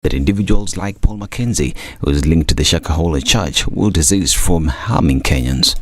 that individuals like Paul Mackenzie, who is linked to the Shakahola church, will desist from harming Kenyans.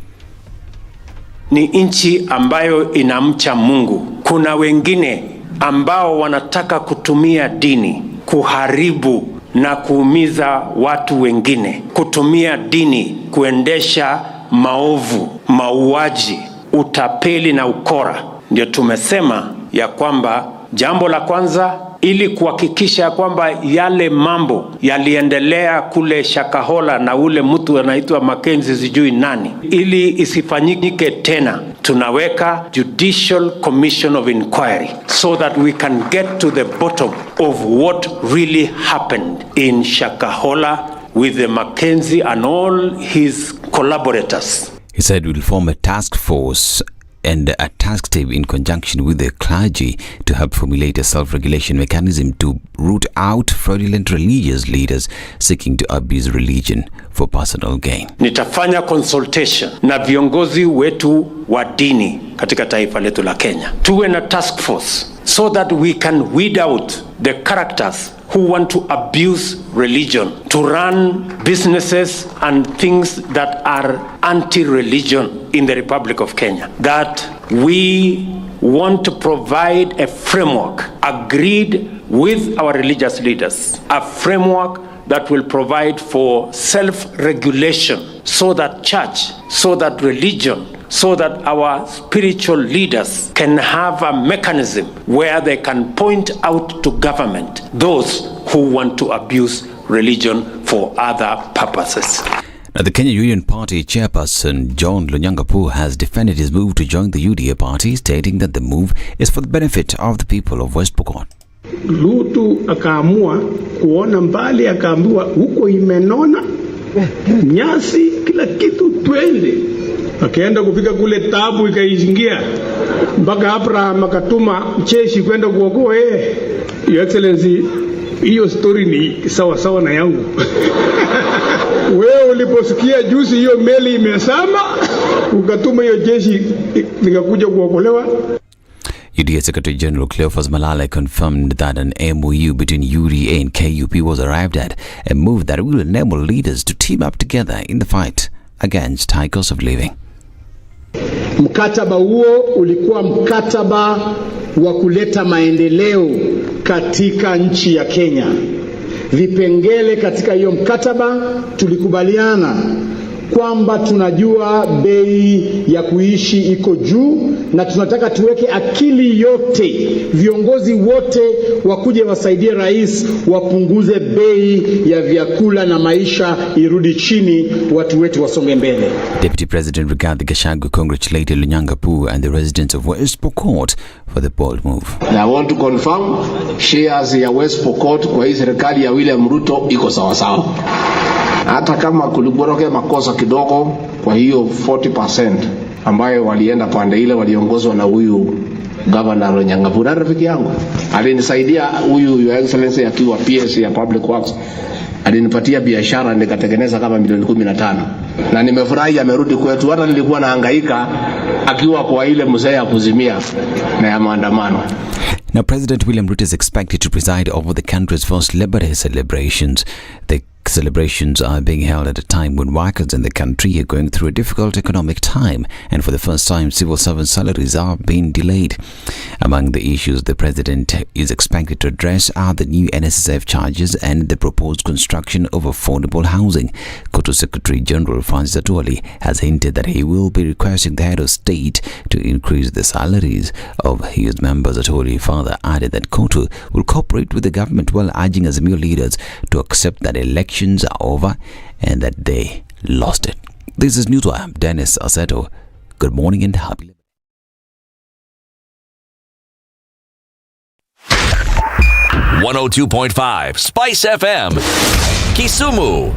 Ni nchi ambayo inamcha Mungu. Kuna wengine ambao wanataka kutumia dini kuharibu na kuumiza watu wengine, kutumia dini kuendesha maovu, mauaji, utapeli na ukora. Ndio tumesema ya kwamba jambo la kwanza, ili kuhakikisha kwamba yale mambo yaliendelea kule Shakahola na ule mtu anaitwa Mackenzie sijui nani, ili isifanyike tena, tunaweka Judicial Commission of Inquiry so that we can get to the bottom of what really happened in Shakahola with the Mackenzie and all his collaborators. He said we'll form a task force and a task team in conjunction with the clergy to help formulate a self-regulation mechanism to root out fraudulent religious leaders seeking to abuse religion for personal gain. Nitafanya consultation na viongozi wetu wa dini katika taifa letu la Kenya. Tuwe na task force so that we can weed out the characters who want to abuse religion, to run businesses and things that are anti-religion in the Republic of Kenya. That we want to provide a framework agreed with our religious leaders, a framework that will provide for self-regulation so that church, so that religion, so that our spiritual leaders can have a mechanism where they can point out to government those who want to abuse religion for other purposes. Now, the Kenya Union Party chairperson John Lonyangapu has defended his move to join the UDA party, stating that the move is for the benefit of the people of West Pokot. Lutu akaamua kuona mbali, akaambiwa huko imenona, nyasi kila kitu, twende. Akaenda kufika kule, tabu ikaingia mpaka Abraham akatuma mcheshi kwenda kuokoa yeye. Your Excellency, hiyo story ni sawa sawa na yangu. Wewe uliposikia juzi hiyo meli imesama, ukatuma hiyo jeshi likakuja kuokolewa. UDA Secretary General Cleophas Malala confirmed that an MOU between UDA and KUP was arrived at, a move that will enable leaders to team up together in the fight against high cost of living. Mkataba huo ulikuwa mkataba wa kuleta maendeleo katika nchi ya Kenya. Vipengele katika hiyo mkataba tulikubaliana kwamba tunajua bei ya kuishi iko juu na tunataka tuweke akili yote, viongozi wote wakuje wasaidie rais wapunguze bei ya vyakula na maisha irudi chini, watu wetu wasonge mbele. Deputy President Rigathi Gachagua congratulated Lonyangapu and the residents of West Pokot for the bold move. I want to confirm shares ya West Pokot kwa hii serikali ya William Ruto iko sawa sawa. Hata kama kuliboroke makosa kidogo kwa hiyo 40% ambayo walienda pande ile waliongozwa na huyu Governor Lonyangapu, rafiki yangu. Alinisaidia huyu Your Excellency akiwa PS ya Public Works. Alinipatia biashara nikatengeneza kama milioni 15. Na nimefurahi amerudi kwetu, hata nilikuwa nahangaika akiwa kwa ile mzee ya kuzimia na ya maandamano. Now, President William Ruto is expected to preside over the country's first Labor Day celebrations. The celebrations are being held at a time when workers in the country are going through a difficult economic time, and for the first time, civil servant salaries are being delayed. Among the issues the president is expected to address are the new NSSF charges and the proposed construction of affordable housing. KOTU Secretary General Francis Atwoli has hinted that he will be requesting the head of state to increase the salaries of his members. Atwoli further added that KOTU will cooperate with the government while urging Azimio leaders to accept that elections are over and that they lost it. This is Newswire. Dennis Aseto. Good morning and happy. 102.5 Spice FM, Kisumu.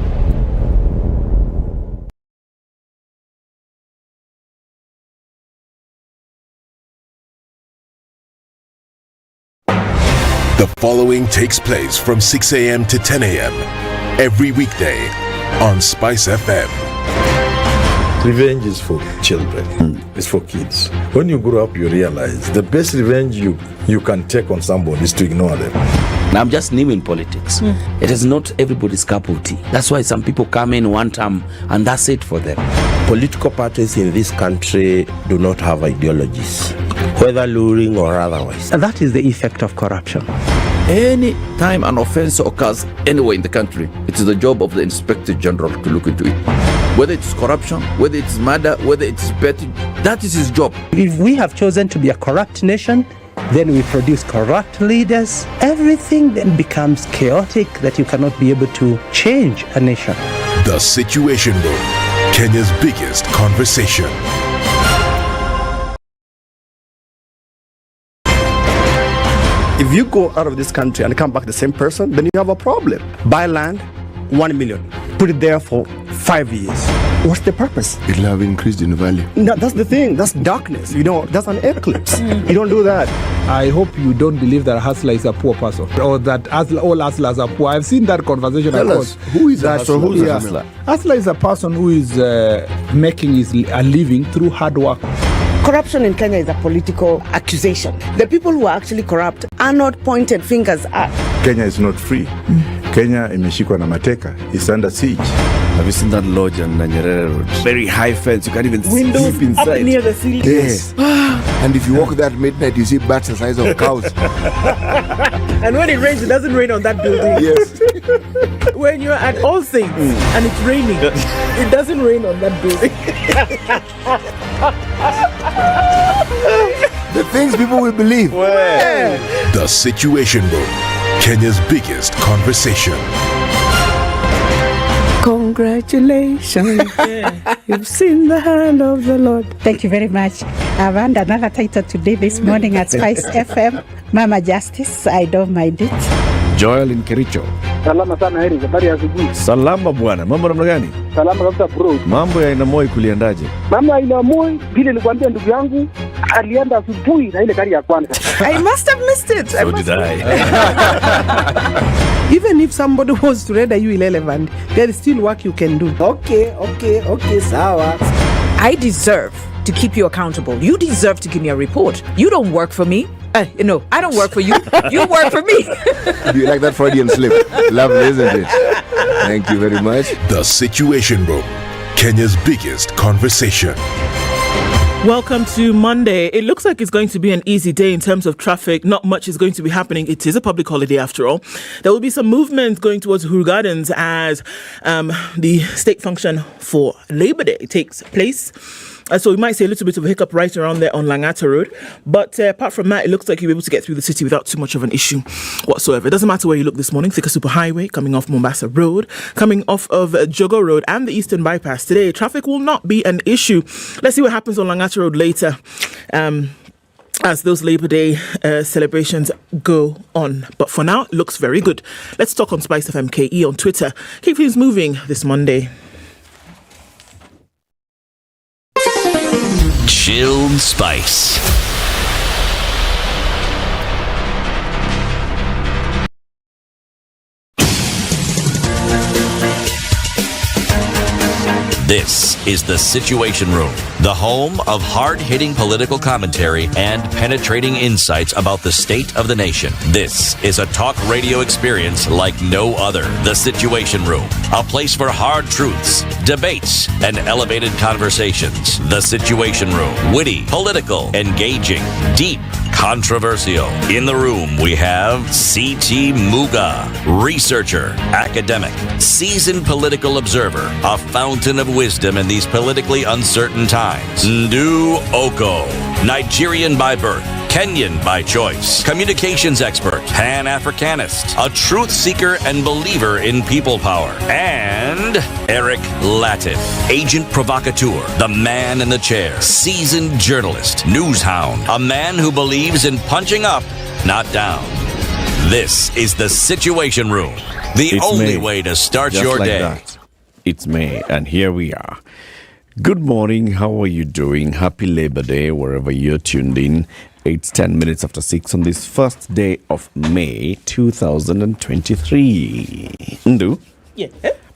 The following takes place from 6 a.m. to 10 a.m. every weekday on Spice FM. Revenge is for children. It's for kids. When you grow up, you realize the best revenge you can take on somebody is to ignore them. Now I'm just new in politics. It is not everybody's cup of tea. That's why some people come in one term and that's it for them. Political parties in this country do not have ideologies, whether luring or otherwise. And that is the effect of corruption. Any time an offense occurs anywhere in the country, it is the job of the Inspector General to look into it. Whether it's corruption, whether it's murder, whether it's petty, that is his job. If we have chosen to be a corrupt nation, then we produce corrupt leaders. Everything then becomes chaotic that you cannot be able to change a nation. The Situation Room, Kenya's biggest conversation. If you go out of this country and come back the same person, then you have a problem. Buy land, 1 million. Put it there for 5 years. What's the purpose? It'll have increased in value. No, that's the thing. That's darkness. That's an eclipse. You don't do that. I hope you don't believe that a hustler is a poor person or that all hustlers are poor. I've seen that conversation. Tell us, who is a hustler? Who's a hustler? Hustler is a person who is making a living through hard work. Corruption in Kenya is a political accusation. The people who are actually corrupt are not pointed fingers at. Kenya is not free. Kenya imeshikwa na mateka. It's under siege. Have you seen that lodge on Nyeri Road? Very high fence. You can't even Windows sleep inside. up near the ceiling. Yes. And if you walk there at midnight, you see bats the size of cows. And when it rains, it doesn't rain on that building. Yes. When you're at All Saints and it's raining, it doesn't rain on that building. The things people will believe. The Situation Room, Kenya's biggest conversation. Congratulations. You've seen the hand of the Lord. Thank you very much. I've earned another title today this morning at Spice FM. Mama Justice, I don't mind it. Joel in Kericho. Salama sana Heri, habari ya asubuhi. Salama bwana, mambo namna gani? Salama kabisa bro. Mambo ya Inamoi kuliendaje? Mambo ya Inamoi, vile nilikwambia ndugu yangu, alienda asubuhi na ile gari ya kwanza. I must have missed it. So did I. Even if somebody was to render you irrelevant, there is still work you can do. Okay, sawa. I deserve to keep you accountable. You deserve to give me a report. You don't work for me. No, I don't work for you. You work for me. Do you like that Freudian slip? Lovely, isn't it? Thank you very much. The Situation Room, Kenya's biggest conversation. Welcome to Monday. It looks like it's going to be an easy day in terms of traffic. Not much is going to be happening. It is a public holiday after all. There will be some movement going towards Uhuru Gardens as the state function for Labor Day takes place. So we might see a little bit of a hiccup right around there on Langata Road. But apart from that, it looks like you'll be able to get through the city without too much of an issue whatsoever. It doesn't matter where you look this morning. Thika Superhighway, coming off Mombasa Road, coming off of Jogo Road and the Eastern Bypass today. Traffic will not be an issue. Let's see what happens on Langata Road later as those Labor Day celebrations go on. But for now, it looks very good. Let's talk on Spice FM KE on Twitter. Keep things moving this Monday. Chilled Spice. This is The Situation Room, the home of hard-hitting political commentary and penetrating insights about the state of the nation. This is a talk radio experience like no other. The Situation Room, a place for hard truths, debates, and elevated conversations. The Situation Room, witty, political, engaging, deep, controversial. In the room, we have C.T. Muga, researcher, academic, seasoned political observer, a fountain of wisdom in these politically uncertain times. Ndu Oko, Nigerian by birth, Kenyan by choice, communications expert, Pan-Africanist, a truth seeker and believer in people power, and Eric Latif, agent provocateur, the man in the chair, seasoned journalist, news hound, a man who believes in punching up, not down. This is The Situation Room, the only way to start your day. That. It's May, and here we are. Good morning. How are you doing? Happy Labor Day, wherever you're tuned in. It's 10 minutes after 6 on this first day of May 2023. Ndu? Yeah.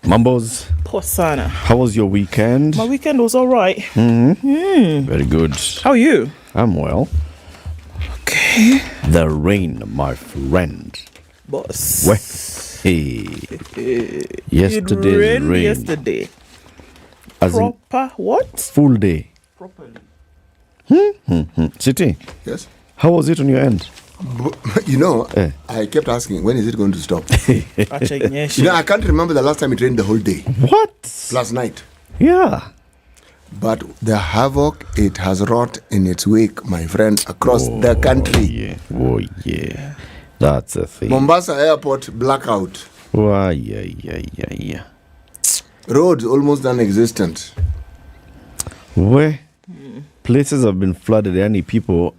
Mambos? Poor sana. How was your weekend? My weekend was all right. Very good. How are you? I'm well. Okay. The rain, my friend. boss. Where? Hey. Yesterday's rained rain. yesterday. As in Proper what? full day. Properly. City. Yes. How was it on your end? You know, I kept asking, when is it going to stop? You know, I can't remember the last time it rained the whole day. What? Last night. Yeah. But the havoc it has wrought in its wake, my friend, across the country. Yeah. Oh, yeah. That's a thing. Mombasa airport blackout. Oh, yeah. Roads almost non-existent. Where places have been flooded, any people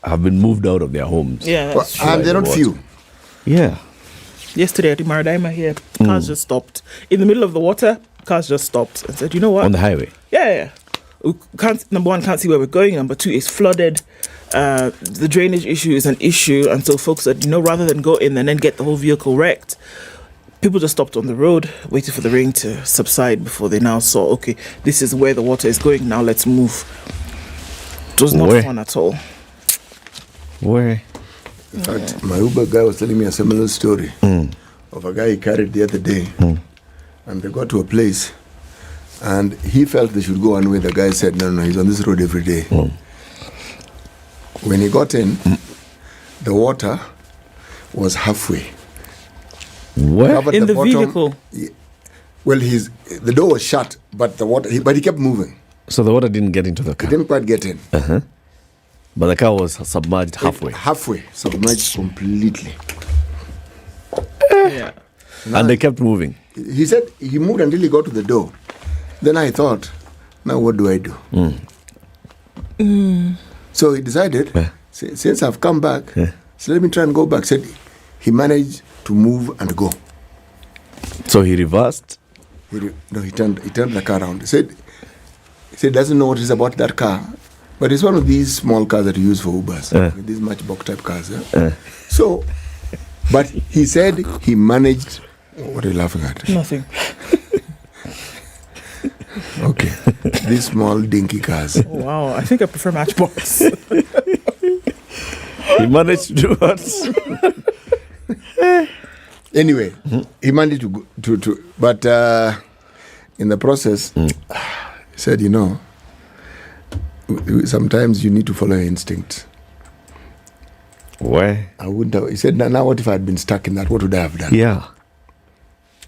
have been moved out of their homes. Yeah, that's true. And they're not few. Yeah. Yesterday at the Maradima here, cars just stopped. In the middle of the water, cars just stopped and said, you know what? On the highway? Yeah. We number one, can't see where we're going. Number two, it's flooded. The drainage issue is an issue. And so folks said, rather than go in and then get the whole vehicle wrecked, people just stopped on the road, waited for the rain to subside before they now saw, okay, this is where the water is going. Now let's move. It was not fun at all. Where? In fact, my Uber guy was telling me a similar story of a guy he carried the other day. And they got to a place and he felt they should go one way. The guy said, no, he's on this road every day. When he got in, the water was halfway. Where? In the vehicle? Well, the door was shut, but the water, but he kept moving. So the water didn't get into the car? It didn't quite get in. But the car was submerged halfway? Halfway, submerged completely. Yeah. And they kept moving? He said he moved until he got to the door. Then I thought, now what do I do? So he decided, since I've come back, so let me try and go back. Said he managed to move and go. So he reversed? No, he turned the car around. He said he doesn't know what is about that car, but it's one of these small cars that you use for Ubers, these matchbox type cars. So, but he said he managed. What are you laughing at? Nothing. Okay, these small dinky cars. Oh, wow, I think I prefer Matchbox. He managed to do what? Anyway, he managed to but in the process, he said, sometimes you need to follow your instinct. Why? I wouldn't have. He said, now what if I had been stuck in that? What would I have done? Yeah.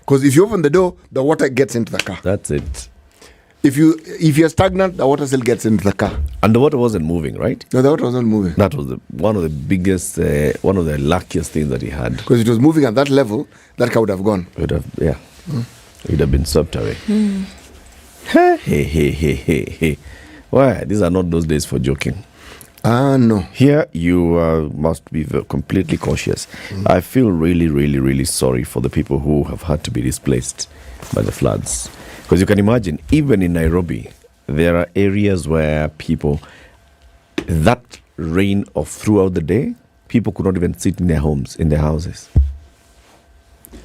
Because if you open the door, the water gets into the car. That's it. If you're stagnant, the water still gets into the car. And the water wasn't moving, right? No, the water wasn't moving. That was one of the biggest, one of the luckiest things that he had. Because it was moving at that level, that car would have gone. It would have been swept away. Hey. Why? These are not those days for joking. No. Here, you must be completely cautious. I feel really, really, really sorry for the people who have had to be displaced by the floods. Because you can imagine, even in Nairobi, there are areas where people, that rain of throughout the day, people could not even sit in their homes, in their houses.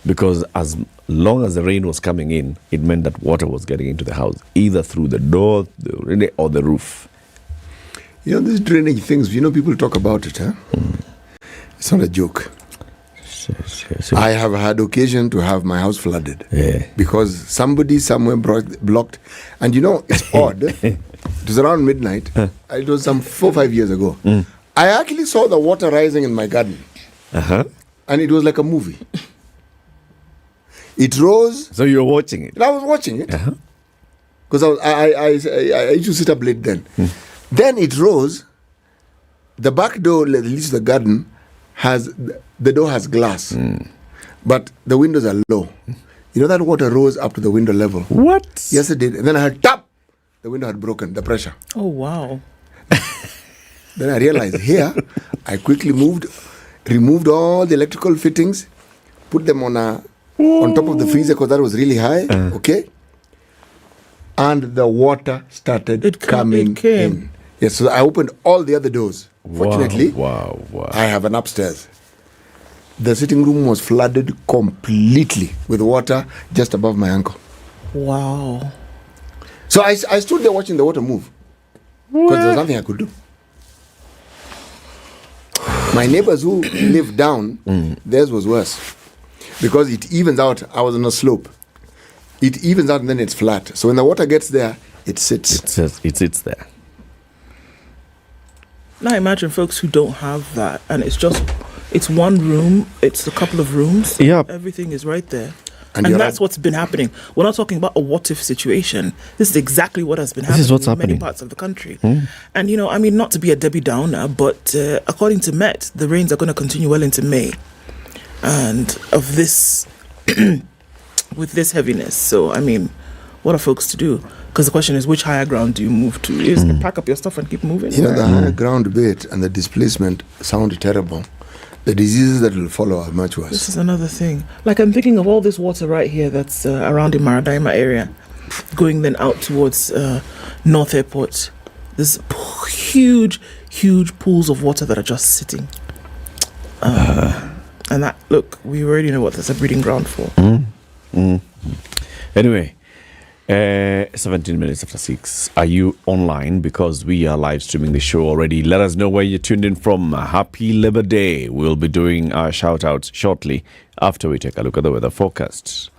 Because as long as the rain was coming in, it meant that water was getting into the house, either through the door or the roof. These drainage things, people talk about it, It's not a joke. I have had occasion to have my house flooded because somebody somewhere blocked. And it's odd. It was around midnight. It was some 4 or 5 years ago. I actually saw the water rising in my garden. And it was like a movie. It rose. So you were watching it? I was watching it. Because I used to sit up late then. Then it rose. The back door that leads to the garden the door has glass, but the windows are low. That water rose up to the window level. What? Yes, it did. And then I heard tap. The window had broken, the pressure. Oh, wow. Then I realized here, I quickly removed all the electrical fittings, put them on top of the freezer because that was really high. Okay. And the water started coming in. Yes, so I opened all the other doors. Fortunately, wow. I have an upstairs. The sitting room was flooded completely with water just above my ankle. Wow. So I stood there watching the water move because there was nothing I could do. My neighbors who lived down, theirs was worse. Because it evens out. I was on a slope. It evens out and then it's flat. So when the water gets there, it sits. It sits there. Now imagine folks who don't have that, and it's one room, it's a couple of rooms. Yep. Everything is right there. And And that's what's been happening. We're not talking about a what-if situation. This is exactly what has been happening This is what's in happening. many parts of the country. And, I mean, not to be a Debbie Downer, but according to Met, the rains are going to continue well into May. And of this, with this heaviness. So, I mean, what are folks to do? Because the question is, which higher ground do you move to? You just pack up your stuff and keep moving? The higher ground bit and the displacement sound terrible. The diseases that will follow are much worse. This is another thing. Like, I'm thinking of all this water right here that's around the Maradaima area, going then out towards North Airport. There's huge pools of water that are just sitting. And that, look, we already know what that's a breeding ground for. Anyway, 17 minutes after 6. Are you online? Because we are live streaming the show already. Let us know where you're tuned in from. Happy Labor Day. We'll be doing our shout outs shortly after we take a look at the weather forecast.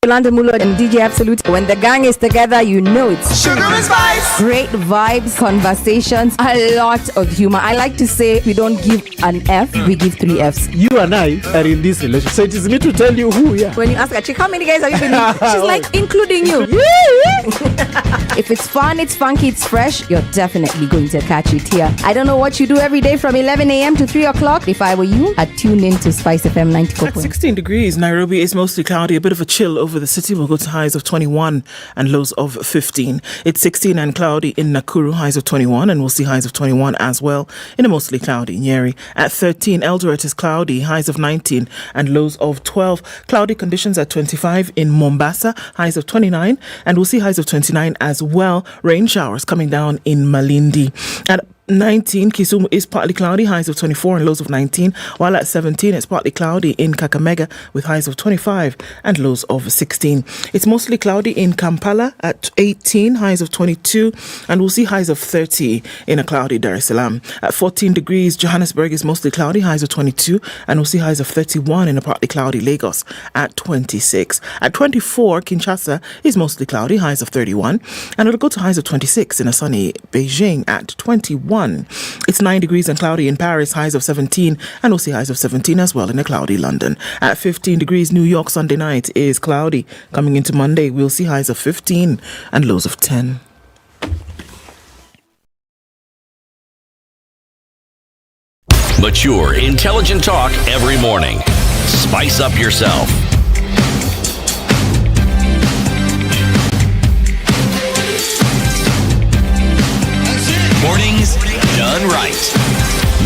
London Mulo and DJ Absolute. When the gang is together, you know it's Sugar and spice. Great vibes, conversations, a lot of humor. I like to say we don't give an F, we give 3 Fs. You and I are in this relationship, so it is me to tell you who we are. When you ask a chick, how many guys have you been with? She's like, including you. If it's fun, it's funky, it's fresh, you're definitely going to catch it here. I don't know what you do every day from 11 a.m. to 3 o'clock. If I were you, I'd tune in to Spice FM 94. At 16 degrees, Nairobi is mostly cloudy, a bit of a chill over the city. We'll go to highs of 21 and lows of 15. It's 16 and cloudy in Nakuru, highs of 21, and we'll see highs of 21 as well in a mostly cloudy Nyeri. At 13, Eldoret is cloudy, highs of 19 and lows of 12. Cloudy conditions at 25 in Mombasa, highs of 29, and we'll see highs of 29 as well. Rain showers coming down in Malindi. At 19, Kisumu is partly cloudy, highs of 24 and lows of 19, while at 17 it's partly cloudy in Kakamega with highs of 25 and lows of 16. It's mostly cloudy in Kampala at 18, highs of 22, and we'll see highs of 30 in a cloudy Dar es Salaam. At 14 degrees, Johannesburg is mostly cloudy, highs of 22, and we'll see highs of 31 in a partly cloudy Lagos at 26. At 24, Kinshasa is mostly cloudy, highs of 31, and it'll go to highs of 26 in a sunny Beijing at 21. It's 9 degrees and cloudy in Paris, highs of 17, and we'll see highs of 17 as well in a cloudy London. At 15 degrees, New York Sunday night is cloudy. Coming into Monday, we'll see highs of 15 and lows of 10. Mature, intelligent talk every morning. Spice up yourself. Mornings done right.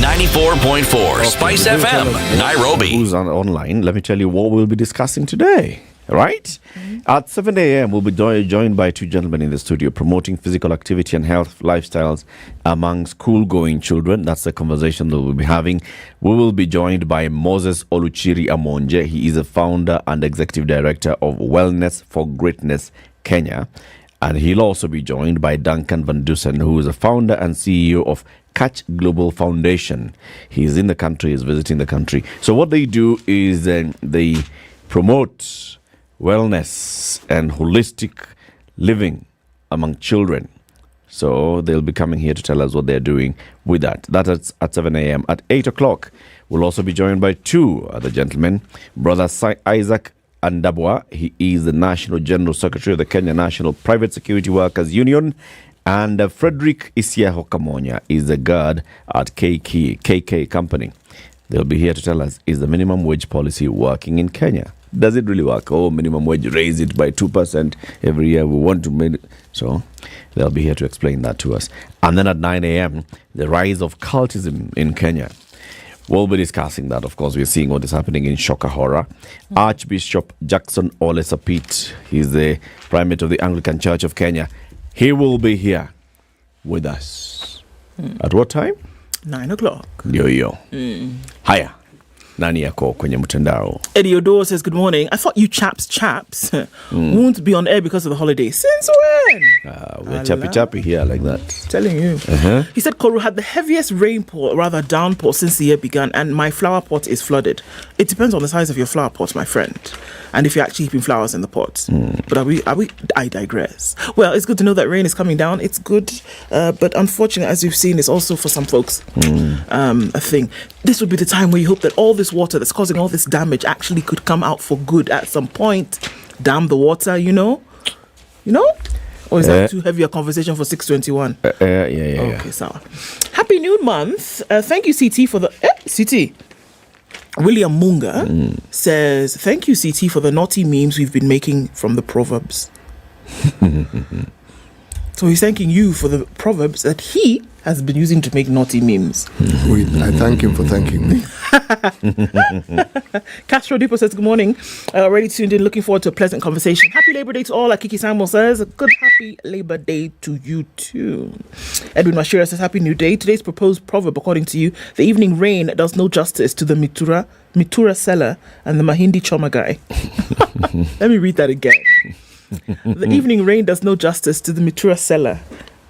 94.4 Spice FM, Nairobi. Who's online? Let me tell you what we'll be discussing today. Right? At 7 a.m., we'll be joined by 2 gentlemen in the studio promoting physical activity and health lifestyles among school-going children. That's the conversation that we'll be having. We will be joined by Moses Oluchiri Amonje. He is a founder and executive director of Wellness for Greatness Kenya. And he'll also be joined by Duncan Van Dusen, who is a founder and CEO of Catch Global Foundation. He's in the country, he's visiting the country. So what they do is they promote wellness and holistic living among children. So they'll be coming here to tell us what they're doing with that. That's at 7 a.m. At 8 o'clock, we'll also be joined by 2 other gentlemen. Brother Isaac Andabwa, he is the National General Secretary of the Kenya National Private Security Workers Union. And Frederick Isiaho Kamonya is the guard at KK Company. They'll be here to tell us, is the minimum wage policy working in Kenya? Does it really work? Oh, minimum wage, raise it by 2% every year. We want to make it. So they'll be here to explain that to us. And then at 9 a.m., the rise of cultism in Kenya. We'll be discussing that. Of course, we're seeing what is happening in Shakahola. Archbishop Jackson Ole Sapit, he's the primate of the Anglican Church of Kenya, He will be here with us. At what time? 9 o'clock. Yo. Haya. Nani yako kwenye mtandao? Eddie Odor says, good morning. I thought you chaps won't be on air because of the holiday. Since when? We're chappy here like that. Telling you. He said Koru had the heaviest downpour since the year began, and my flower pot is flooded. It depends on the size of your flower pot, my friend, and if you're actually keeping flowers in the pot. But are we? I digress. Well, it's good to know that rain is coming down. It's good, but unfortunately, as you've seen, it's also for some folks a thing. This would be the time where you hope that all this water that's causing all this damage actually could come out for good at some point. Dam the water, you know? Or is that too heavy a conversation for 6:21? Yeah. Okay, so happy new month. Thank you, CT, for the CT. William Munga says, thank you, CT, for the naughty memes we've been making from the Proverbs. So he's thanking you for the Proverbs that he has been using to make naughty memes. I thank him for thanking me. Castro Dipo says, good morning. Already tuned in, looking forward to a pleasant conversation. Happy Labor Day to all, like Kiki Samuel says. Good happy Labor Day to you too. Edwin Mashira says, happy new day. Today's proposed proverb, according to you, the evening rain does no justice to the Mitura seller and the Mahindi Choma guy. Let me read that again. The evening rain does no justice to the Mitura seller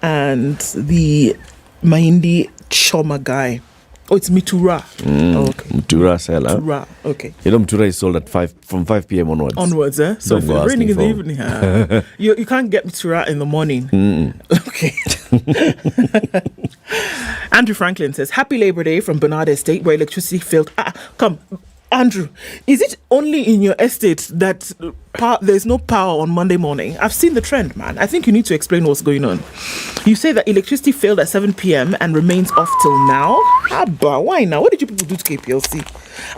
and the Mahindi Choma guy. Oh, it's Mitura. Okay. Mitura seller. Mitura. Okay. You know, Mitura is sold at 5 p.m. onwards. So if it's raining in the evening, you can't get Mitura in the morning. Okay. Andrew Franklin says, happy Labor Day from Bernard Estate, where electricity failed. Come, Andrew, is it only in your estate that there's no power on Monday morning? I've seen the trend, man. I think you need to explain what's going on. You say that electricity failed at 7 p.m. and remains off till now? Haba, why now? What did you people do to KPLC?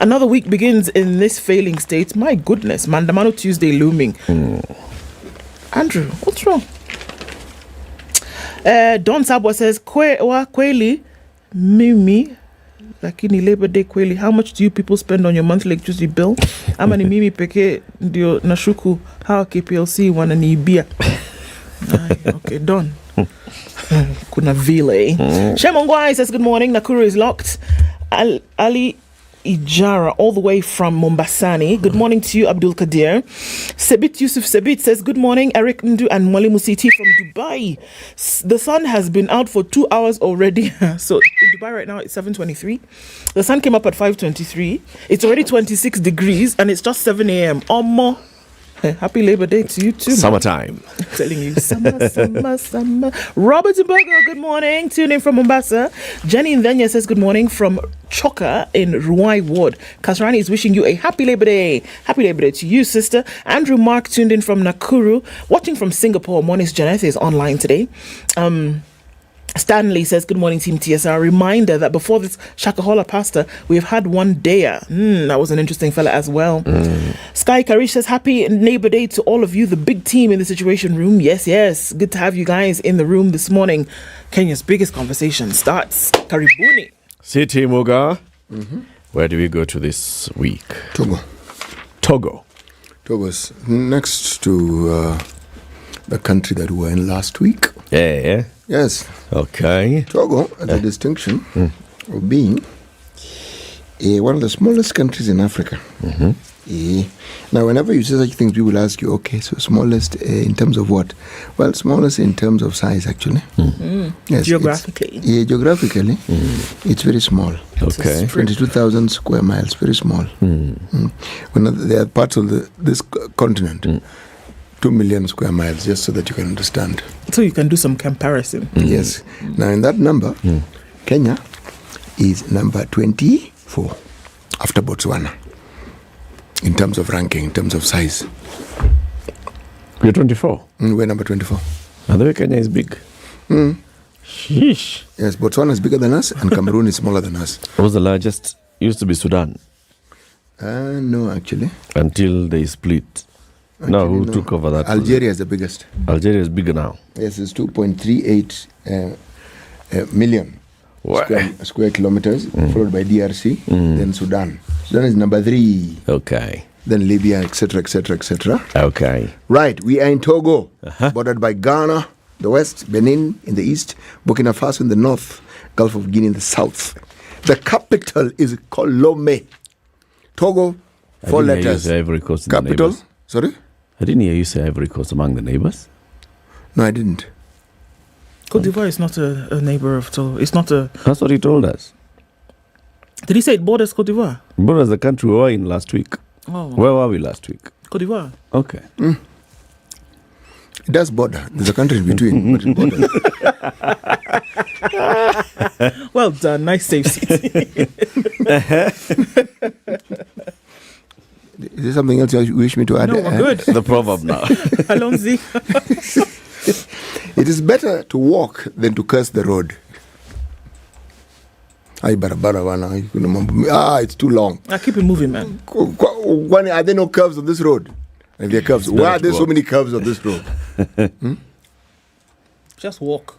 Another week begins in this failing state. My goodness, Mandamano Tuesday looming. Andrew, what's wrong? Don Sabwa says, Kweli, Mimi, lakini Labor Day kweli, how much do you people spend on your monthly electricity bill? Ama ni mimi peke ndio nashuku hawa KPLC wananiibia. Okay, done. Kuna vile. Shemongwai says, good morning. Nakuru is locked. Ali Ijara, all the way from Mombasani. Good morning to you, Abdul Kadir. Sebit Yusuf Sebit says, good morning, Eric Ndu and Mwalimu CT from Dubai. The sun has been out for 2 hours already. So in Dubai right now, it's 7:23. The sun came up at 5:23. It's already 26 degrees and it's just 7 a.m. or more. Happy Labor Day to you too. Summertime. I'm telling you, summer. Robert Mbogo, good morning. Tune in from Mombasa. Jenny Ndenya says good morning from Choka in Ruai Ward. Kasrani is wishing you a happy Labor Day. Happy Labor Day to you, sister. Andrew Mark tuned in from Nakuru. Watching from Singapore. Moniz Janeth is online today. Stanley says, good morning, Team TSR. Reminder that before this Shakahola pastor, we've had one dayer. That was an interesting fella as well. Sky Karish says, happy Neighbor Day to all of you, the big team in the Situation Room. Yes. Good to have you guys in the room this morning. Kenya's biggest conversation starts. Karibuni. City Muga. Where do we go to this week? Togo. Togo's next to the country that we were in last week. Yeah. Yes. Okay. Togo has a distinction of being one of the smallest countries in Africa. Now, whenever you say such things, people ask you, okay, so smallest in terms of what? Well, smallest in terms of size, actually. Yes, geographically. Geographically, it's very small. Okay. 22,000 square miles, very small. When there are parts of this continent, 2 million square miles, just so that you can understand. So you can do some comparison. Yes. Now, in that number, Kenya is number 24 after Botswana in terms of ranking, in terms of size. We're 24? We're number 24. And the way Kenya is big. Sheesh. Yes, Botswana is bigger than us and Cameroon is smaller than us. What was the largest? Used to be Sudan. No, actually. Until they split. Now, who took over that? Algeria is the biggest. Algeria is bigger now. Yes, it's 2.38 million square kilometers, followed by DRC, then Sudan. Sudan is number 3. Okay. Then Libya, etc., etc., etc. Okay. Right, we are in Togo, bordered by Ghana, the west, Benin in the east, Burkina Faso in the north, Gulf of Guinea in the south. The capital is called Lomé. Togo, 4 letters. Ivory Coast Capital? Sorry? I didn't hear you say Ivory Coast among the neighbors. No, I didn't. Cote d'Ivoire is not a neighbor of Togo. It's not a... That's what he told us. Did he say it borders Cote d'Ivoire? Borders the country we were in last week. Oh. Where were we last week? Cote d'Ivoire. Okay. It does border. There's a country in between, but it borders. Well done. Nice safe seat. Is there something else you wish me to add? No, we're good. The proverb now. Alonzi. It is better to walk than to curse the road. It's too long. Keep it moving, man. Are there no curves on this road? If there are curves, why are there so many curves on this road? Just walk.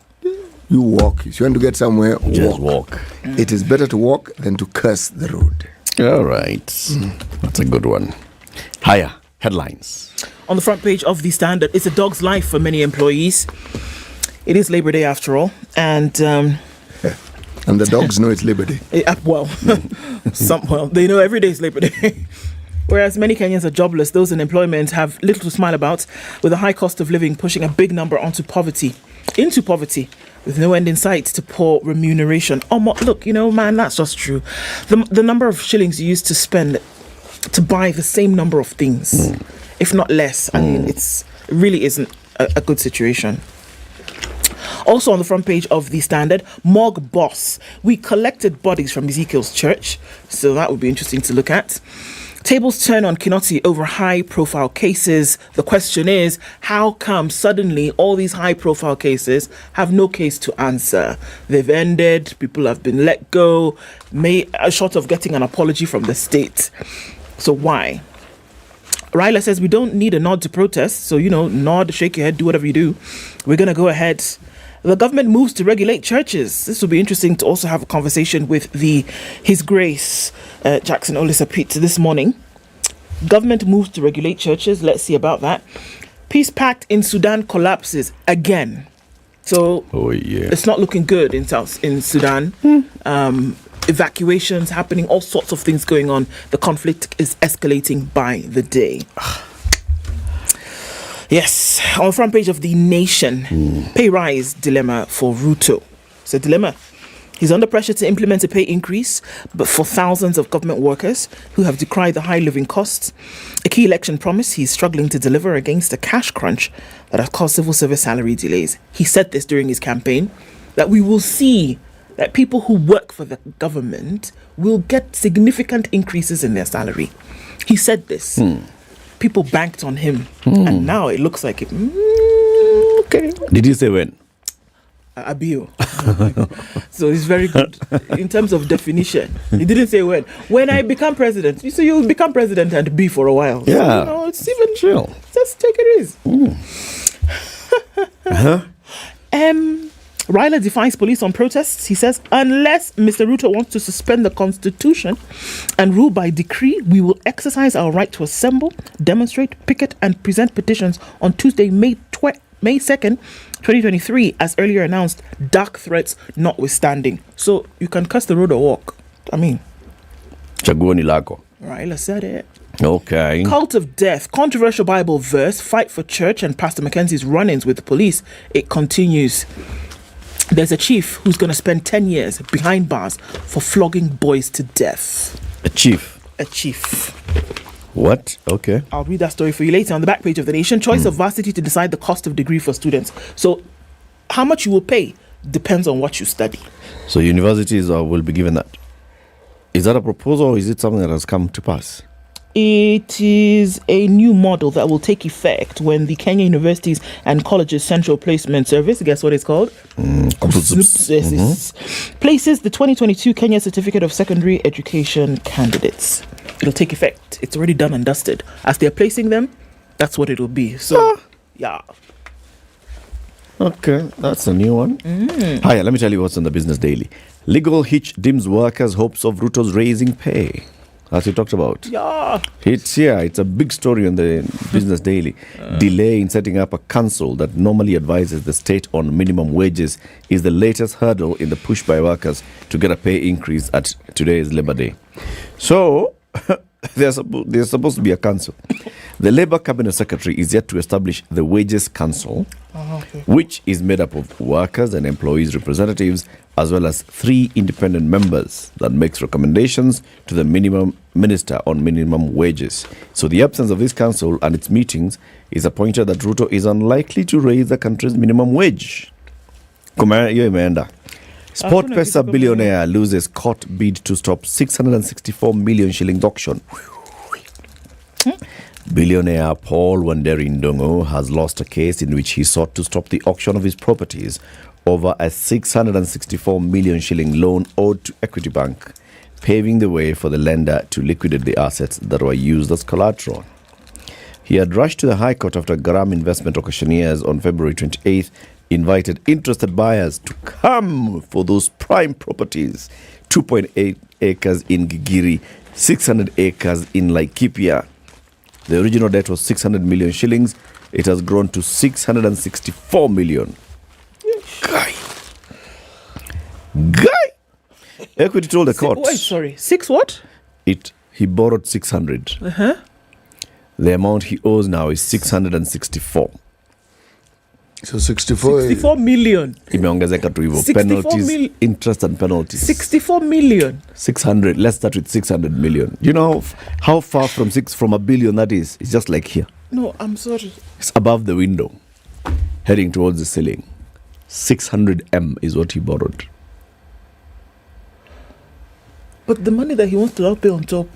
You walk. If you want to get somewhere, just walk. It is better to walk than to curse the road. All right. That's a good one. Higher headlines. On the front page of the Standard, it's a dog's life for many employees. It is Labor Day after all. And the dogs know it's Labor Day. They know every day is Labor Day. Whereas many Kenyans are jobless, those in employment have little to smile about, with a high cost of living pushing a big number into poverty, with no end in sight to poor remuneration. Look, man, that's just true. The number of shillings you used to spend to buy the same number of things, if not less, I mean, it really isn't a good situation. Also on the front page of the Standard, morgue boss. We collected bodies from Ezekiel's church, so that would be interesting to look at. Tables turn on Kinoti over high-profile cases. The question is, how come suddenly all these high-profile cases have no case to answer? They've ended, people have been let go, short of getting an apology from the state. So why? Raila says we don't need a nod to protest, so, nod, shake your head, do whatever you do. We're going to go ahead. The government moves to regulate churches. This will be interesting to also have a conversation with His Grace Jackson Olisapit this morning. Government moves to regulate churches. Let's see about that. Peace pact in Sudan collapses again. So it's not looking good in Sudan. Evacuations happening, all sorts of things going on. The conflict is escalating by the day. Yes, on the front page of The Nation, pay rise dilemma for Ruto. It's a dilemma. He's under pressure to implement a pay increase, but for thousands of government workers who have decried the high living costs. A key election promise he's struggling to deliver against a cash crunch that has caused civil service salary delays. He said this during his campaign, that we will see that people who work for the government will get significant increases in their salary. He said this. People banked on him, and now it looks like it. Okay. Did he say when? Abio. So it's very good in terms of definition. He didn't say when. When I become president, you'll become president and be for a while. Yeah. So, it's even chill. Just take it easy. Raila defies police on protests. He says, unless Mr. Ruto wants to suspend the constitution and rule by decree, we will exercise our right to assemble, demonstrate, picket, and present petitions on Tuesday, May 2nd, 2023, as earlier announced, dark threats notwithstanding. So you can cuss the road or walk. I mean, Chaguo ni lako. Raila said it. Okay. Cult of death. Controversial Bible verse. Fight for church and Pastor Mackenzie's run-ins with the police. It continues. There's a chief who's going to spend 10 years behind bars for flogging boys to death. A chief? A chief. What? Okay. I'll read that story for you later on the back page of The Nation. Choice of varsity to decide the cost of degree for students. So how much you will pay depends on what you study. So universities will be given that. Is that a proposal or is it something that has come to pass? It is a new model that will take effect when the Kenya Universities and Colleges Central Placement Service, guess what it's called? Places the 2022 Kenya Certificate of Secondary Education candidates. It'll take effect. It's already done and dusted. As they're placing them, that's what it'll be. So, yeah. Okay, that's a new one. Hiya, let me tell you what's in the Business Daily. Legal hitch dims workers' hopes of Ruto's raising pay. as we talked about. Yeah. It's a big story on the Business Daily. Delay in setting up a council that normally advises the state on minimum wages is the latest hurdle in the push by workers to get a pay increase at today's Labour Day. So, there's supposed to be a council. The Labour Cabinet Secretary is yet to establish the Wages Council, which is made up of workers and employees representatives, as well as 3 independent members that makes recommendations to the Minister on minimum wages. So the absence of this council and its meetings is a pointer that Ruto is unlikely to raise the country's minimum wage. Hiyo imeenda. Sport Pesa billionaire loses court bid to stop 664 million shillings auction. Billionaire Paul Wanderi Ndongo has lost a case in which he sought to stop the auction of his properties over a 664 million shilling loan owed to Equity Bank, paving the way for the lender to liquidate the assets that were used as collateral. He had rushed to the High Court after Gram Investment Auctioneers on February 28th invited interested buyers to come for those prime properties, 2.8 acres in Gigiri, 600 acres in Laikipia. The original debt was 600 million shillings. It has grown to 664 million. Guy. Equity told the court. Wait, sorry. 6 what? He borrowed 600. Uh-huh. The amount he owes now is 664. So 64 million. Imeongezeka tu hivyo. Penalties, interest and penalties. 64 million. 600. Let's start with 600 million. You know how far from a billion that is? It's just like here. No, I'm sorry. It's above the window, heading towards the ceiling. 600 M is what he borrowed. But the money that he wants to now pay on top.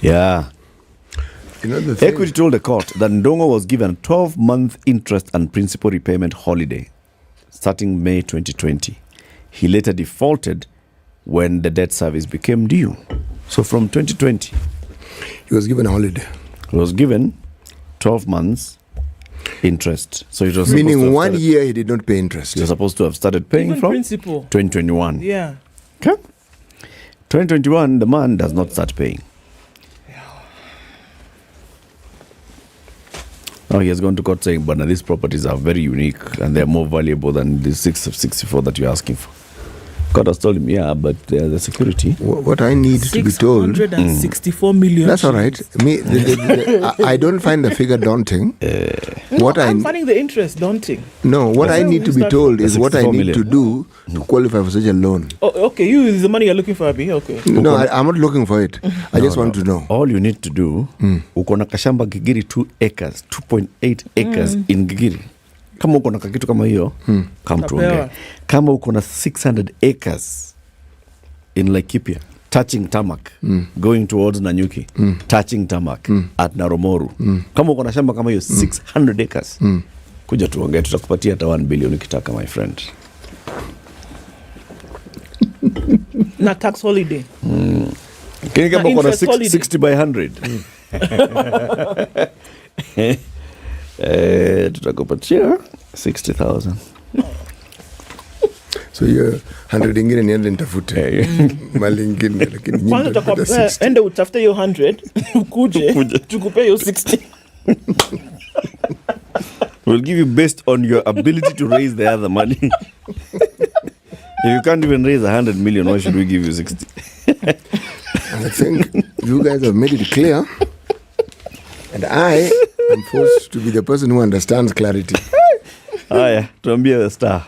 Yeah. You know the thing? Equity told the court that Ndongo was given a 12-month interest and principal repayment holiday starting May 2020. He later defaulted when the debt service became due. So from 2020, he was given a holiday. He was given 12 months interest. So it was meaning 1 year he did not pay interest. He was supposed to have started paying Even from principal. 2021. Yeah. Okay. 2021, the man does not start paying. Now he has gone to court saying, but these properties are very unique and they're more valuable than the 664 that you're asking for. God has told him, yeah, but the security. What I need to be told. 664 million. That's all right. I don't find the figure daunting. I'm finding the interest daunting. No, what I need to be told is what I need to do to qualify for such a loan. Oh, okay, you is the money you're looking for, Abi. Okay. No, I'm not looking for it. I just want to know. All you need to do, uko na kashamba Gigiri 2 acres, 2.8 acres in Gigiri. Kama uko na kitu kama hiyo, come tuongee. Kama uko na 600 acres in Laikipia, touching Tamak, going towards Nanyuki, touching Tamak at Naromoru. Kama uko na shamba kama hiyo 600 acres, kuja tuongee, tutakupatia hata 1 billion ukitaka, my friend. Na tax holiday. Kini kama uko na 60 by 100. Tutakupatia 60,000. So hiyo 100 ingine niende nitafute mali ingine, lakini kwanza utakwambia ende utafute hiyo 100 ukuje tukupe hiyo 60. We'll give you based on your ability to raise the other money. If you can't even raise 100 million, why should we give you 60? I think you guys have made it clear, and I am forced to be the person who understands clarity. Aya, tuambie the star.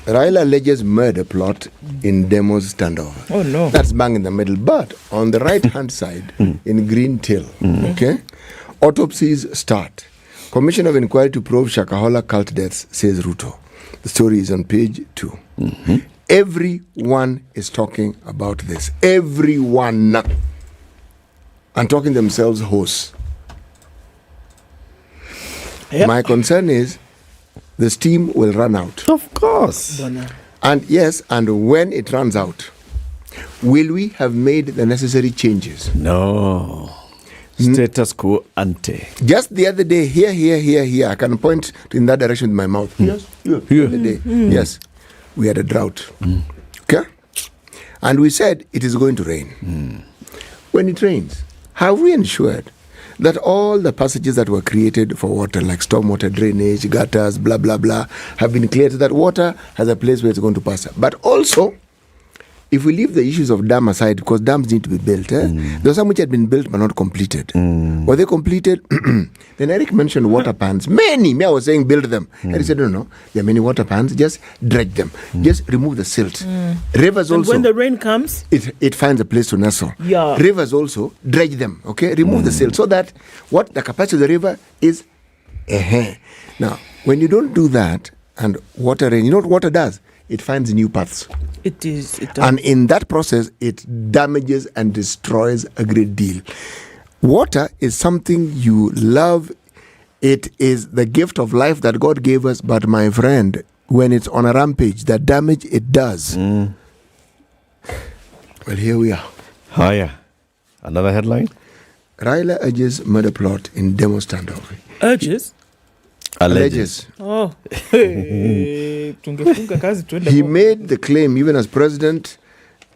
Raila alleges murder plot in Demo's standoff. Oh no. That's bang in the middle, but on the right-hand side in Green Till, okay? Autopsies start. Commission of Inquiry to probe Shakahola cult deaths, says Ruto. The story is on page 2. Everyone is talking about this. Everyone. And talking themselves hoarse. Yep. My concern is the steam will run out. Of course. And yes, and when it runs out, will we have made the necessary changes? No. Status quo ante. Just the other day, here, I can point in that direction with my mouth. Yes, here. The other day. Yes, we had a drought. Okay? And we said it is going to rain. when it rains? Have we ensured that all the passages that were created for water, like stormwater drainage, gutters, blah, blah, blah, have been cleared so that water has a place where it's going to pass? But also, if we leave the issues of dam aside, because dams need to be built, there were some which had been built but not completed. Were they completed? Then Eric mentioned water pans. Many. I was saying build them. Eric said, no, there are many water pans. Just dredge them. Just remove the silt. Rivers And also. when the rain comes, It finds a place to nestle. Yeah. Rivers also, dredge them, okay? Remove the silt so that what the capacity of the river is. Now, when you don't do that and water rain, you know what water does? It finds new paths. it does. And in that process, it damages and destroys a great deal. Water is something you love. It is the gift of life that God gave us. But my friend, when it's on a rampage, the damage it does. Well, here we are. Hiya. Another headline? Raila urges murder plot in demo standoff. Urges? Alleges. Oh. Tungefunga kazi tuende. He made the claim, even as president,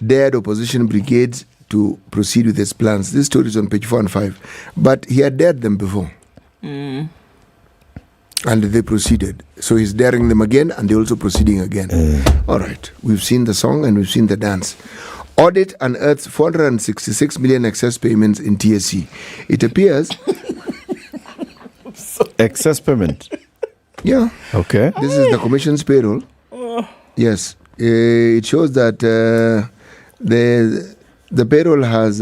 dared opposition brigades to proceed with his plans. This story is on page 4 and 5. But he had dared them before. And they proceeded. So he's daring them again, and they're also proceeding again. All right. We've seen the song and we've seen the dance. Audit unearths 466 million excess payments in TSC. It appears... Excess payment? Yeah. Okay. This is the commission's payroll. Yes. It shows that the payroll has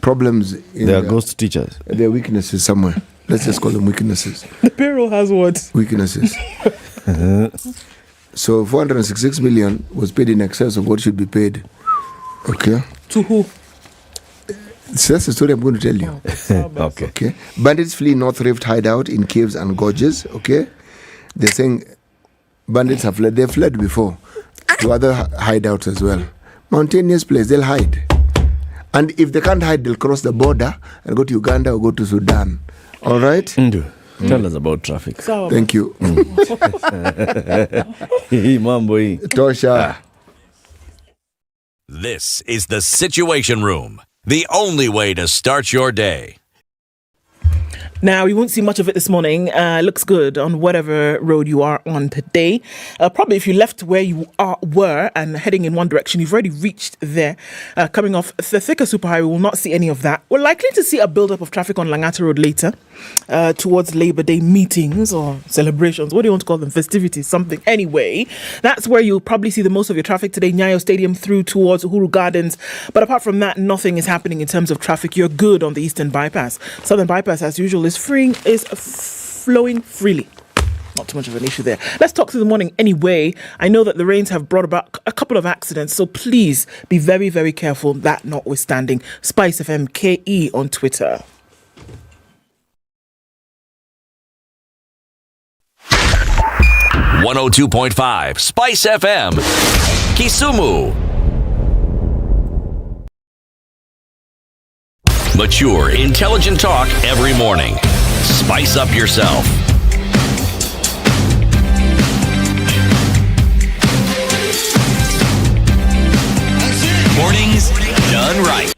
problems. They are ghost teachers. There are weaknesses somewhere. Let's just call them weaknesses. The payroll has what? Weaknesses. So 466 million was paid in excess of what should be paid. Okay. To who? So that's the story I'm going to tell you. Okay. Bandits flee North Rift hideout in caves and gorges. Okay. They're saying bandits have fled. They've fled before to other hideouts as well. Mountainous place, they'll hide. And if they can't hide, they'll cross the border and go to Uganda or go to Sudan. All right? Tell us about traffic. Thank you. Tosha. This is the Situation Room, the only way to start your day. Now, you won't see much of it this morning. Looks good on whatever road you are on today. Probably if you left where you were and heading in one direction, you've already reached there. Coming off the thicker superhighway, we will not see any of that. We're likely to see a build-up of traffic on Langata Road later towards Labor Day meetings or celebrations. What do you want to call them? Festivities, something. Anyway, that's where you'll probably see the most of your traffic today. Nyayo Stadium through towards Uhuru Gardens. But apart from that, nothing is happening in terms of traffic. You're good on the Eastern Bypass. Southern Bypass, as usual, is flowing freely. Not too much of an issue there. Let's talk through the morning anyway. I know that the rains have brought about a couple of accidents, so please be very, very careful, that notwithstanding. Spice FM KE on Twitter. .5 Spice FM Kisumu. Mature, intelligent talk every morning. Spice up yourself. Mornings done right.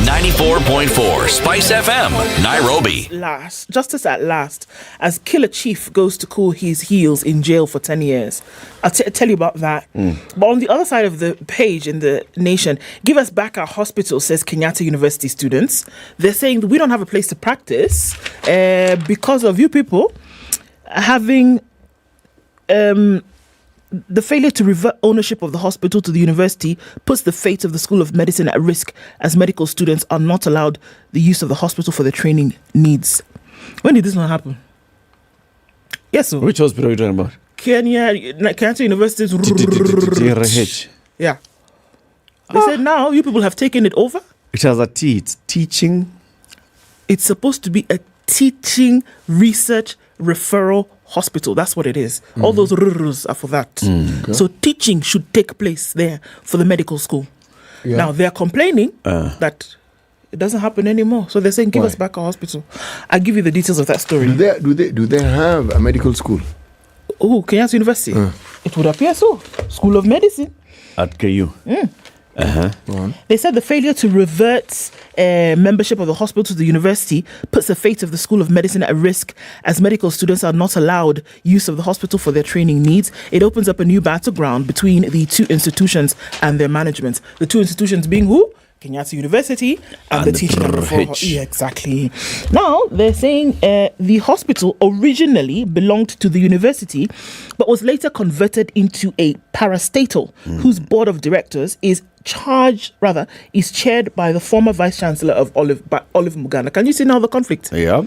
94.4 Spice FM, Nairobi. Justice at last, as Killer Chief goes to cool his heels in jail for 10 years. I'll tell you about that. But on the other side of the page in the Nation, give us back our hospital, says Kenyatta University students. They're saying that we don't have a place to practice because of you people having... the failure to revert ownership of the hospital to the university puts the fate of the School of Medicine at risk, as medical students are not allowed the use of the hospital for their training needs. When did this not happen? Yes, sir. Which hospital are you talking about? Kenyatta University's... Yeah. They said now you people have taken it over. It has a T. It's teaching. It's supposed to be a teaching, research, referral hospital. That's what it is. All those rules are for that. So teaching should take place there for the medical school. Now they're complaining that it doesn't happen anymore. So they're saying, give us back our hospital. I'll give you the details of that story. Do they have a medical school? Oh, Kenyatta University. It would appear so. School of Medicine. At KU. They said the failure to revert membership of the hospital to the university puts the fate of the School of Medicine at risk, as medical students are not allowed use of the hospital for their training needs. It opens up a new battleground between the two institutions and their management. The two institutions being who? Kenyatta University and the teaching and referral. Yeah, exactly. Now, they're saying the hospital originally belonged to the university, but was later converted into a parastatal, whose board of directors is chaired by the former Vice Chancellor of Olive Muganda. Can you see now the conflict? Yeah.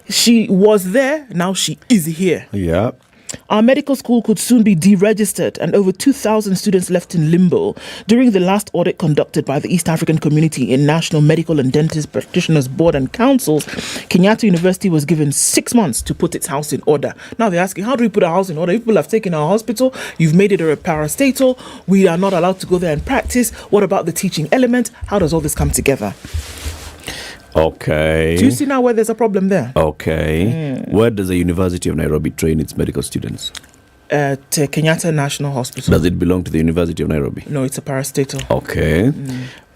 She was there, now she is here. Yeah. Our medical school could soon be deregistered, and over 2,000 students left in limbo. During the last audit conducted by the East African Community in National Medical and Dentist Practitioners Board and Councils, Kenyatta University was given 6 months to put its house in order. Now they're asking, how do we put our house in order? People have taken our hospital, you've made it a parastatal, we are not allowed to go there and practice. What about the teaching element? How does all this come together? Okay. Do you see now where there's a problem there? Okay. Where does the University of Nairobi train its medical students? To Kenyatta National Hospital. Does it belong to the University of Nairobi? No, it's a parastatal. Okay.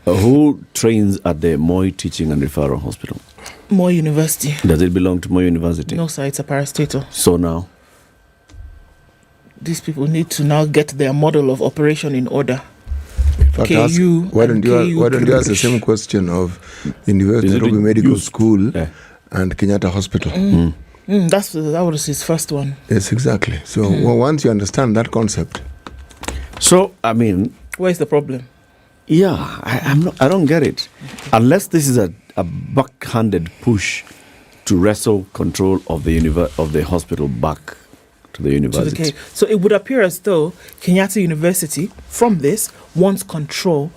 Who trains at the Moi Teaching and Referral Hospital? Moi University. Does it belong to Moi University? No, sir, it's a parastatal. So now? These people need to now get their model of operation in order. Why don't you ask the same question of University of Nairobi Medical School and Kenyatta Hospital? That was his first one. Yes, exactly. So once you understand that concept. So, I mean... Where's the problem? Yeah, I don't get it. Unless this is a backhanded push to wrestle control of the hospital back to the university. So it would appear as though Kenyatta University, from this, wants control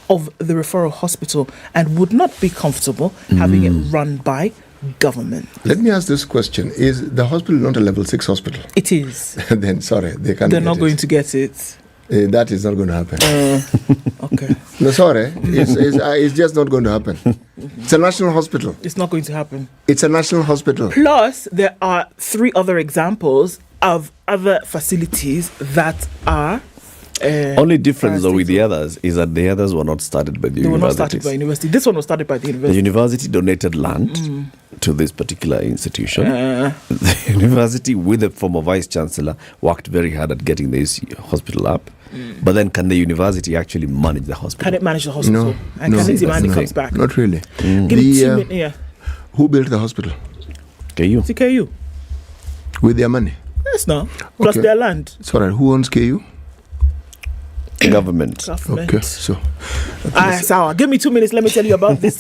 of the referral hospital and would not be comfortable having it run by government. Let me ask this question. Is the hospital not a level 6 hospital? It is. Then, sorry, they're not going to get it. That is not going to happen. Okay. No, sorry. It's just not going to happen. It's a national hospital. It's not going to happen. It's a national hospital. Plus, there are 3 other examples of other facilities that are... Only difference though with the others is that the others were not started by the university. They were not started by university. This one was started by the university. The university donated land to this particular institution. The university, with the former vice chancellor, worked very hard at getting this hospital up. But then can the university actually manage the hospital? Can it manage the hospital? No. And can it demand it comes back? Not really. Give me 2 minutes. Who built the hospital? KU. It's KU. With their money? Yes, no. Plus their land. Sorry, who owns KU? Government. Okay, so Sawa, give me 2 minutes. Let me tell you about this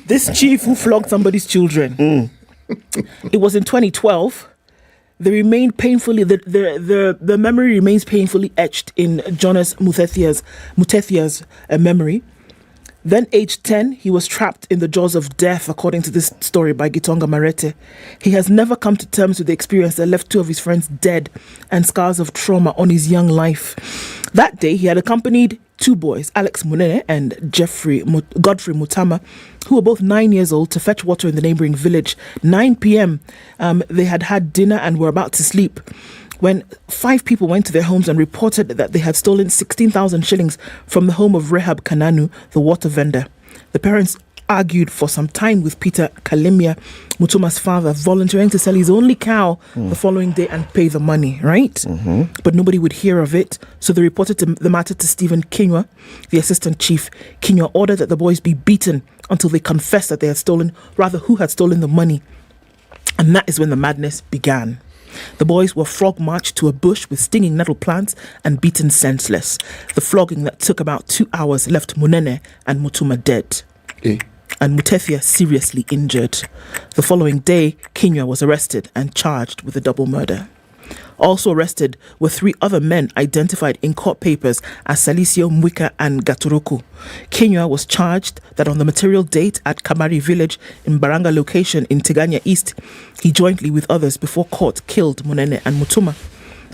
this chief who flogged somebody's children. It was in 2012. They remain painfully the memory remains painfully etched in Jonas Mutethia's memory. Then, aged 10, he was trapped in the jaws of death, according to this story by Gitonga Marete. He has never come to terms with the experience that left 2 of his friends dead and scars of trauma on his young life. That day, he had accompanied 2 boys, Alex Munene and Godfrey Mutama, who were both 9 years old, to fetch water in the neighboring village. 9 p.m., they had dinner and were about to sleep when 5 people went to their homes and reported that they had stolen 16,000 shillings from the home of Rehab Kananu, the water vendor. The parents argued for some time with Peter Kalemia, Mutuma's father, volunteering to sell his only cow the following day and pay the money, right? But nobody would hear of it, so they reported the matter to Stephen Kinyua, the assistant chief. Kinyua ordered that the boys be beaten until they confessed that they had stolen, rather who had stolen the money. And that is when the madness began. The boys were frog marched to a bush with stinging nettle plants and beaten senseless. The flogging that took about 2 hours left Munene and Mutuma dead. And Mutethia seriously injured. The following day, Kinyua was arrested and charged with a double murder. Also arrested were 3 other men identified in court papers as Salicio, Mwika and Gaturuku. Kinyua was charged that on the material date at Kamari village in Baranga location in Tiganya East, he jointly with others before court killed Munene and Mutuma.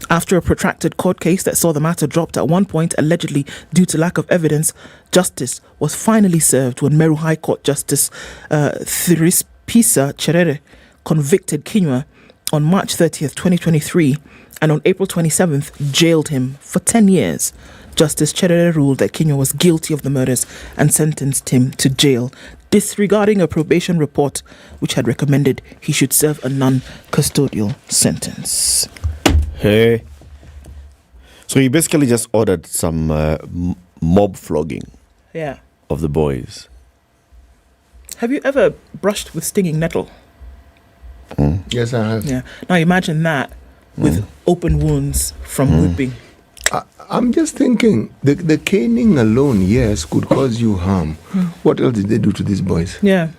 After a protracted court case that saw the matter dropped at one point, allegedly due to lack of evidence, justice was finally served when Meru High Court Justice Thirispisa Cherere convicted Kinyua on March 30th, 2023, and on April 27th, jailed him for 10 years. Justice Cherere ruled that Kenya was guilty of the murders and sentenced him to jail, disregarding a probation report which had recommended he should serve a non-custodial sentence. Hey. So he basically just ordered some mob flogging of the boys. Have you ever brushed with stinging nettle? Yes, I have. Yeah. Now imagine that with open wounds from whipping. I'm just thinking, the caning alone, yes, could cause you harm. What else did they do to these boys? Yeah.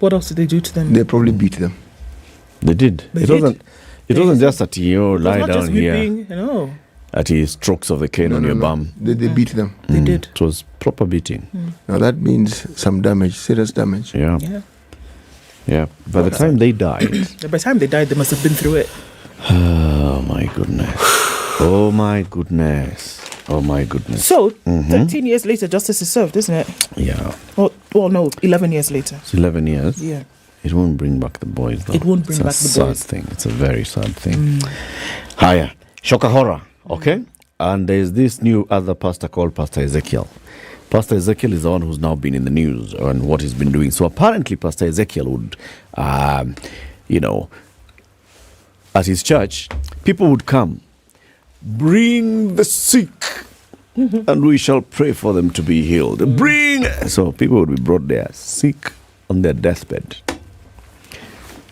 What else did they do to them? They probably beat them. They did. It wasn't just that you lie down here. No. At his strokes of the cane on your bum. They beat them. They did. It was proper beating. Now that means some damage, serious damage. Yeah. By the time they died. By the time they died, they must have been through it. Oh my goodness. Oh my goodness. Oh my goodness. So, 13 years later, justice is served, isn't it? Yeah. Well, no, 11 years later. It's 11 years. Yeah. It won't bring back the boys, though. It won't bring back the boys. It's a sad thing. It's a very sad thing. Higher. Shakahola. Okay? And there's this new other pastor called Pastor Ezekiel. Pastor Ezekiel is the one who's now been in the news and what he's been doing. So apparently Pastor Ezekiel would, at his church, people would come, bring the sick, and we shall pray for them to be healed. So people would be brought there, sick on their deathbed.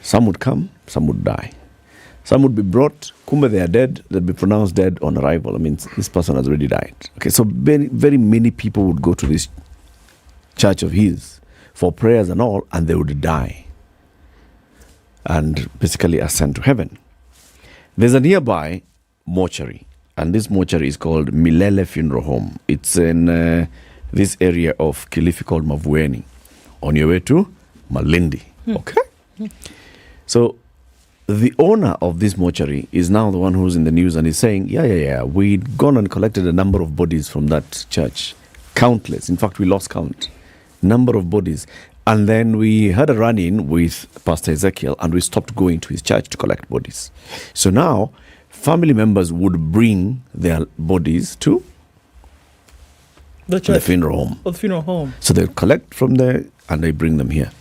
Some would come, some would die. Some would be brought, kumbe they are dead, they'd be pronounced dead on arrival. I mean, this person has already died. Okay, so very, very many people would go to this church of his for prayers and all, and they would die and basically ascend to heaven. There's a nearby mortuary, and this mortuary is called Milele Funeral Home. It's in this area of Kilifi called Mavueni, on your way to Malindi. Okay? So the owner of this mortuary is now the one who's in the news and is saying, we'd gone and collected a number of bodies from that church. Countless. In fact, we lost count. Number of bodies. And then we had a run-in with Pastor Ezekiel and we stopped going to his church to collect bodies. So now, family members would bring their bodies to the funeral home. Oh, the funeral home. So they collect from there and they bring them here.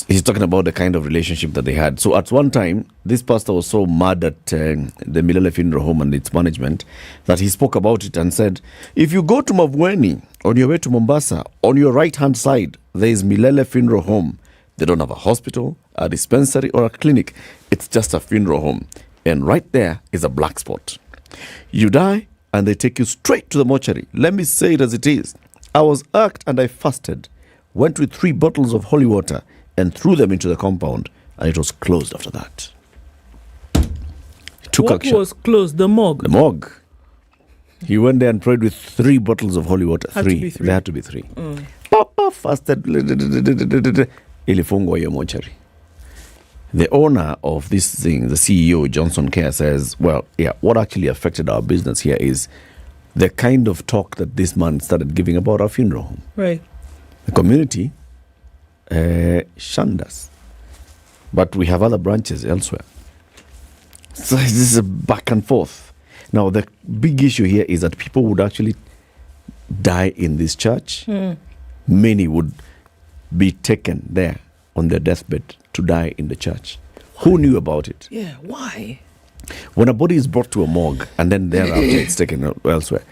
He's talking about the kind of relationship that they had. So at one time, this pastor was so mad at the Milele Funeral Home and its management that he spoke about it and said, if you go to Mavueni on your way to Mombasa, on your right-hand side, there is Milele Funeral Home. They don't have a hospital, a dispensary, or a clinic. It's just a funeral home. And right there is a black spot. You die, and they take you straight to the mortuary. Let me say it as it is. I was irked and I fasted, went with 3 bottles of holy water, and threw them into the compound, and it was closed after that. He took action. What was closed? The morgue? The morgue. He went there and prayed with 3 bottles of holy water. They had to be 3. Papa fasted. Ilifungwa hiyo mortuary. The owner of this thing, the CEO, Johnson Care, says, what actually affected our business here is the kind of talk that this man started giving about our funeral home. Right. The community shunned us. But we have other branches elsewhere. So this is a back and forth. Now, the big issue here is that people would actually die in this church. Many would be taken there on their deathbed to die in the church. Who knew about it? Yeah, why? When a body is brought to a morgue and then thereafter it's taken elsewhere,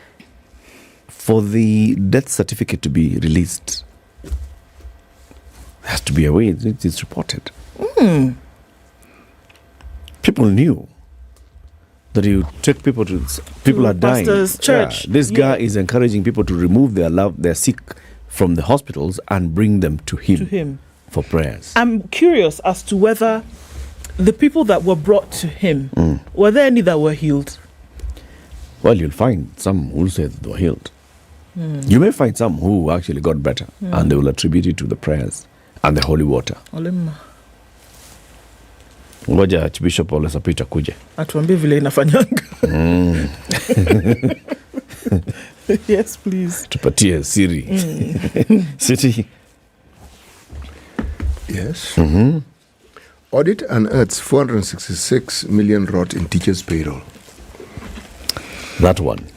for the death certificate to be released, there has to be a way it is reported. People knew that you take people to are dying. Pastor's church. This guy is encouraging people to remove their sick from the hospitals and bring them to him for prayers. I'm curious as to whether the people that were brought to him, were there any that were healed? Well, you'll find some who say that they were healed. You may find some who actually got better and they will attribute it to the prayers and the holy water. Ngoja Archbishop Ole Sapita kuje atuambie vile inafanyanga. Yes, please. Tupatie siri. City. Yes. Audit unearths 466 million rot in teachers' payroll. That one.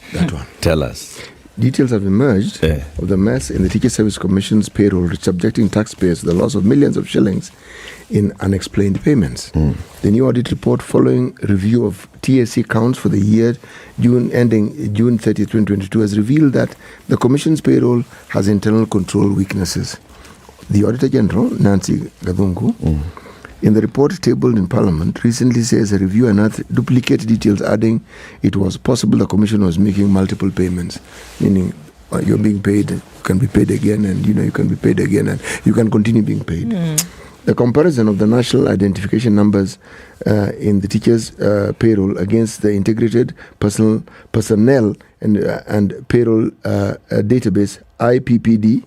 Tell us. Details have emerged of the mess in the Teacher Service Commission's payroll, subjecting taxpayers to the loss of millions of shillings in unexplained payments. The new audit report, following review of TSC counts for the year ending June 30, 2022, has revealed that the Commission's payroll has internal control weaknesses. The Auditor General, Nancy Gathungu, in the report tabled in Parliament, recently says a review unearthed duplicate details, adding it was possible the Commission was making multiple payments, meaning you're being paid, you can be paid again, and you can be paid again, and you can continue being paid. The comparison of the national identification numbers in the teachers' payroll against the integrated personnel and payroll database, IPPD,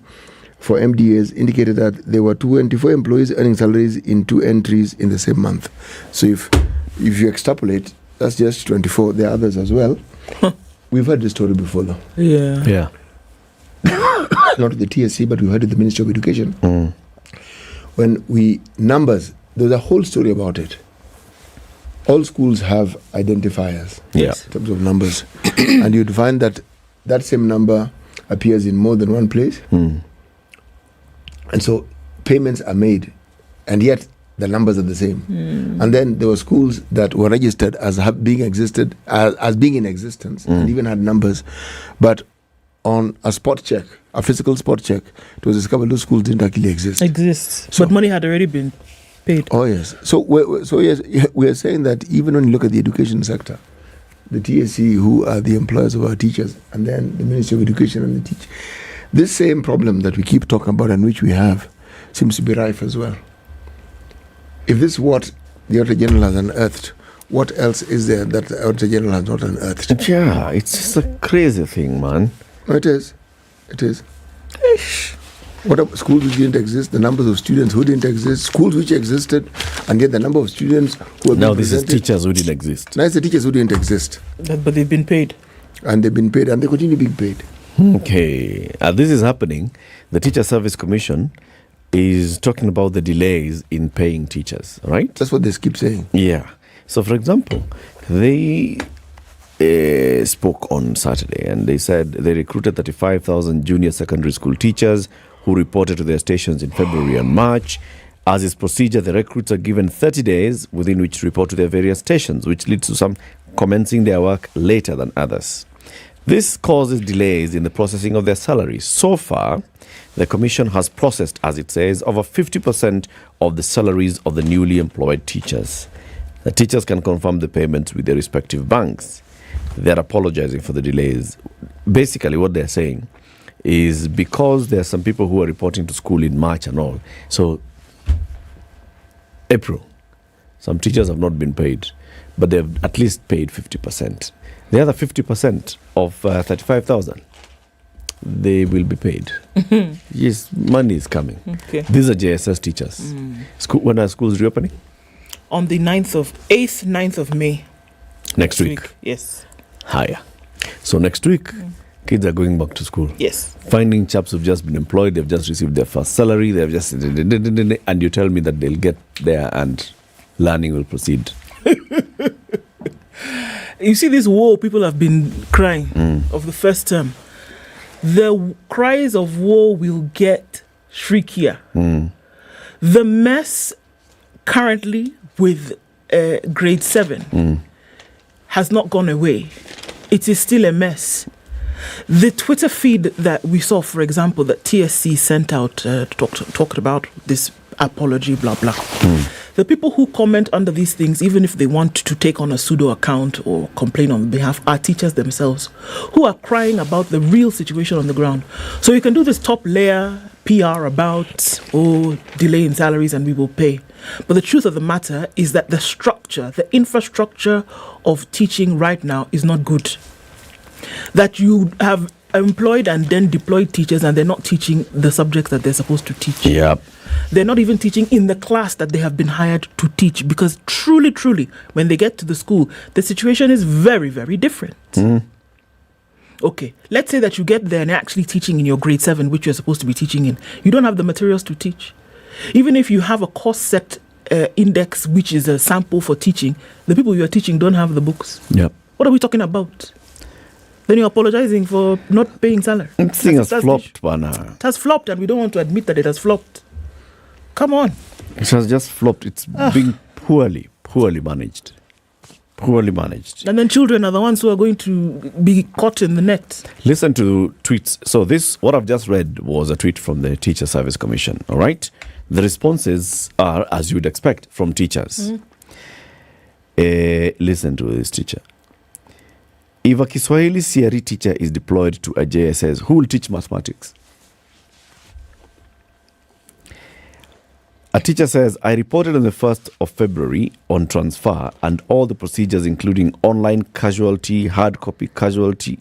for MDAs indicated that there were 24 employees earning salaries in 2 entries in the same month. So if you extrapolate, that's just 24. There are others as well. We've heard this story before, though. Yeah. Not the TSC, but we heard it the Ministry of Education. When numbers, there's a whole story about it. All schools have identifiers in terms of numbers. And you'd find that same number appears in more than one place. And so payments are made, and yet the numbers are the same. And then there were schools that were registered as being in existence, and even had numbers. But on a physical spot check, it was discovered those schools didn't actually exist. But money had already been paid. Oh, yes. So we are saying that even when you look at the education sector, the TSC, who are the employers of our teachers, and then the Ministry of Education and the teachers, this same problem that we keep talking about and which we have seems to be rife as well. If this is what the Auditor General has unearthed, what else is there that the Auditor General has not unearthed? Yeah, it's just a crazy thing, man. No, it is. What about schools which didn't exist, the numbers of students who didn't exist, schools which existed, and yet the number of students who have now been this presented. is teachers who didn't exist. Now it's the teachers who didn't exist. But they've been paid. And they've been paid, and they continue being paid. Okay. This is happening. The Teacher Service Commission is talking about the delays in paying teachers, right? That's what they keep saying. Yeah. So, for example, they spoke on Saturday and they said they recruited 35,000 junior secondary school teachers who reported to their stations in February and March. As is procedure, the recruits are given 30 days within which to report to their various stations, which leads to some commencing their work later than others. This causes delays in the processing of their salaries. So far, the Commission has processed, as it says, over 50% of the salaries of the newly employed teachers. The teachers can confirm the payments with their respective banks. They're apologizing for the delays. Basically, what they're saying is because there are some people who are reporting to school in March and all. So, April, some teachers have not been paid, but they've at least paid 50%. The other 50% of 35,000, they will be paid. Yes, money is coming. Okay. These are JSS teachers. When are schools reopening? On the 9th of May. Next week. Yes. Higher. So next week, kids are going back to school. Yes. Finding chaps who've just been employed, they've just received their first salary, they've just, and you tell me that they'll get there and learning will proceed. You see this woe people have been crying of the first term. The cries of woe will get shriekier. The mess currently with grade 7 has not gone away. It is still a mess. The Twitter feed that we saw, for example, that TSC sent out talked about this apology, blah, blah. The people who comment under these things, even if they want to take on a pseudo account or complain on behalf, are teachers themselves who are crying about the real situation on the ground. So you can do this top layer PR about, delay in salaries and we will pay. But the truth of the matter is that the structure, the infrastructure of teaching right now is not good. That you have employed and then deployed teachers and they're not teaching the subjects that they're supposed to teach. Yep. They're not even teaching in the class that they have been hired to teach, because truly, when they get to the school, the situation is very, very different. Okay, let's say that you get there and you're actually teaching in your grade 7, which you're supposed to be teaching in. You don't have the materials to teach. Even if you have a course set index, which is a sample for teaching, the people you are teaching don't have the books. Yep. What are we talking about? Then you're apologizing for not paying salary. This thing has flopped, Bana. It has flopped, and we don't want to admit that it has flopped. Come on. It has just flopped. It's being poorly managed. Poorly managed. And then children are the ones who are going to be caught in the net. Listen to tweets. So what I've just read was a tweet from the Teacher Service Commission, all right? The responses are, as you would expect, from teachers. Listen to this teacher. If a Kiswahili CRE teacher is deployed to a JSS, who will teach mathematics? A teacher says, I reported on the 1st of February on transfer and all the procedures including online casualty, hard copy casualty,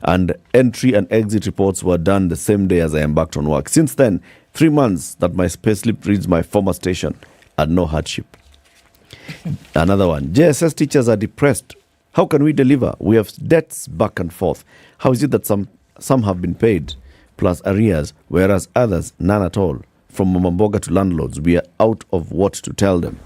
and entry and exit reports were done the same day as I embarked on work. Since then, 3 months that my payslip reads my former station and no hardship. Another one, JSS teachers are depressed. How can we deliver? We have debts back and forth. How is it that some have been paid plus arrears, whereas others none at all? From Mamamboga to landlords, we are out of what to tell them.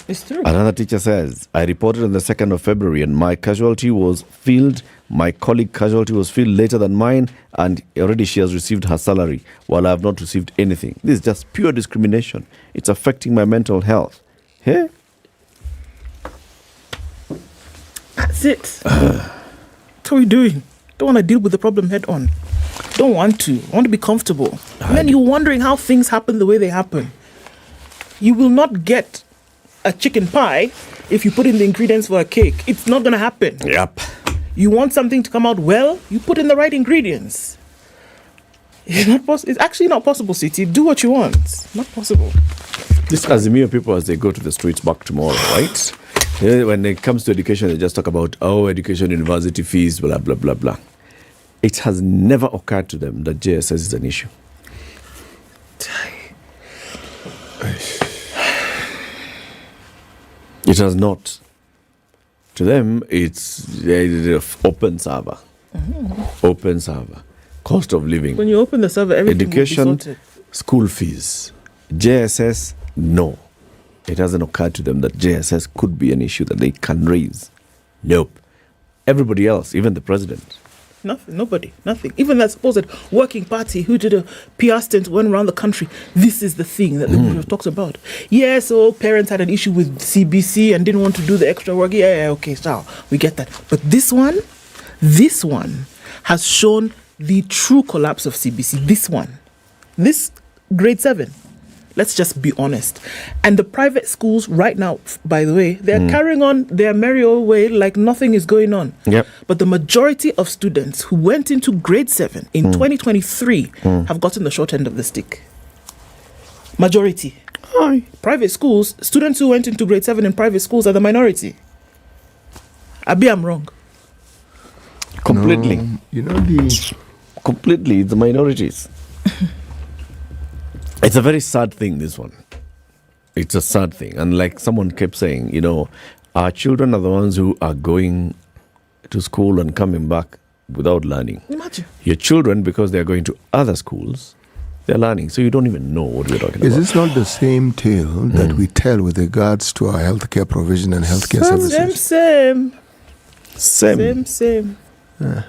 It's true. Another teacher says, I reported on the 2nd of February and my casualty was filled. My colleague casualty was filled later than mine, and already she has received her salary while I have not received anything. This is just pure discrimination. It's affecting my mental health. Hey? That's it. What are we doing? Don't want to deal with the problem head on. Don't want to. I want to be comfortable. And then you're wondering how things happen the way they happen. You will not get a chicken pie if you put in the ingredients for a cake. It's not going to happen. Yep. You want something to come out well, you put in the right ingredients. It's actually not possible, City. Do what you want. It's not possible. This Azimio people, as they go to the streets back tomorrow, right? When it comes to education, they just talk about, education, university fees, blah, blah, blah, blah. It has never occurred to them that JSS is an issue. It has not. To them, it's open server. Open server. Cost of living. When you open the server, everything education, will be sorted. School fees. JSS, no. It hasn't occurred to them that JSS could be an issue that they can raise. Nope. Everybody else, even the president. Nothing, nobody, nothing. Even that supposed working party who did a PR stint, went around the country. This is the thing that they would have talked about. Yeah, so parents had an issue with CBC and didn't want to do the extra work. Yeah, okay, so we get that. But this one has shown the true collapse of CBC. This grade 7. Let's just be honest. And the private schools right now, by the way, they're carrying on their merry old way like nothing is going on. Yep. But the majority of students who went into grade 7 in 2023 have gotten the short end of the stick. Majority. Private schools, students who went into grade 7 in private schools are the minority. Abi, I'm wrong. Completely. No, completely, the minorities. It's a very sad thing, this one. It's a sad thing. And like someone kept saying, our children are the ones who are going to school and coming back without learning. Imagine. Your children, because they're going to other schools, they're learning. So you don't even know what we're talking about. Is this not the same tale that we tell with regards to our healthcare provision and healthcare services? Same. Yeah.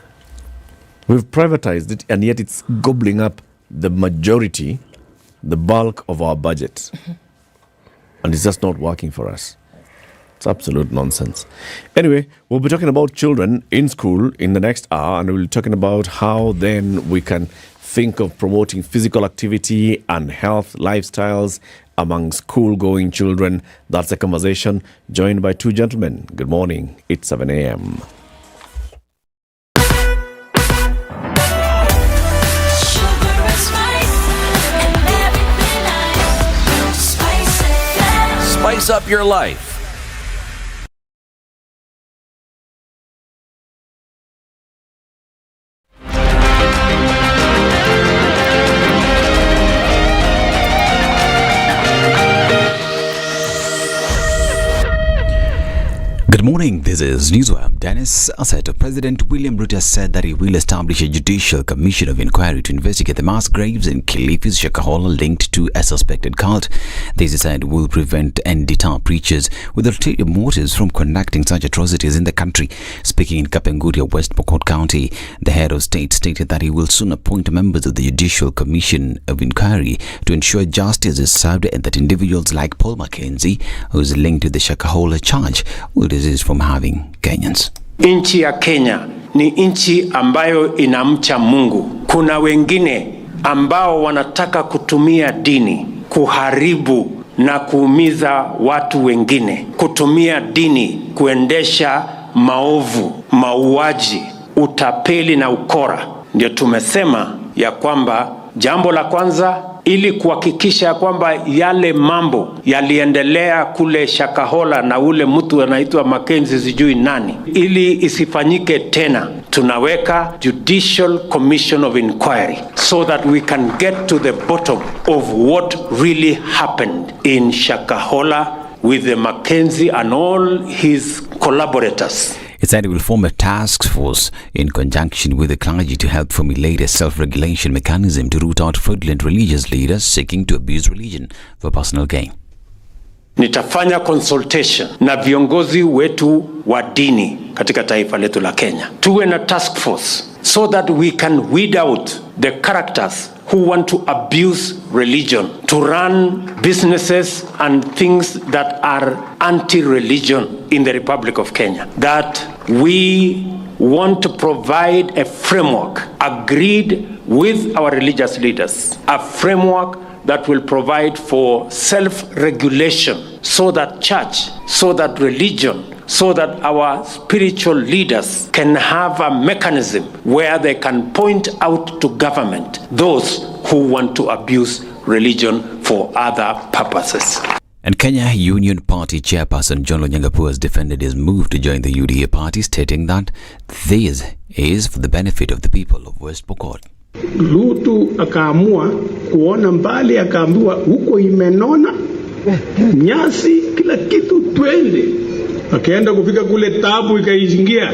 We've privatized it, and yet it's gobbling up the majority, the bulk of our budget. And it's just not working for us. It's absolute nonsense. Anyway, we'll be talking about children in school in the next hour, and we'll be talking about how then we can think of promoting physical activity and health lifestyles among school-going children. That's a conversation joined by two gentlemen. Good morning. It's 7 a.m. Spice up your life. Good morning. This is Newswire. Dennis Aseto. President William Ruto said that he will establish a judicial commission of inquiry to investigate the mass graves in Kilifi's Shakahola linked to a suspected cult. This, he said, will prevent and deter preachers with ulterior motives from conducting such atrocities in the country. Speaking in Kapenguria, West Pokot County, the head of state stated that he will soon appoint members of the Judicial Commission of Inquiry to ensure justice is served and that individuals like Paul Mackenzie, who is linked to the Shakahola charge, will desist from having Kenyans. Nchi ya Kenya ni nchi ambayo inamcha Mungu. Kuna wengine ambao wanataka kutumia dini kuharibu na kuumiza watu wengine, kutumia dini kuendesha maovu, mauaji, utapeli na ukora. Ndio tumesema ya kwamba jambo la kwanza, ili kuhakikisha kwamba yale mambo yaliendelea kule Shakahola na ule mtu anaitwa Mackenzie sijui nani, ili isifanyike tena, tunaweka Judicial Commission of Inquiry so that we can get to the bottom of what really happened in Shakahola with the Mackenzie and all his collaborators. It said it will form a task force in conjunction with the clergy to help formulate a self-regulation mechanism to root out fraudulent religious leaders seeking to abuse religion for personal gain. Nitafanya consultation na viongozi wetu wa dini katika taifa letu la Kenya. Tuwe na task force so that we can weed out the characters who want to abuse religion, to run businesses and things that are anti-religion in the Republic of Kenya. That we want to provide a framework agreed with our religious leaders, a framework that will provide for self-regulation so that church, so that religion, so that our spiritual leaders can have a mechanism where they can point out to government those who want to abuse religion for other purposes. And Kenya Union Party chairperson John Lonyangapu has defended his move to join the UDA party, stating that this is for the benefit of the people of West Pokot. Ruto akaamua kuona mbali, akaambiwa huko imenona, nyasi kila kitu, twende. Akaenda kufika kule, tabu ikaingia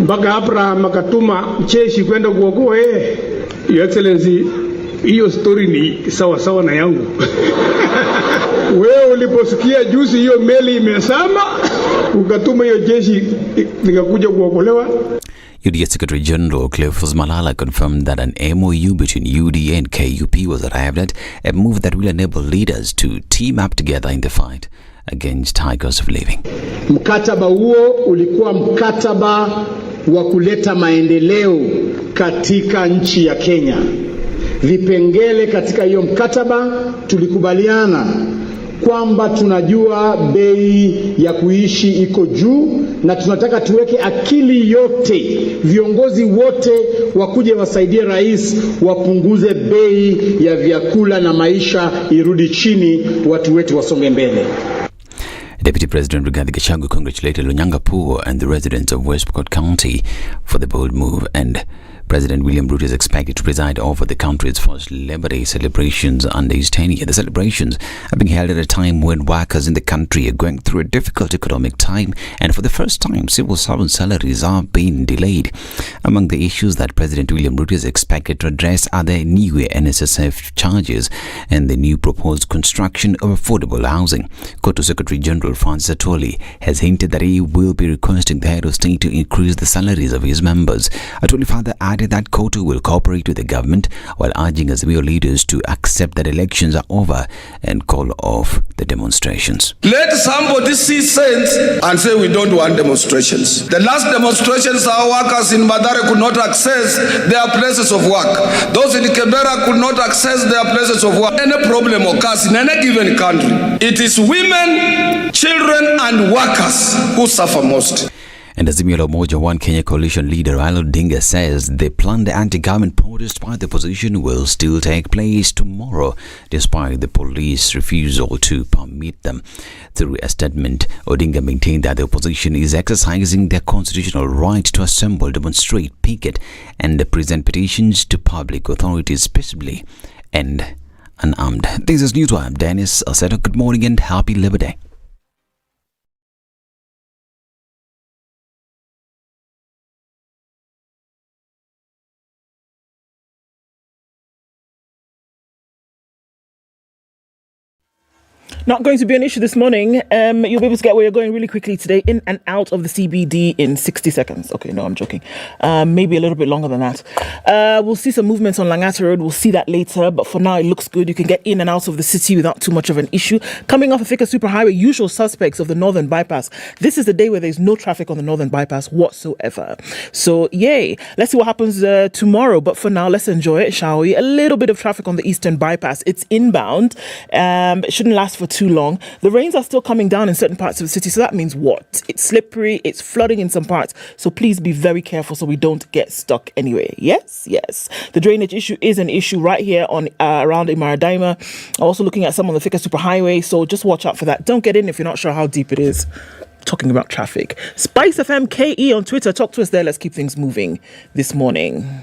mpaka Abraham akatuma jeshi kwenda kuokoa yeye. Your Excellency, hiyo story ni sawa sawa na yangu. Wewe uliposikia juzi hiyo meli imesama, ukatuma hiyo jeshi likakuja kuokolewa. UDA Secretary General Cleophas Malala confirmed that an MOU between UDA and KUP was arrived at, a move that will enable leaders to team up together in the fight against high cost of living. Mkataba huo ulikuwa mkataba wa kuleta maendeleo katika nchi ya Kenya. Vipengele katika hiyo mkataba tulikubaliana kwamba tunajua bei ya kuishi iko juu na tunataka tuweke akili yote, viongozi wote wakuje wasaidie rais wapunguze bei ya vyakula na maisha irudi chini, watu wetu wasonge mbele. Deputy President Rigathi Gachagua congratulated Lonyangapu and the residents of West Pokot County for the bold move, and President William Ruto is expected to preside over the country's first Labour Day celebrations under his tenure. The celebrations are being held at a time when workers in the country are going through a difficult economic time, and for the first time, civil servant salaries are being delayed. Among the issues that President William Ruto is expected to address are the new NSSF charges and the new proposed construction of affordable housing. Kotu Secretary General Francis Atwoli has hinted that he will be requesting the head of state to increase the salaries of his members. Atwoli further added that Kotu will cooperate with the government while urging Azimio leaders to accept that elections are over and call off the demonstrations. Let somebody see sense and say we don't want demonstrations. The last demonstrations, our workers in Madare could not access their places of work. Those in Kebera could not access their places of work. Any problem occurs in any given country, it is women, children and workers who suffer most. And Azimio la Umoja One Kenya coalition leader Raila Odinga says the planned anti-government protest by the opposition will still take place tomorrow, despite the police refusal to permit them. Through a statement, Odinga maintained that the opposition is exercising their constitutional right to assemble, demonstrate, picket, and present petitions to public authorities peaceably and unarmed. This is Newswire. I'm Dennis Aseto. Good morning and happy Labour Day. Not going to be an issue this morning. You'll be able to get where you're going really quickly today, in and out of the CBD in 60 seconds. Okay, no, I'm joking. Maybe a little bit longer than that. We'll see some movements on Langata Road. We'll see that later. But for now, it looks good. You can get in and out of the city without too much of an issue. Coming off of Thika Superhighway, usual suspects of the Northern Bypass. This is the day where there's no traffic on the Northern Bypass whatsoever. So, yay. Let's see what happens tomorrow. But for now, let's enjoy it, shall we? A little bit of traffic on the Eastern Bypass. It's inbound. It shouldn't last for too long. The rains are still coming down in certain parts of the city. So that means what? It's slippery. It's flooding in some parts. So please be very careful so we don't get stuck anyway. Yes. The drainage issue is an issue right here on around Imaradaima. Also looking at some on the Thika Superhighway. So just watch out for that. Don't get in if you're not sure how deep it is. Talking about traffic. Spice FM KE on Twitter. Talk to us there. Let's keep things moving this morning.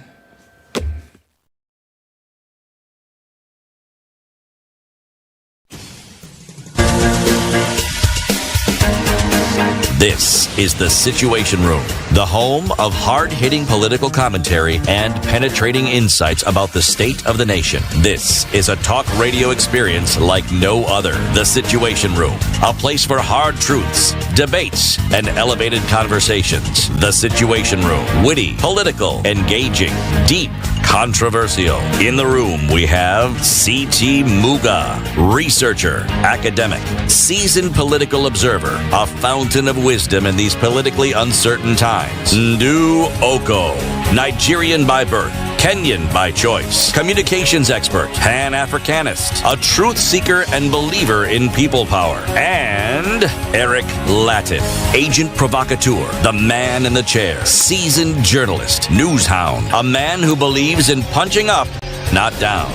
This is The Situation Room, the home of hard-hitting political commentary and penetrating insights about the state of the nation. This is a talk radio experience like no other. The Situation Room, a place for hard truths, debates, and elevated conversations. The Situation Room, witty, political, engaging, deep, controversial. In the room, we have C.T. Muga, researcher, academic, seasoned political observer, a fountain of wisdom in these politically uncertain times. Ndu Oko, Nigerian by birth, Kenyan by choice, communications expert, Pan-Africanist, a truth seeker and believer in people power, and Eric Latin, agent provocateur, the man in the chair, seasoned journalist, news hound, a man who believes in punching up, not down.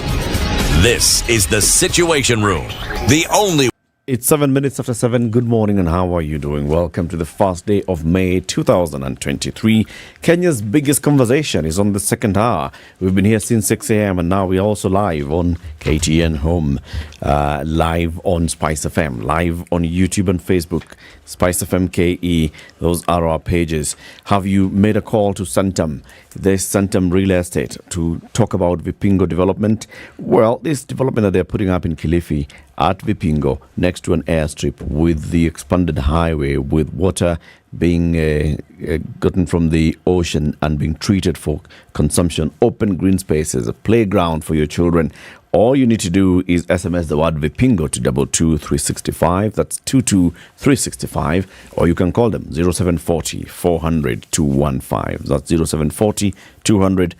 This is The Situation Room, the only... It's 7 minutes after 7. Good morning and how are you doing? Welcome to the first day of May 2023. Kenya's biggest conversation is on the second hour. We've been here since 6 a.m. and now we're also live on KTN Home, live on Spice FM, live on YouTube and Facebook. Spice FM KE, those are our pages. Have you made a call to Santam, this Santam Real Estate, to talk about Vipingo development? Well, this development that they're putting up in Kilifi at Vipingo, next to an airstrip with the expanded highway, with water being gotten from the ocean and being treated for consumption, open green spaces, a playground for your children. All you need to do is SMS the word Vipingo to 22365. That's 22365. Or you can call them 0740 400 215. That's 0740 200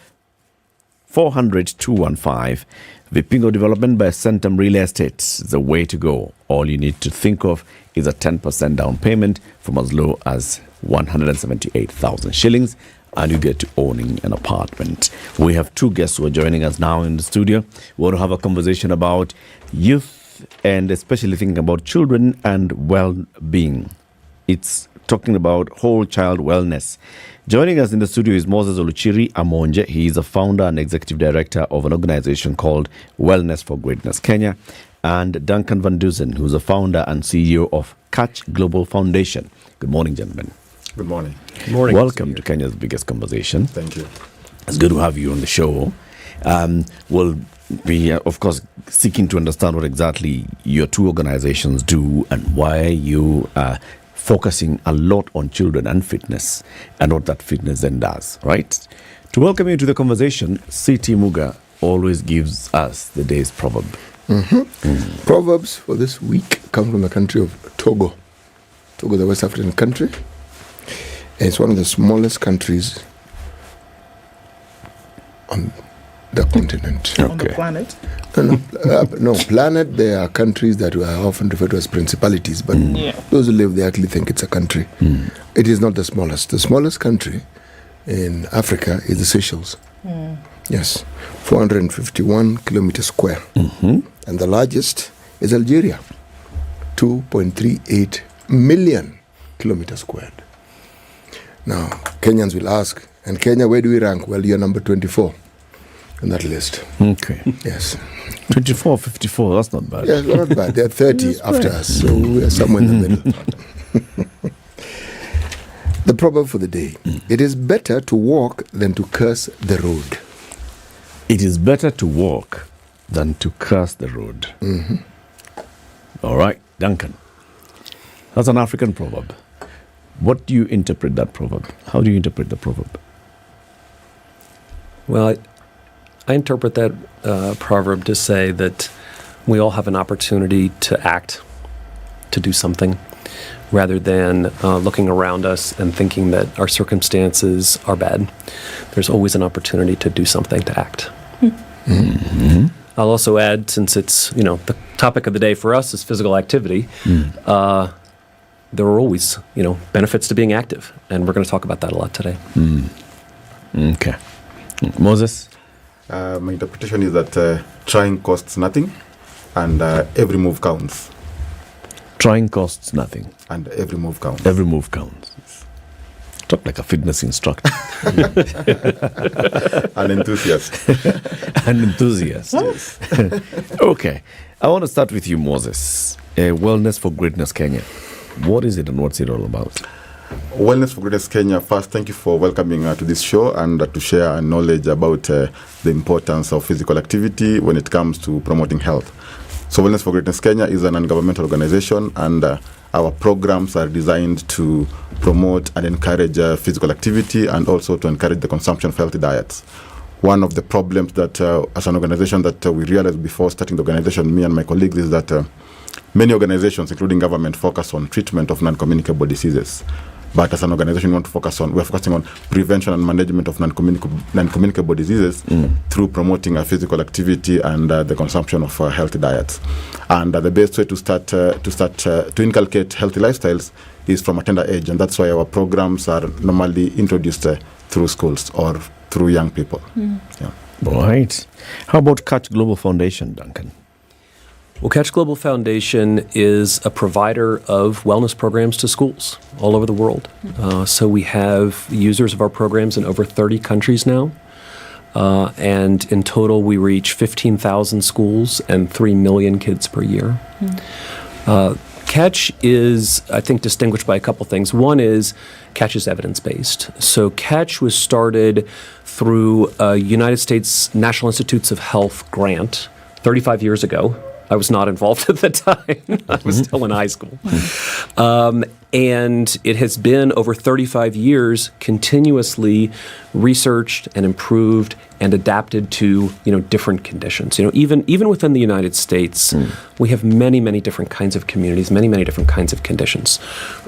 400 215. Vipingo development by Santam Real Estate is the way to go. All you need to think of is a 10% down payment from as low as 178,000 shillings. And you get to owning an apartment. We have two guests who are joining us now in the studio. We want to have a conversation about youth and especially thinking about children and well-being. It's talking about whole child wellness. Joining us in the studio is Moses Oluchiri Amonje. He is a founder and executive director of an organization called Wellness for Greatness Kenya. And Duncan Van Dusen, who's a founder and CEO of Catch Global Foundation. Good morning, gentlemen. Good morning. Good morning. Welcome to Kenya's biggest conversation. Thank you. It's good to have you on the show. We'll be, of course, seeking to understand what exactly your two organizations do and why you are focusing a lot on children and fitness and what that fitness then does, right? To welcome you to the conversation, C.T. Muga always gives us the day's proverb. Proverbs for this week come from the country of Togo. Togo, the West African country. It's one of the smallest countries on the continent. Okay. On the planet? No, planet, there are countries that are often referred to as principalities, but those who live there actually think it's a country. It is not the smallest. The smallest country in Africa is the Seychelles. Yes, 451 kilometers square. And the largest is Algeria, 2.38 million kilometers squared. Now, Kenyans will ask, and Kenya, where do we rank? Well, you're number 24 on that list. Okay. Yes. 24, 54, that's not bad. Yeah, not bad. They're 30 after us, so we're somewhere in the middle. The proverb for the day. It is better to walk than to curse the road. It is better to walk than to curse the road. All right, Duncan. That's an African proverb. What do you interpret that proverb? How do you interpret the proverb? Well, I interpret that proverb to say that we all have an opportunity to act, to do something, rather than looking around us and thinking that our circumstances are bad. There's always an opportunity to do something, to act. Mm-hmm. I'll also add, since it's, the topic of the day for us is physical activity, there are always, benefits to being active. And we're going to talk about that a lot today. Okay. Moses? My interpretation is that trying costs nothing and every move counts. Trying costs nothing. And every move counts. Every move counts. Talk like a fitness instructor. An enthusiast. An enthusiast. Yes. Okay. I want to start with you, Moses. Wellness for Greatness Kenya. What is it and what's it all about? Wellness for Greatness Kenya, first, thank you for welcoming to this show and to share knowledge about the importance of physical activity when it comes to promoting health. So Wellness for Greatness Kenya is a non-governmental organization, and our programs are designed to promote and encourage physical activity and also to encourage the consumption of healthy diets. One of the problems that, as an organization, that we realized before starting the organization, me and my colleagues, is that many organizations, including government, focus on treatment of non-communicable diseases. But as an organization, we're focusing on prevention and management of non-communicable diseases through promoting physical activity and the consumption of healthy diets. And the best way to inculcate healthy lifestyles is from a tender age, and that's why our programs are normally introduced through schools or through young people. Yeah. Right. How about Catch Global Foundation, Duncan? Well, Catch Global Foundation is a provider of wellness programs to schools all over the world. So we have users of our programs in over 30 countries now. And in total, we reach 15,000 schools and 3 million kids per year. Catch is, I think, distinguished by a couple things. One is Catch is evidence-based. So Catch was started through a United States National Institutes of Health grant 35 years ago. I was not involved at the time. I was still in high school. And it has been over 35 years continuously researched and improved and adapted to, different conditions. Even within the United States, we have many, many different kinds of communities, many, many different kinds of conditions.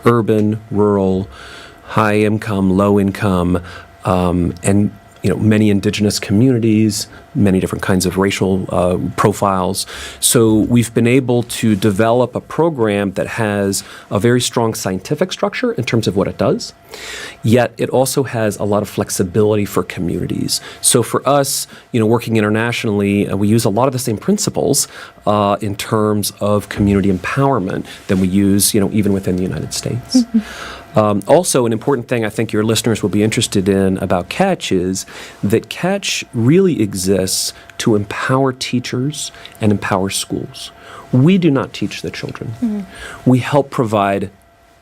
Urban, rural, high income, low income, and many indigenous communities, many different kinds of racial profiles. So we've been able to develop a program that has a very strong scientific structure in terms of what it does, yet it also has a lot of flexibility for communities. So for us, working internationally, we use a lot of the same principles in terms of community empowerment than we use, even within the United States. Also, an important thing I think your listeners will be interested in about Catch is that Catch really exists to empower teachers and empower schools. We do not teach the children. We help provide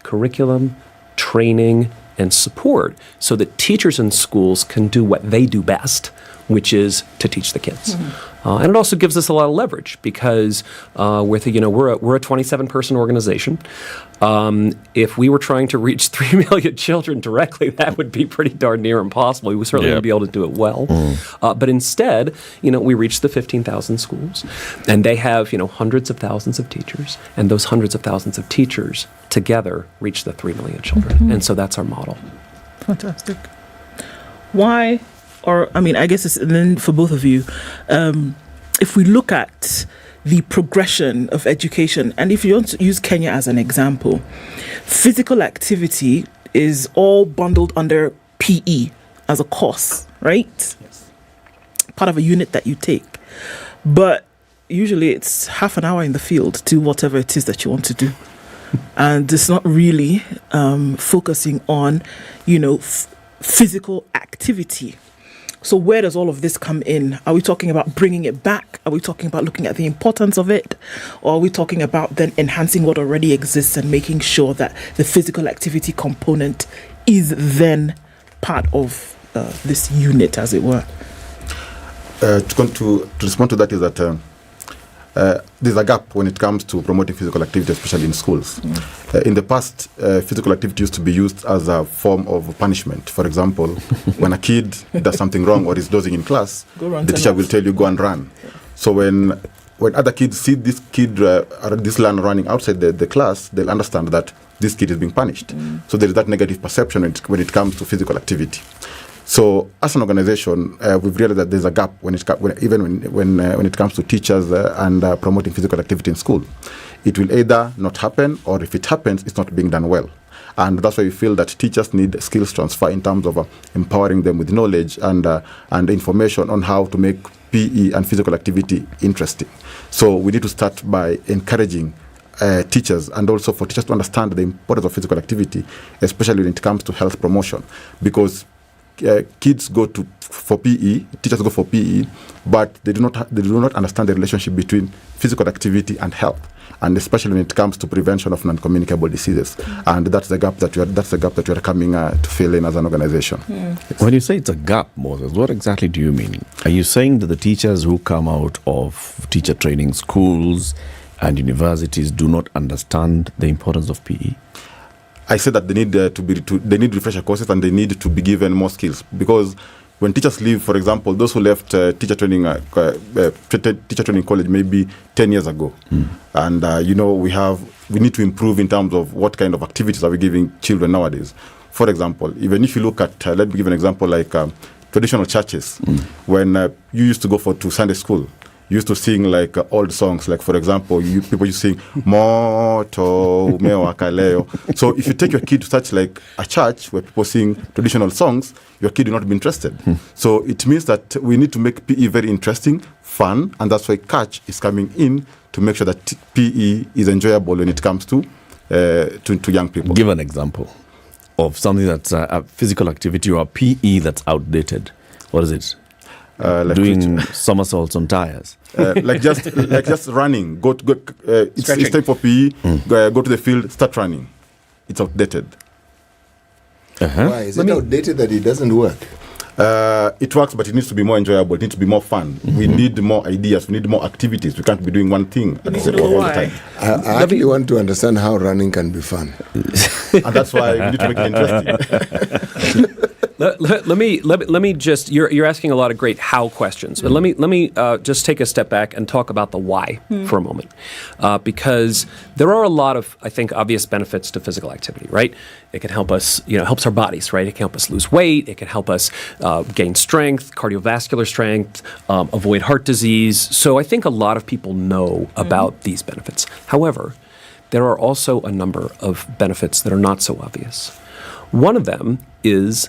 curriculum, training, and support so that teachers in schools can do what they do best, which is to teach the kids. And it also gives us a lot of leverage because we're a 27-person organization. If we were trying to reach 3 million children directly, that would be pretty darn near impossible. We certainly wouldn't be able to do it well. But instead, we reach the 15,000 schools, and they have, hundreds of thousands of teachers, and those hundreds of thousands of teachers together reach the 3 million children. And so that's our model. Fantastic. Why? Or, I guess it's then for both of you, if we look at the progression of education, and if you want to use Kenya as an example, physical activity is all bundled under PE as a course, right? Yes. Part of a unit that you take. But usually it's half an hour in the field to whatever it is that you want to do. And it's not really focusing on, physical activity. So where does all of this come in? Are we talking about bringing it back? Are we talking about looking at the importance of it? Or are we talking about then enhancing what already exists and making sure that the physical activity component is then part of this unit, as it were? To respond to that is that there's a gap when it comes to promoting physical activity, especially in schools. In the past, physical activity used to be used as a form of punishment. For example, when a kid does something wrong or is dozing in class, the teacher will tell you, go and run. So when other kids see this kid, this learner running outside the class, they'll understand that this kid is being punished. So there is that negative perception when it comes to physical activity. So as an organization, we've realized that there's a gap when it comes to teachers and promoting physical activity in school. It will either not happen, or if it happens, it's not being done well. And that's why we feel that teachers need skills transfer in terms of empowering them with knowledge and information on how to make PE and physical activity interesting. So we need to start by encouraging teachers, and also for teachers to understand the importance of physical activity, especially when it comes to health promotion, because kids go for PE, teachers go for PE, but they do not understand the relationship between physical activity and health, and especially when it comes to prevention of non-communicable diseases. And that's the gap that we are coming to fill in as an organization. When you say it's a gap, Moses, what exactly do you mean? Are you saying that the teachers who come out of teacher training schools and universities do not understand the importance of PE? I said that they need refresher courses, and they need to be given more skills, because when teachers leave, for example, those who left teacher training college maybe 10 years ago, and we need to improve in terms of what kind of activities are we giving children nowadays. For example, even if you look at, let me give an example like traditional churches, when you used to go to Sunday school, used to sing like old songs, like for example, people used to sing Moto Umeo Akaleo. So if you take your kid to such like a church where people sing traditional songs, your kid will not be interested. So it means that we need to make PE very interesting, fun, and that's why Catch is coming in to make sure that PE is enjoyable when it comes to young people. Give an example of something that's a physical activity or a PE that's outdated. What is it? Like doing somersaults on tires, like just running. It's time for PE. Go to the field, start running. It's outdated. Why is it outdated that it doesn't work? It works, but it needs to be more enjoyable. It needs to be more fun. We need more ideas. We need more activities. We can't be doing one thing all the time. I actually want to understand how running can be fun, and that's why we need to make it interesting. Let me just, you're asking a lot of great how questions, but let me just take a step back and talk about the why for a moment, because there are a lot of, I think, obvious benefits to physical activity, right? It can help us, helps our bodies, right? It can help us lose weight. It can help us gain strength, cardiovascular strength, avoid heart disease. So I think a lot of people know about these benefits. However, there are also a number of benefits that are not so obvious. One of them is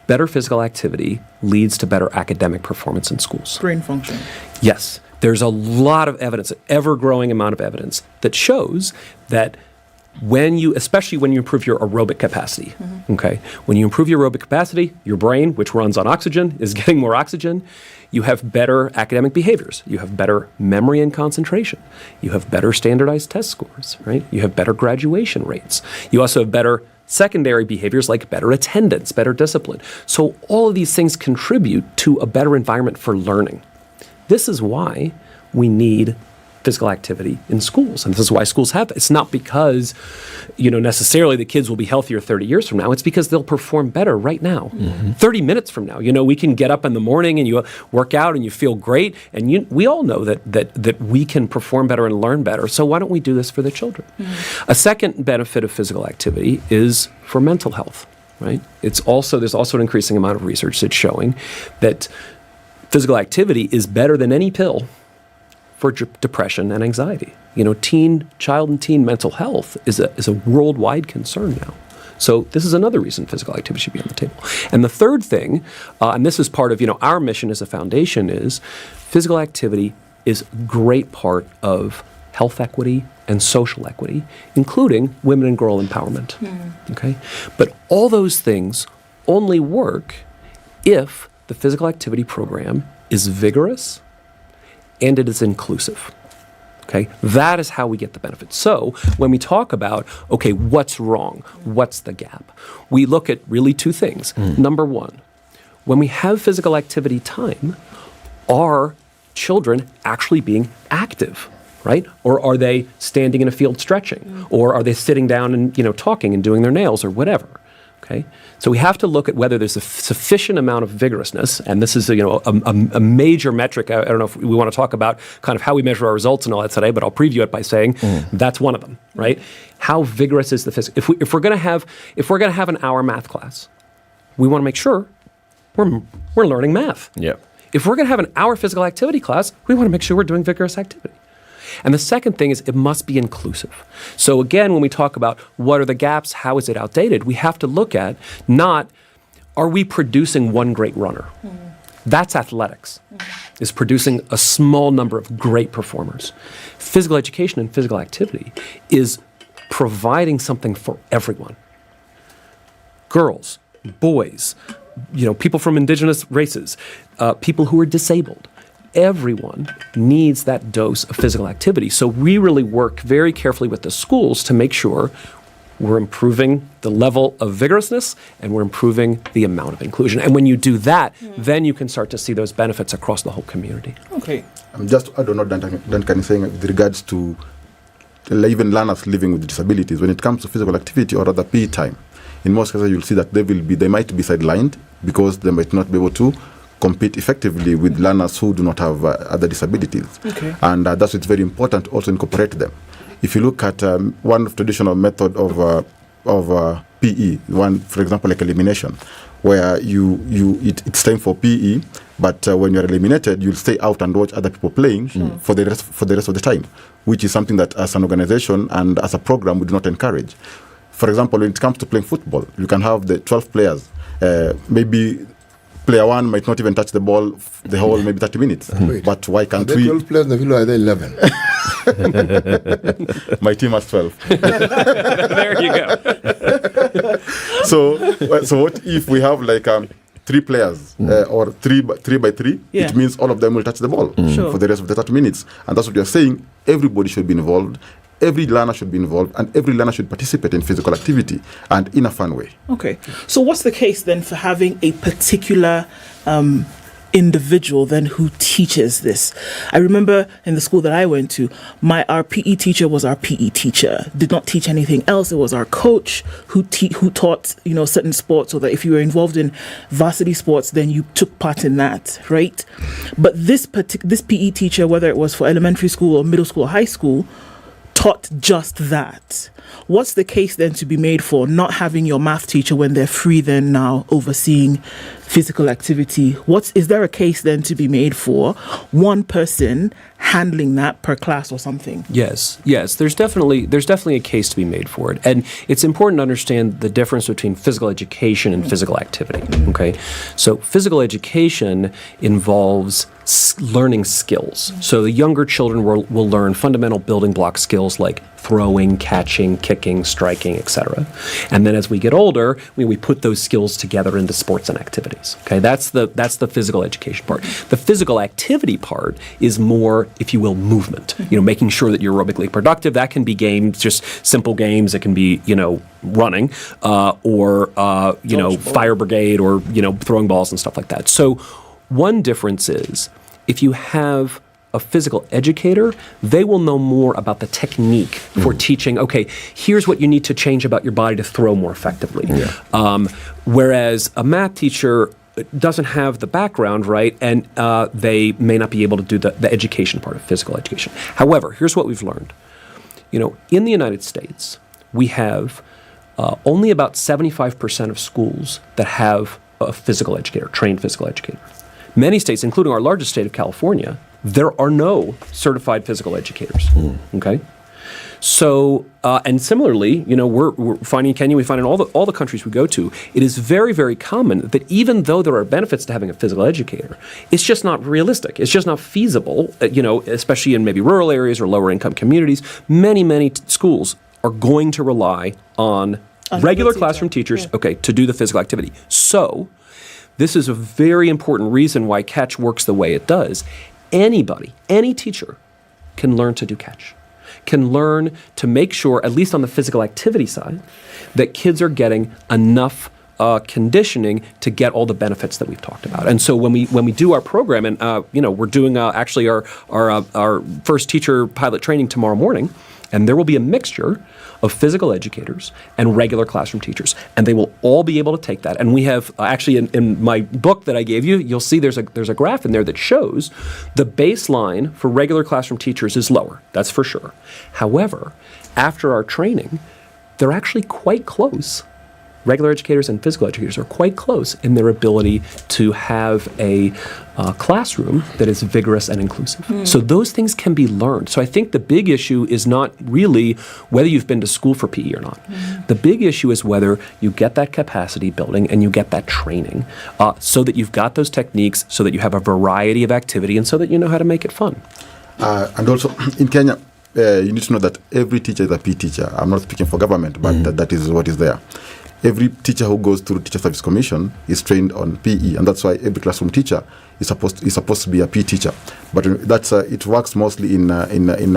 better physical activity leads to better academic performance in schools. Brain function. Yes. There's a lot of evidence, an ever-growing amount of evidence that shows that especially when you improve your aerobic capacity, okay? When you improve your aerobic capacity, your brain, which runs on oxygen, is getting more oxygen. You have better academic behaviors. You have better memory and concentration. You have better standardized test scores, right? You have better graduation rates. You also have better secondary behaviors like better attendance, better discipline. So all of these things contribute to a better environment for learning. This is why we need physical activity in schools. And this is why schools have it. It's not because, necessarily the kids will be healthier 30 years from now. It's because they'll perform better right now. 30 minutes from now, we can get up in the morning and you work out and you feel great. And we all know that we can perform better and learn better. So why don't we do this for the children? A second benefit of physical activity is for mental health, right? There's also an increasing amount of research that's showing that physical activity is better than any pill for depression and anxiety. Child and teen mental health is a worldwide concern now. So this is another reason physical activity should be on the table. And the third thing, and this is part of our mission as a foundation, is physical activity is a great part of health equity and social equity, including women and girl empowerment. Okay, but all those things only work if the physical activity program is vigorous and it is inclusive. Okay, that is how we get the benefits. So when we talk about, okay, what's wrong? What's the gap? We look at really two things. Number one, when we have physical activity time, our children actually being active, right? Or are they standing in a field stretching? Or are they sitting down and, talking and doing their nails or whatever, okay? So we have to look at whether there's a sufficient amount of vigorousness, and this is a major metric. I don't know if we want to talk about kind of how we measure our results and all that today, but I'll preview it by saying that's one of them, right? How vigorous is the physical? If we're going to have an hour math class, we want to make sure we're learning math. Yeah. If we're going to have an hour physical activity class, we want to make sure we're doing vigorous activity. And the second thing is it must be inclusive. So again, when we talk about what are the gaps, how is it outdated, we have to look at not, are we producing one great runner? That's athletics, is producing a small number of great performers. Physical education and physical activity is providing something for everyone. Girls, boys, people from indigenous races, people who are disabled. Everyone needs that dose of physical activity. So we really work very carefully with the schools to make sure we're improving the level of vigorousness and we're improving the amount of inclusion. And when you do that, then you can start to see those benefits across the whole community. Okay. I don't know, Duncan is saying with regards to even learners living with disabilities, when it comes to physical activity or rather PE time, in most cases you'll see that they might be sidelined because they might not be able to compete effectively with learners who do not have other disabilities. Okay. And that's why it's very important to also incorporate them. If you look at one traditional method of PE, one, for example, like elimination, where it's time for PE, but when you're eliminated, you'll stay out and watch other people playing for the rest of the time, which is something that as an organization and as a program we do not encourage. For example, when it comes to playing football, you can have the 12 players, maybe player one might not even touch the ball the whole maybe 30 minutes. But why can't we? 12 players, the are there 11. My team has 12. There you go. So what if we have like 3 players or 3 by 3? Yeah. It means all of them will touch the ball for the rest of the 30 minutes. And that's what you're saying. Everybody should be involved. Every learner should be involved, and every learner should participate in physical activity and in a fun way. Okay. So what's the case then for having a particular individual then who teaches this? I remember in the school that I went to, our PE teacher was our PE teacher, did not teach anything else. It was our coach who taught certain sports, so that if you were involved in varsity sports, then you took part in that, right? But this PE teacher, whether it was for elementary school or middle school or high school, taught just that. What's the case then to be made for not having your math teacher when they're free then now overseeing physical activity? Is there a case then to be made for one person handling that per class or something? Yes. There's definitely a case to be made for it. And it's important to understand the difference between physical education and physical activity. Okay. So physical education involves learning skills. So the younger children will learn fundamental building block skills like throwing, catching, kicking, striking, etc. And then as we get older, we put those skills together into sports and activities. Okay, that's the physical education part. The physical activity part is more, if you will, movement. Making sure that you're aerobically productive. That can be games, just simple games. It can be running or fire brigade or throwing balls and stuff like that. So one difference is if you have a physical educator, they will know more about the technique for teaching, okay, here's what you need to change about your body to throw more effectively. Whereas a math teacher doesn't have the background, right, and they may not be able to do the education part of physical education. However, here's what we've learned. In the United States, we have only about 75% of schools that have a physical educator, trained physical educator. Many states, including our largest state of California, there are no certified physical educators. Okay, so and similarly, we're finding in Kenya, we find in all the countries we go to, it is very, very common that even though there are benefits to having a physical educator, it's just not realistic. It's just not feasible. Especially in maybe rural areas or lower income communities, many schools are going to rely on regular classroom teachers, to do the physical activity. So this is a very important reason why Catch works the way it does. Anybody, any teacher can learn to do Catch, can learn to make sure, at least on the physical activity side, that kids are getting enough conditioning to get all the benefits that we've talked about. And so when we do our program, and we're doing actually our first teacher pilot training tomorrow morning, and there will be a mixture of physical educators and regular classroom teachers, and they will all be able to take that. And we have actually in my book that I gave you, you'll see there's a graph in there that shows the baseline for regular classroom teachers is lower. That's for sure. However, after our training, they're actually quite close. Regular educators and physical educators are quite close in their ability to have a classroom that is vigorous and inclusive. So those things can be learned. So I think the big issue is not really whether you've been to school for PE or not. The big issue is whether you get that capacity building and you get that training so that you've got those techniques, so that you have a variety of activity, and so that you know how to make it fun. And also in Kenya, you need to know that every teacher is a PE teacher. I'm not speaking for government, but that is what is there. Every teacher who goes through Teacher Service Commission is trained on PE, and that's why every classroom teacher is supposed to be a PE teacher. But that's it works mostly in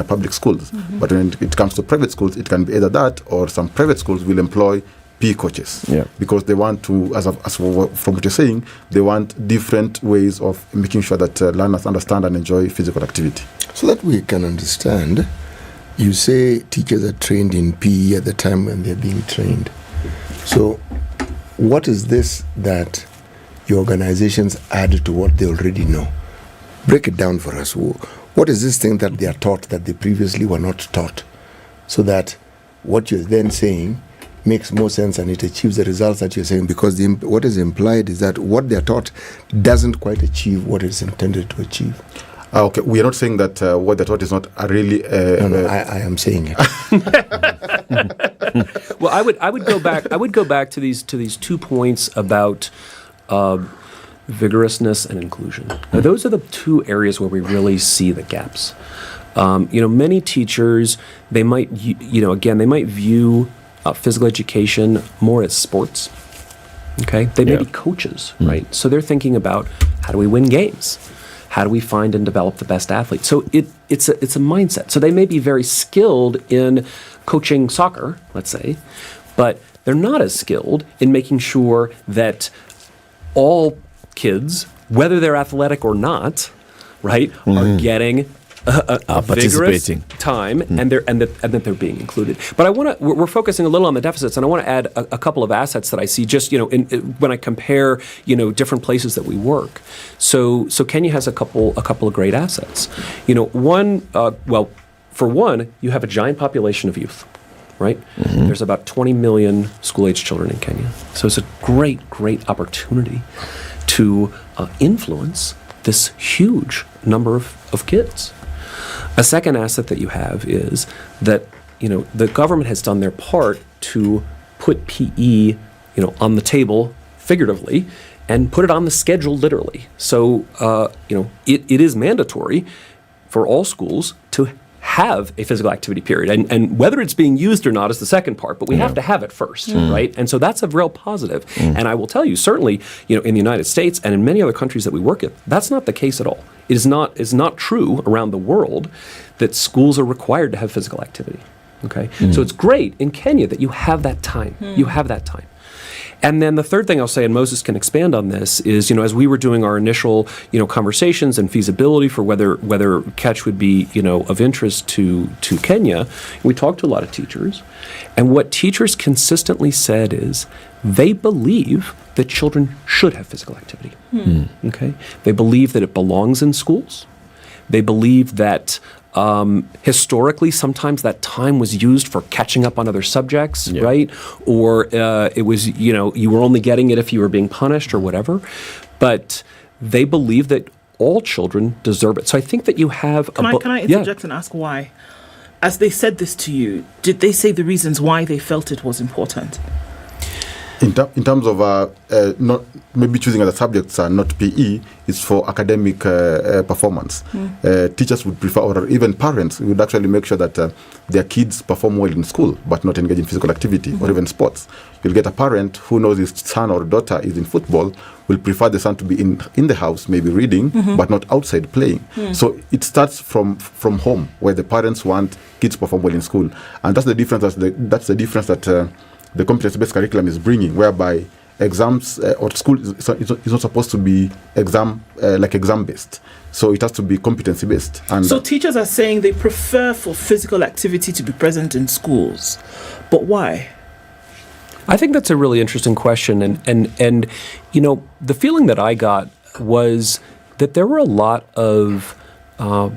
public schools. But when it comes to private schools, it can be either that, or some private schools will employ PE coaches because they want to, as from what you're saying, they want different ways of making sure that learners understand and enjoy physical activity. So that we can understand, you say teachers are trained in PE at the time when they're being trained. So what is this that your organizations add to what they already know? Break it down for us. What is this thing that they are taught that they previously were not taught, so that what you're then saying makes more sense and it achieves the results that you're saying? Because what is implied is that what they're taught doesn't quite achieve what it's intended to achieve. Okay, we are not saying that what they're taught is not a really... No, I am saying it. Well, I would go back to these 2 points about vigorousness and inclusion. Now, those are the 2 areas where we really see the gaps. Many teachers, they might view physical education more as sports. Okay, they may be coaches, right? So they're thinking about, how do we win games? How do we find and develop the best athletes? So it's a mindset. So they may be very skilled in coaching soccer, let's say, but they're not as skilled in making sure that all kids, whether they're athletic or not, right, are getting a vigorous time and that they're being included. But we're focusing a little on the deficits, and I want to add a couple of assets that I see just when I compare different places that we work. So Kenya has a couple of great assets. For one, you have a giant population of youth, right? There's about 20 million school-age children in Kenya. So it's a great opportunity to influence this huge number of kids. A second asset that you have is that the government has done their part to put PE on the table figuratively and put it on the schedule literally. So it is mandatory for all schools to have a physical activity period, and whether it's being used or not is the second part, but we have to have it first, right? And so that's a real positive. And I will tell you, certainly, in the United States and in many other countries that we work in, that's not the case at all. It is not true around the world that schools are required to have physical activity. Okay, so it's great in Kenya that you have that time. You have that time. And then the third thing I'll say, and Moses can expand on this, is as we were doing our initial conversations and feasibility for whether Catch would be of interest to Kenya, we talked to a lot of teachers, and what teachers consistently said is they believe that children should have physical activity. Okay, they believe that it belongs in schools. They believe that historically, sometimes that time was used for catching up on other subjects, right? Or it was, you were only getting it if you were being punished or whatever. But they believe that all children deserve it. So I think that you have... Can I interject and ask why? As they said this to you, did they say the reasons why they felt it was important? In terms of not maybe choosing other subjects not PE, it's for academic performance. Teachers would prefer, or even parents would actually make sure that their kids perform well in school, but not engage in physical activity or even sports. You'll get a parent who knows his son or daughter is in football, will prefer the son to be in the house, maybe reading, but not outside playing. So it starts from home, where the parents want kids to perform well in school, and that's the difference. That's the difference that the competence-based curriculum is bringing, whereby exams or school is not supposed to be exam based. So it has to be competency based. And so teachers are saying they prefer for physical activity to be present in schools, but why? I think that's a really interesting question, and you know, the feeling that I got was that there were a lot of,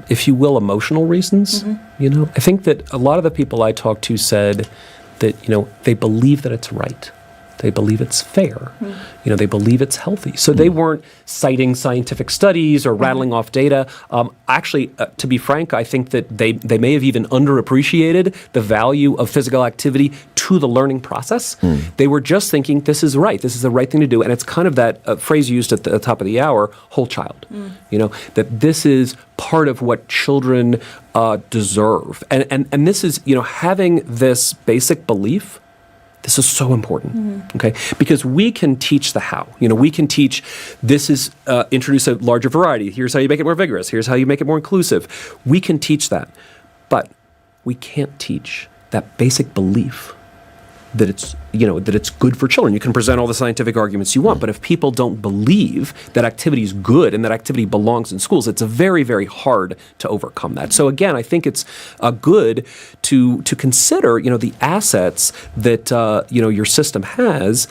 if you will, emotional reasons. You know, I think that a lot of the people I talked to said that, you know, they believe that it's right. They believe it's fair. You know, they believe it's healthy. So they weren't citing scientific studies or rattling off data. Actually, to be frank, I think that they may have even underappreciated the value of physical activity to the learning process. They were just thinking, this is right. This is the right thing to do. And it's kind of that phrase used at the top of the hour, whole child. You know, that this is part of what children deserve. And this is, you know, having this basic belief. This is so important, okay? Because we can teach the how. You know, we can teach, this is, introduce a larger variety. Here's how you make it more vigorous. Here's how you make it more inclusive. We can teach that. But we can't teach that basic belief that it's, you know, that it's good for children. You can present all the scientific arguments you want, but if people don't believe that activity is good and that activity belongs in schools, it's very, very hard to overcome that. So again, I think it's good to consider, you know, the assets that you know, your system has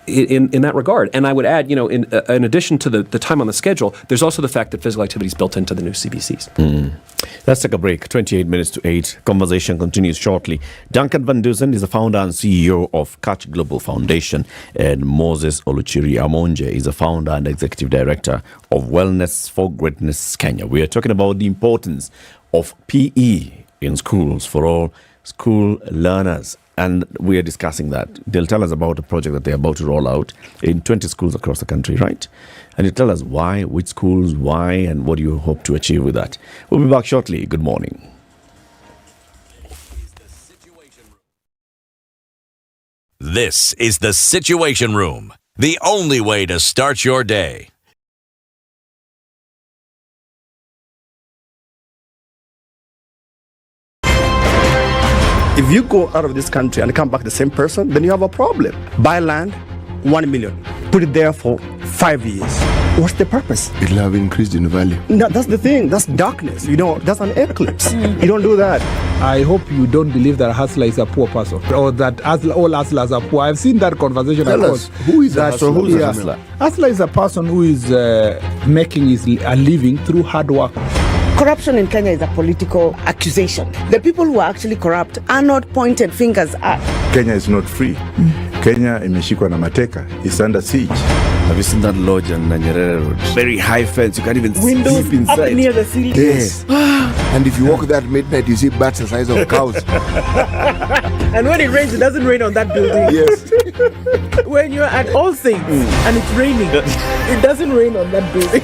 in that regard. And I would add, you know, in addition to the time on the schedule, there's also the fact that physical activity is built into the new CBCs. Let's take a break. 28 minutes to 8. Conversation continues shortly. Duncan Van Dusen is the founder and CEO of Catch Global Foundation, and Moses Oluchiri Amonje is the founder and executive director of Wellness for Greatness Kenya. We are talking about the importance of PE in schools for all school learners. And we are discussing that. They'll tell us about a project that they're about to roll out in 20 schools across the country, right? And they'll tell us why, which schools, why, and what do you hope to achieve with that. We'll be back shortly. Good morning. This is the Situation Room, the only way to start your day. If you go out of this country and come back the same person, then you have a problem. Buy land, 1 million. Put it there for 5 years. What's the purpose? It'll have increased in value. No, that's the thing. That's darkness. You know, that's an eclipse. You don't do that. I hope you don't believe that a hustler is a poor person or that all hustlers are poor. I've seen that conversation. Tell us, who is a hustler? Who's a hustler? Hustler is a person who is making a living through hard work. Corruption in Kenya is a political accusation. The people who are actually corrupt are not pointed fingers at. Kenya is not free. Kenya imeshikwa na mateka. It's under siege. Have you seen that lodge on Nyeri Road? Very high fence. You can't even Windows sleep inside. up near the ceiling. Yes. And if you walk there at midnight, you see bats the size of cows. And when it rains, it doesn't rain on that building. Yes. When you're at All Saints and it's raining, it doesn't rain on that building.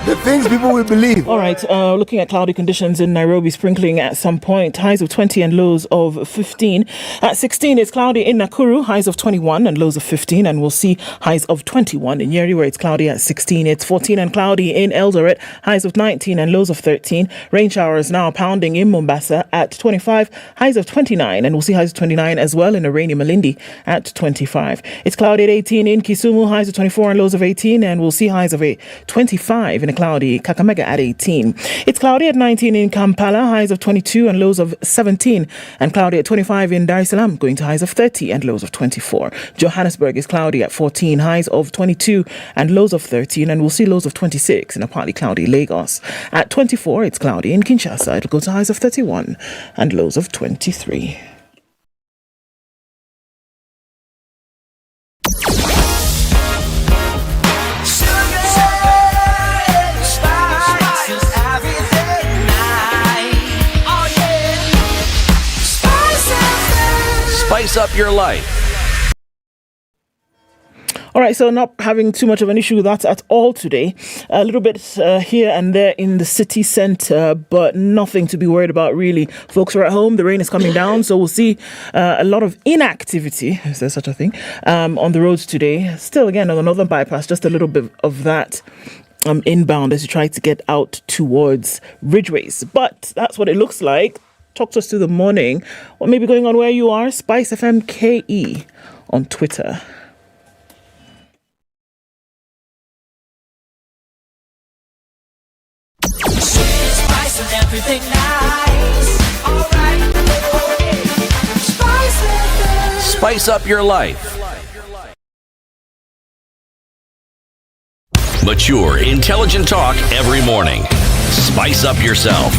The things people will believe. All right, looking at cloudy conditions in Nairobi, sprinkling at some point, highs of 20 and lows of 15. At 16, it's cloudy in Nakuru, highs of 21 and lows of 15, and we'll see highs of 21 in Nyeri, where it's cloudy at 16. It's 14 and cloudy in Eldoret, highs of 19 and lows of 13. Rain showers now pounding in Mombasa at 25, highs of 29, and we'll see highs of 29 as well in a rainy Malindi at 25. It's cloudy at 18 in Kisumu, highs of 24 and lows of 18, and we'll see highs of 25 in a cloudy Kakamega at 18. It's cloudy at 19 in Kampala, highs of 22 and lows of 17, and cloudy at 25 in Dar es Salaam, going to highs of 30 and lows of 24. Johannesburg is cloudy at 14, highs of 22 and lows of 13, and we'll see lows of 26 in a partly cloudy Lagos. At 24, it's cloudy in Kinshasa. It'll go to highs of 31 and lows of 23. Spice up your life. All right, so not having too much of an issue with that at all today. A little bit here and there in the city centre, but nothing to be worried about, really. Folks are at home. The rain is coming down, so we'll see a lot of inactivity, is there such a thing, on the roads today. Still, again, on the northern bypass, just a little bit of that inbound as you try to get out towards Ridgeways. But that's what it looks like talk to us through the morning. What may be going on where you are? Spice FM KE on Twitter. Spice and everything nice. All right. Spice FM. Spice up your life. Mature, intelligent talk every morning. Spice up yourself.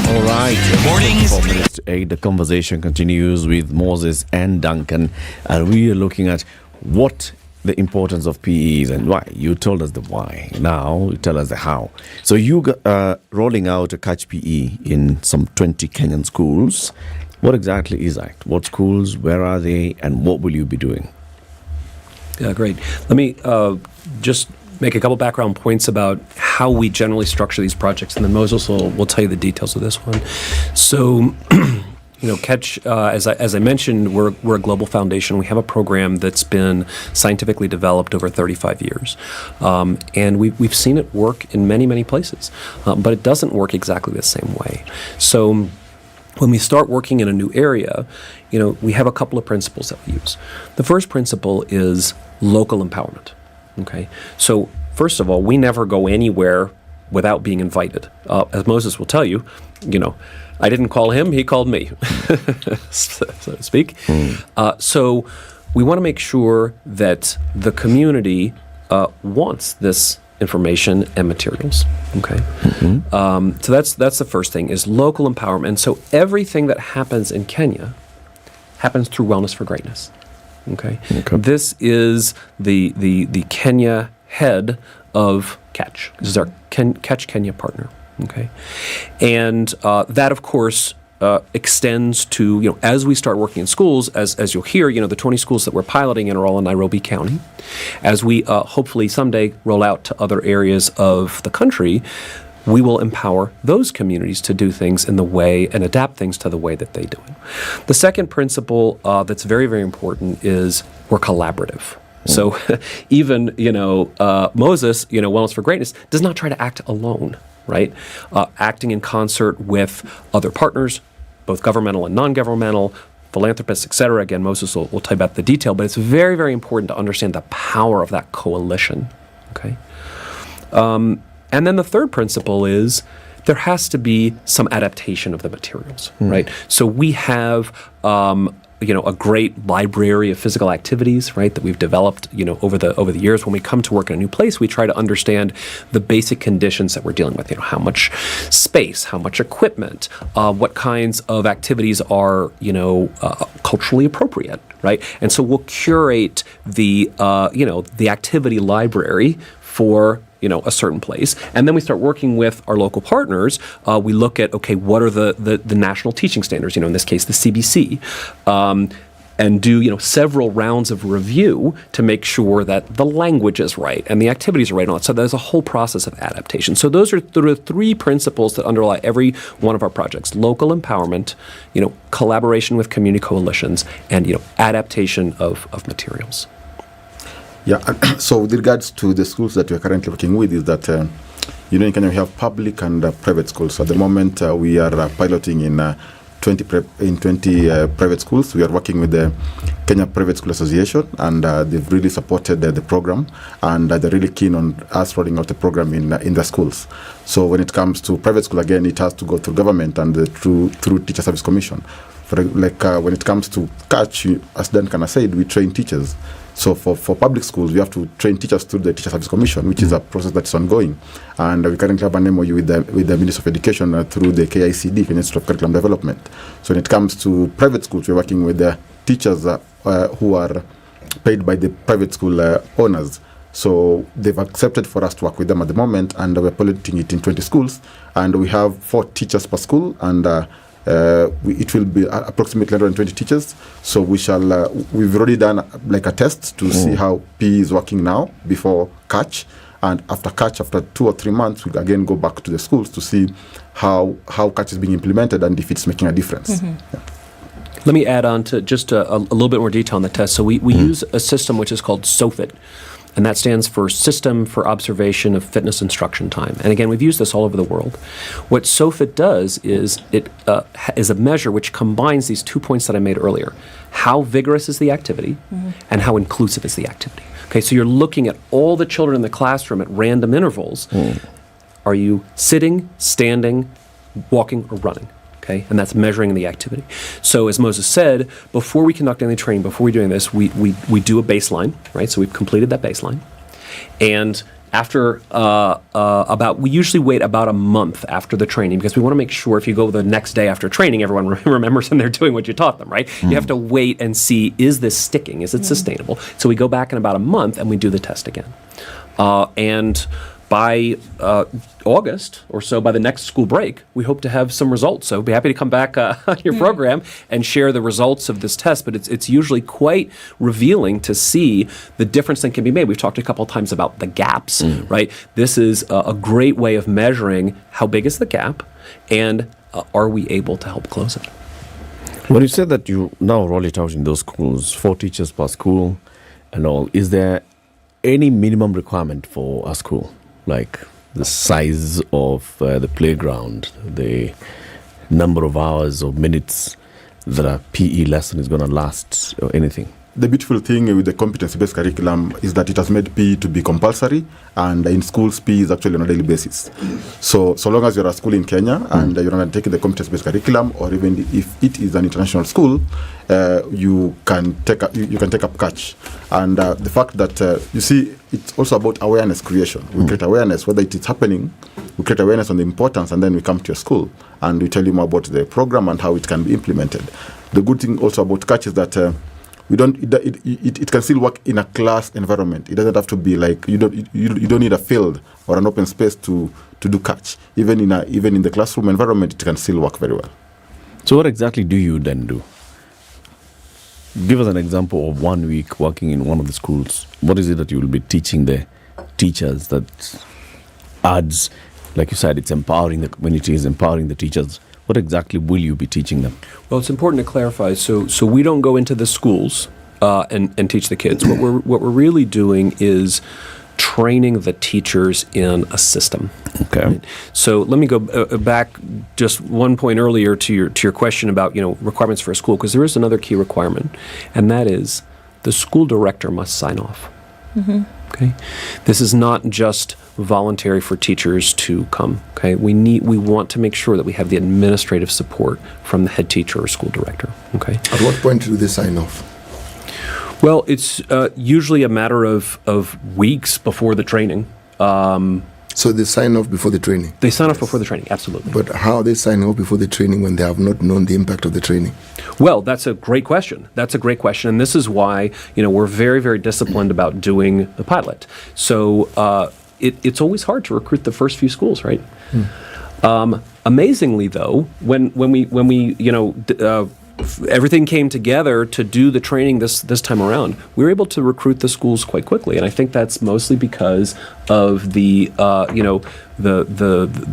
All right. Mornings. 4 minutes to 8. The conversation continues with Moses and Duncan, and we are looking at what the importance of PE is and why. You told us the why. Now you tell us the how. So you rolling out a Catch PE in some 20 Kenyan schools. What exactly is that? What schools? Where are they? And what will you be doing? Yeah, great. Let me just make a couple background points about how we generally structure these projects, and then Moses will tell you the details of this one. So, Catch, as I mentioned, we're a global foundation. We have a program that's been scientifically developed over 35 years, and we've seen it work in many, many places, but it doesn't work exactly the same way. So when we start working in a new area, we have a couple of principles that we use. The first principle is local empowerment. Okay, so first of all, we never go anywhere without being invited. As Moses will tell you, I didn't call him; he called me, so to speak. So we want to make sure that the community wants this information and materials. Okay, so that's the first thing, is local empowerment. And so everything that happens in Kenya happens through Wellness for Greatness. Okay, this is the Kenya head of Catch. This is our Catch Kenya partner. Okay, and that of course extends to, as we start working in schools, as you'll hear, the 20 schools that we're piloting are all in Nairobi County. As we hopefully someday roll out to other areas of the country, we will empower those communities to do things in the way and adapt things to the way that they do it. The second principle that's very, very important is we're collaborative. So even, Moses, Wellness for Greatness, does not try to act alone, right? Acting in concert with other partners, both governmental and non-governmental, philanthropists, et cetera. Again, Moses will tell you about the detail, but it's very, very important to understand the power of that coalition, okay? And then the third principle is there has to be some adaptation of the materials, right? So we have, a great library of physical activities, right, that we've developed, over the years. When we come to work in a new place, we try to understand the basic conditions that we're dealing with. How much space, how much equipment, what kinds of activities are, culturally appropriate, right? And so we'll curate the activity library for a certain place. And then we start working with our local partners. We look at, what are the national teaching standards, in this case, the CBC, and do, several rounds of review to make sure that the language is right and the activities are right and all that. So there's a whole process of adaptation. So those are the three principles that underlie every one of our projects: local empowerment, collaboration with community coalitions, and, adaptation of materials. Yeah, so with regards to the schools that we're currently working with, is that, in Kenya we have public and private schools. At the moment, we are piloting in 20 private schools. We are working with the Kenya Private School Association, and they've really supported the program, and they're really keen on us rolling out the program in the schools. So when it comes to private school, again, it has to go through government and through Teacher Service Commission. When it comes to Catch, as Duncan has said, we train teachers. So for public schools, we have to train teachers through the Teacher Service Commission, which is a process that's ongoing. And we currently have an MOU with the Ministry of Education through the KICD, Kenya Institute of Curriculum Development. So when it comes to private schools, we're working with the teachers who are paid by the private school owners. So they've accepted for us to work with them at the moment, and we're piloting it in 20 schools. And we have 4 teachers per school, and it will be approximately 120 teachers. So we've already done a test to see how PE is working now before Catch, and after Catch, after 2 or 3 months, we again go back to the schools to see how Catch is being implemented and if it's making a difference. Yeah. Let me add on to just a little bit more detail on the test. So we use a system which is called SOFIT. And that stands for System for Observation of Fitness Instruction Time. And again, we've used this all over the world. What SOFIT does is it is a measure which combines these 2 points that I made earlier. How vigorous is the activity and how inclusive is the activity? Okay, so you're looking at all the children in the classroom at random intervals. Are you sitting, standing, walking, or running? Okay, and that's measuring the activity. So as Moses said, before we conduct any training, before we doing this, we do a baseline, right? So we've completed that baseline. And after we usually wait about a month after the training, because we want to make sure if you go the next day after training, everyone remembers and they're doing what you taught them, right? You have to wait and see, is this sticking? Is it sustainable? So we go back in about a month and we do the test again. And by August or so, by the next school break, we hope to have some results. So be happy to come back on your program and share the results of this test. But it's usually quite revealing to see the difference that can be made. We've talked a couple of times about the gaps, right? This is a great way of measuring how big is the gap and are we able to help close it. When you said that you now roll it out in those schools, 4 teachers per school and all, is there any minimum requirement for a school? Like the size of the playground, the number of hours or minutes that a PE lesson is going to last, or anything? The beautiful thing with the competency-based curriculum is that it has made PE to be compulsory, and in schools, PE is actually on a daily basis. So long as you're a school in Kenya and you're undertaking the competence-based curriculum, or even if it is an international school, you can take up catch. And the fact that you see, it's also about awareness creation. We create awareness, whether it is happening. We create awareness on the importance, and then we come to your school and we tell you more about the program and how it can be implemented. The good thing also about catch is that it can still work in a class environment. It doesn't have to be like you don't need a field or an open space to do catch. Even in the classroom environment, it can still work very well. So what exactly do you then do? Give us an example of 1 week working in one of the schools. What is it that you will be teaching the teachers that adds, like you said, it's empowering the community, is empowering the teachers? What exactly will you be teaching them? Well, it's important to clarify. So we don't go into the schools and teach the kids. What we're really doing is training the teachers in a system. Okay. Right? So let me go back just 1 point earlier to your question about requirements for a school, because there is another key requirement, and that is the school director must sign off. Okay, this is not just voluntary for teachers to come. Okay, we want to make sure that we have the administrative support from the head teacher or school director. Okay. At what point do they sign off? Well, it's usually a matter of weeks before the training. So they sign off before the training? They sign off before the training, absolutely. But how are they signing off before the training when they have not known the impact of the training? Well, that's a great question. And this is why we're very, very disciplined about doing the pilot. So it's always hard to recruit the first few schools, right? Amazingly, though, when we everything came together to do the training this time around, we were able to recruit the schools quite quickly, and I think that's mostly because of the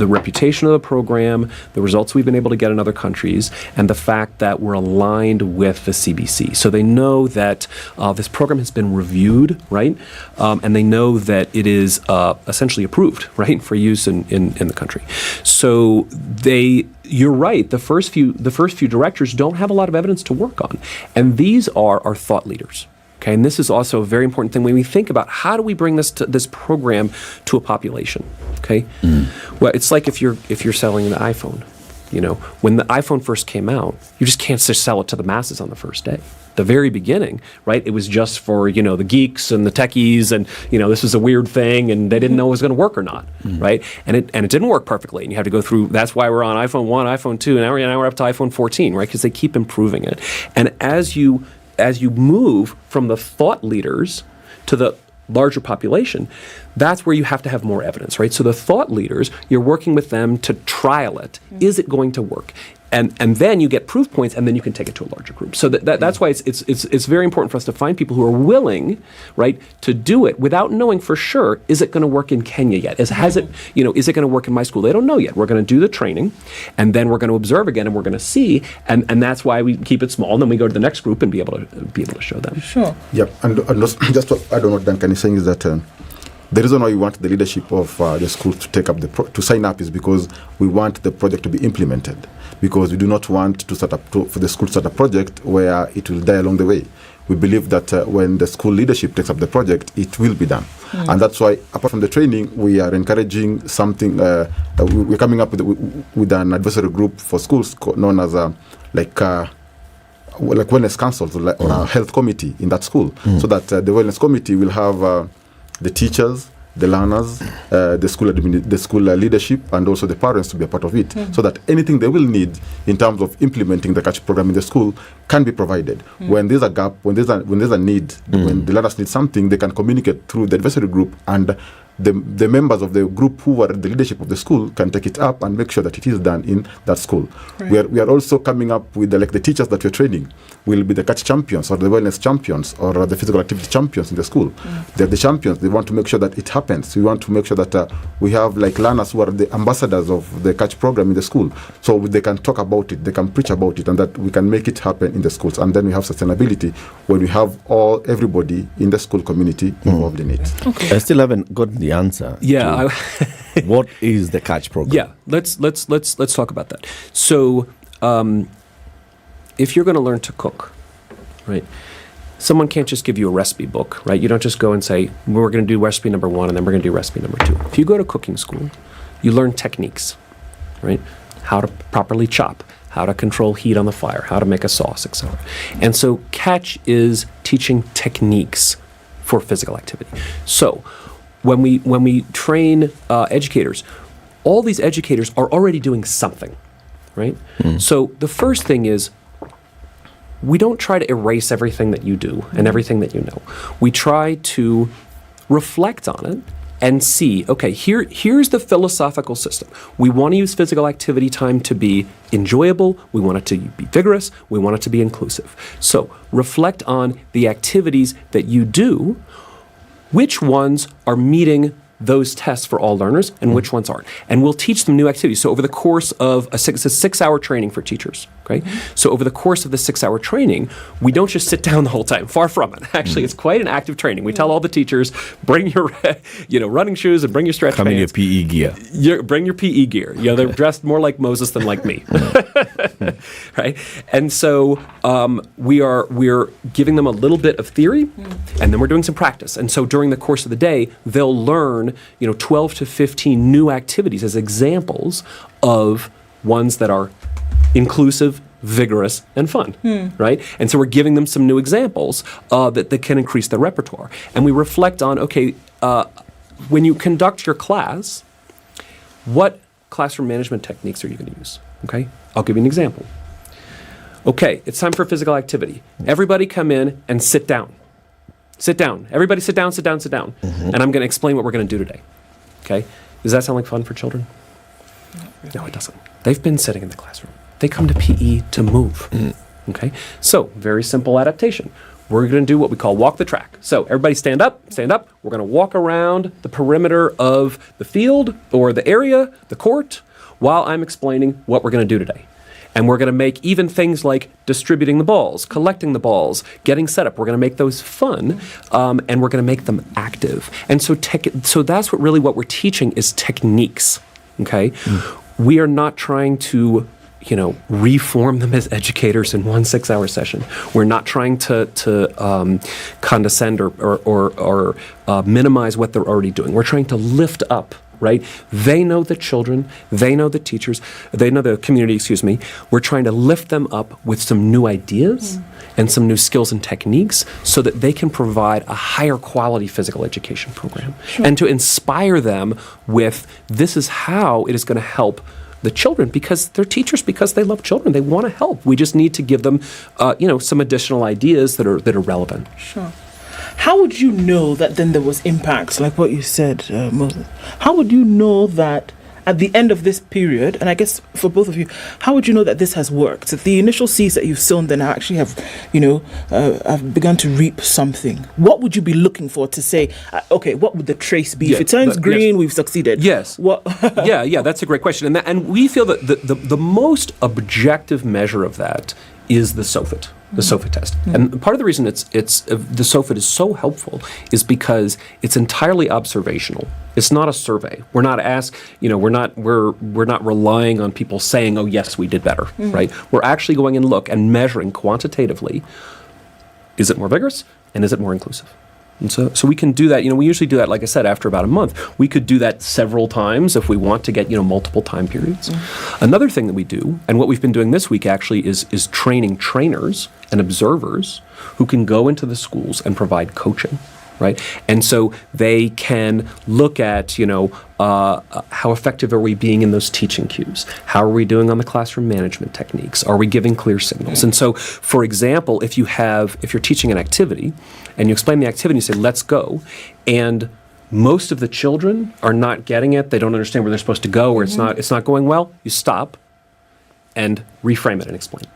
reputation of the program, the results we've been able to get in other countries, and the fact that we're aligned with the CBC. So they know that this program has been reviewed, right? And they know that it is essentially approved, right, for use in the country. So you're right. The first few directors don't have a lot of evidence to work on, and these are our thought leaders. Okay, and this is also a very important thing when we think about how do we bring this program to a population. Okay, well, it's like if you're selling an iPhone. When the iPhone first came out, you just can't just sell it to the masses on the first day. The very beginning, right? It was just for the geeks and the techies, and this was a weird thing, and they didn't know it was going to work or not, right? And it didn't work perfectly, and you have to go through. That's why we're on iPhone 1, iPhone 2, and now we're up to iPhone 14, right? Because they keep improving it. And as you move from the thought leaders to the larger population, that's where you have to have more evidence, right? So the thought leaders, you're working with them to trial it. Is it going to work? And then you get proof points, and then you can take it to a larger group. So that's why it's very important for us to find people who are willing, right, to do it without knowing for sure, is it going to work in Kenya yet? Is it going to work in my school? They don't know yet. We're going to do the training, and then we're going to observe again, and we're going to see, and that's why we keep it small, and then we go to the next group and be able to show them. Sure. Yep, and just what I don't know what Duncan is saying is that the reason why we want the leadership of the school to take up to sign up is because we want the project to be implemented. Because we do not want to for the school to start a project where it will die along the way. We believe that when the school leadership takes up the project, it will be done. And that's why, apart from the training, we are encouraging something. We're coming up with an advisory group for schools known as like wellness councils or a health committee in that school, so that the wellness committee will have the teachers, the learners, the school leadership, and also the parents to be a part of it, so that anything they will need in terms of implementing the catch program in the school can be provided. When there's a gap, when there's a need, when the learners need something, they can communicate through the advisory group, and the members of the group who are the leadership of the school can take it up and make sure that it is done in that school. Right. We are also coming up with the teachers that we're training will be the catch champions or the wellness champions or the physical activity champions in the school. They're the champions. They want to make sure that it happens. We want to make sure that we have learners who are the ambassadors of the catch program in the school, so they can talk about it, they can preach about it, and that we can make it happen in the schools. And then we have sustainability when we have everybody in the school community involved in it. Okay. I still haven't gotten the answer. Yeah. What is the catch program? Yeah, let's talk about that. So, if you're going to learn to cook, right? Someone can't just give you a recipe book, right? You don't just go and say, we're going to do recipe number 1 and then we're going to do recipe number 2. If you go to cooking school, you learn techniques, right? How to properly chop, how to control heat on the fire, how to make a sauce, etc. And so catch is teaching techniques for physical activity. So when we train educators, all these educators are already doing something, right? So the first thing is, we don't try to erase everything that you do and everything that you know. We try to reflect on it and see, okay, here's the philosophical system. We want to use physical activity time to be enjoyable. We want it to be vigorous. We want it to be inclusive. So reflect on the activities that you do, which ones are meeting those tests for all learners and which ones aren't. And we'll teach them new activities. So over the course of it's a 6-hour training for teachers, okay? So over the course of the 6-hour training, we don't just sit down the whole time. Far from it. Actually, it's quite an active training. We tell all the teachers, bring your running shoes and bring your stretch Come in your pants. PE gear. Bring your PE gear. They're dressed more like Moses than like me. Right? And so we're giving them a little bit of theory, and then we're doing some practice. And so during the course of the day, they'll learn 12 to 15 new activities as examples of ones that are inclusive, vigorous, and fun, right? And so we're giving them some new examples that can increase their repertoire. And we reflect on, when you conduct your class, what classroom management techniques are you going to use? Okay, I'll give you an example. Okay, it's time for physical activity. Everybody come in and sit down. Sit down. Everybody sit down, sit down, sit down. And I'm going to explain what we're going to do today. Okay? Does that sound like fun for children? No, it doesn't. They've been sitting in the classroom. They come to PE to move. Okay? So, very simple adaptation. We're going to do what we call walk the track. So, everybody stand up, stand up. We're going to walk around the perimeter of the field or the area, the court, while I'm explaining what we're going to do today. And we're going to make even things like distributing the balls, collecting the balls, getting set up. We're going to make those fun, and we're going to make them active. And so that's what we're teaching is techniques, okay? We are not trying to, reform them as educators in one 6-hour session. We're not trying to condescend or minimize what they're already doing. We're trying to lift up. Right? They know the children, they know the teachers, they know the community, We're trying to lift them up with some new ideas and some new skills and techniques so that they can provide a higher quality physical education program. And to inspire them with this is how it is going to help the children because they're teachers, because they love children. They want to help. We just need to give them, some additional ideas that are relevant. Sure. How would you know that then there was impacts, like what you said, Moses? How would you know that at the end of this period, and I guess for both of you, how would you know that this has worked? That the initial seeds that you've sown then actually have, have begun to reap something. What would you be looking for to say, okay, what would the trace be? If it turns green, we've succeeded. Yes. What? yeah, that's a great question. And we feel that the most objective measure of that is the SOFIT. The SOFIT test. And part of the reason the SOFIT is so helpful is because it's entirely observational. It's not a survey. We're not we're not relying on people saying, "Oh yes, we did better," right? We're actually going and measuring quantitatively, is it more vigorous and is it more inclusive? And so we can do that. We usually do that, like I said, after about a month. We could do that several times if we want to get, multiple time periods. Another thing that we do, and what we've been doing this week actually, is training trainers and observers who can go into the schools and provide coaching, right? And so they can look at, how effective are we being in those teaching cues? How are we doing on the classroom management techniques? Are we giving clear signals? And so, for example, if you're teaching an activity and you explain the activity and you say, let's go, and most of the children are not getting it, they don't understand where they're supposed to go, or it's not going well, you stop and reframe it and explain it.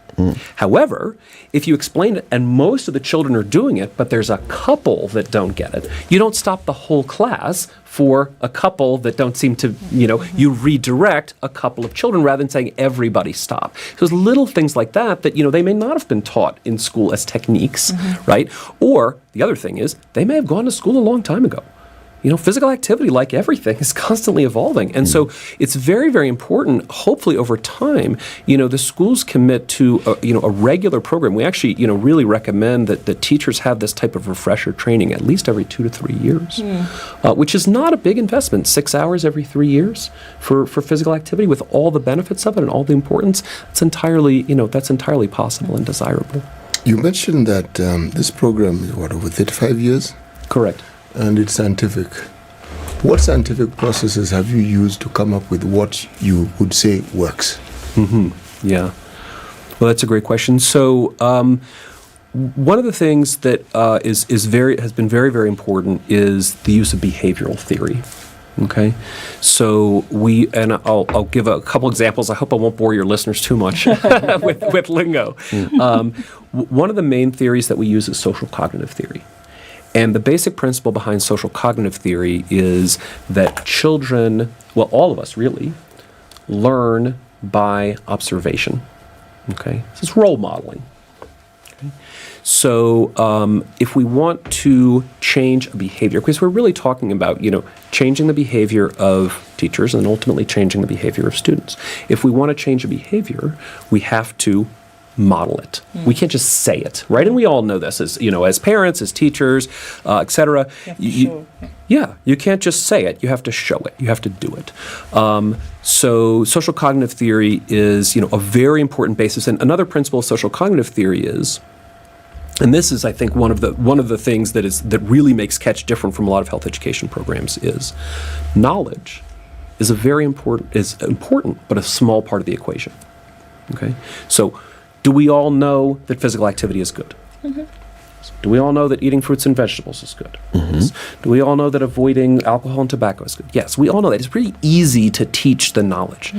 However, if you explain it and most of the children are doing it, but there's a couple that don't get it, you don't stop the whole class for a couple that don't seem to, you redirect a couple of children rather than saying everybody stop. So there's little things like that they may not have been taught in school as techniques, right? Or the other thing is they may have gone to school a long time ago. Physical activity, like everything, is constantly evolving. And so it's very, very important, hopefully over time, the schools commit to, a regular program. We actually, really recommend that the teachers have this type of refresher training at least every 2 to 3 years, which is not a big investment, 6 hours every 3 years for physical activity with all the benefits of it and all the importance. It's entirely, that's entirely possible and desirable. You mentioned that this program is, over 35 years? Correct. And it's scientific. What scientific processes have you used to come up with what you would say works? Yeah. Well, that's a great question. So one of the things that has been very, very important is the use of behavioral theory. Okay, so I'll give a couple examples. I hope I won't bore your listeners too much with lingo. One of the main theories that we use is social cognitive theory. And the basic principle behind social cognitive theory is that children, all of us really, learn by observation. Okay? This is role modeling. Okay? So if we want to change a behavior, because we're really talking about, changing the behavior of teachers and ultimately changing the behavior of students. If we want to change a behavior, we have to model it. We can't just say it, right? And we all know this as parents, as teachers, etc. You can't just say it. You have to show it. You have to do it. So social cognitive theory is, a very important basis. And another principle of social cognitive theory is, and this is, I think, one of the things that really makes Catch different from a lot of health education programs is knowledge is important, but a small part of the equation. Okay, so. Do we all know that physical activity is good? Do we all know that eating fruits and vegetables is good? Yes. Do we all know that avoiding alcohol and tobacco is good? Yes, we all know that. It's pretty easy to teach the knowledge.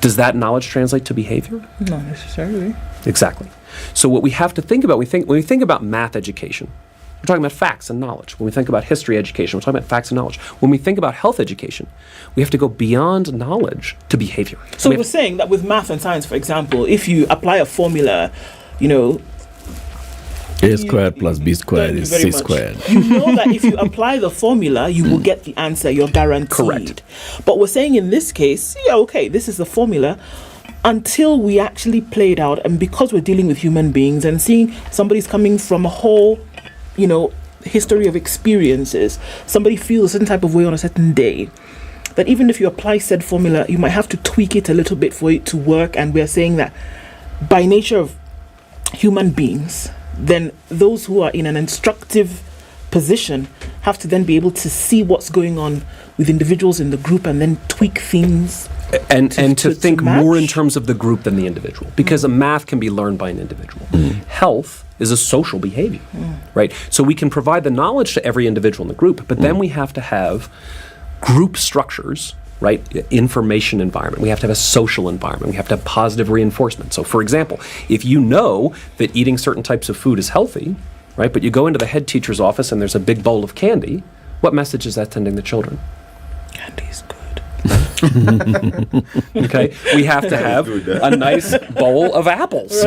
Does that knowledge translate to behavior? Not necessarily. Exactly. So what we have to think about, when we think about math education, we're talking about facts and knowledge. When we think about history education, we're talking about facts and knowledge. When we think about health education, we have to go beyond knowledge to behavior. So we're saying that with math and science, for example, if you apply a formula, A squared plus B squared is C squared. You know that if you apply the formula, you will get the answer. You're guaranteed. Correct. But we're saying in this case, this is the formula. Until we actually play it out, and because we're dealing with human beings and seeing somebody's coming from a whole history of experiences, somebody feels a certain type of way on a certain day, that even if you apply said formula, you might have to tweak it a little bit for it to work. And we're saying that by nature of human beings, then those who are in an instructive position have to then be able to see what's going on with individuals in the group and then tweak things. And to think more in terms of the group than the individual, because a math can be learned by an individual. Health is a social behavior, right? So we can provide the knowledge to every individual in the group, but then we have to have group structures right? Information environment. We have to have a social environment. We have to have positive reinforcement. So, for example, if you know that eating certain types of food is healthy, right, but you go into the head teacher's office and there's a big bowl of candy, what message is that sending the children? Candy's good. Okay, we have to have a nice bowl of apples,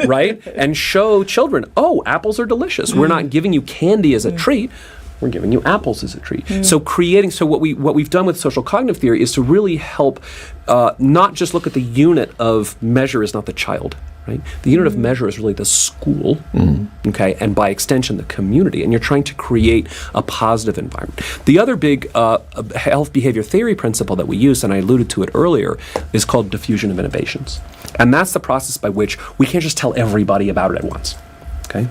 right? And show children, oh, apples are delicious. We're not giving you candy as a treat. We're giving you apples as a treat. So what we've done with social cognitive theory is to really help not just look at the unit of measure is not the child, right? The unit of measure is really the school, okay, and by extension the community, and you're trying to create a positive environment. The other big health behavior theory principle that we use, and I alluded to it earlier, is called diffusion of innovations. And that's the process by which we can't just tell everybody about it at once, okay?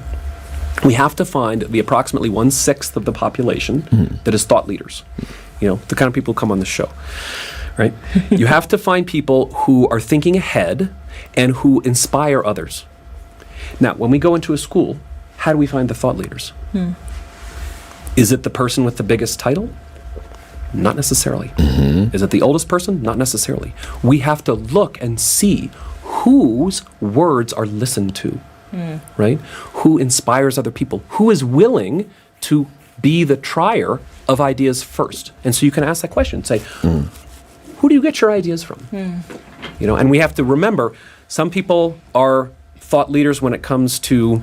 We have to find the approximately 1/6 of the population that is thought leaders, the kind of people who come on the show, right? You have to find people who are thinking ahead and who inspire others. Now, when we go into a school, how do we find the thought leaders? Is it the person with the biggest title? Not necessarily. Is it the oldest person? Not necessarily. We have to look and see whose words are listened to. Right? Who inspires other people? Who is willing to be the trier of ideas first? And so you can ask that question. Say, who do you get your ideas from? And we have to remember, some people are thought leaders when it comes to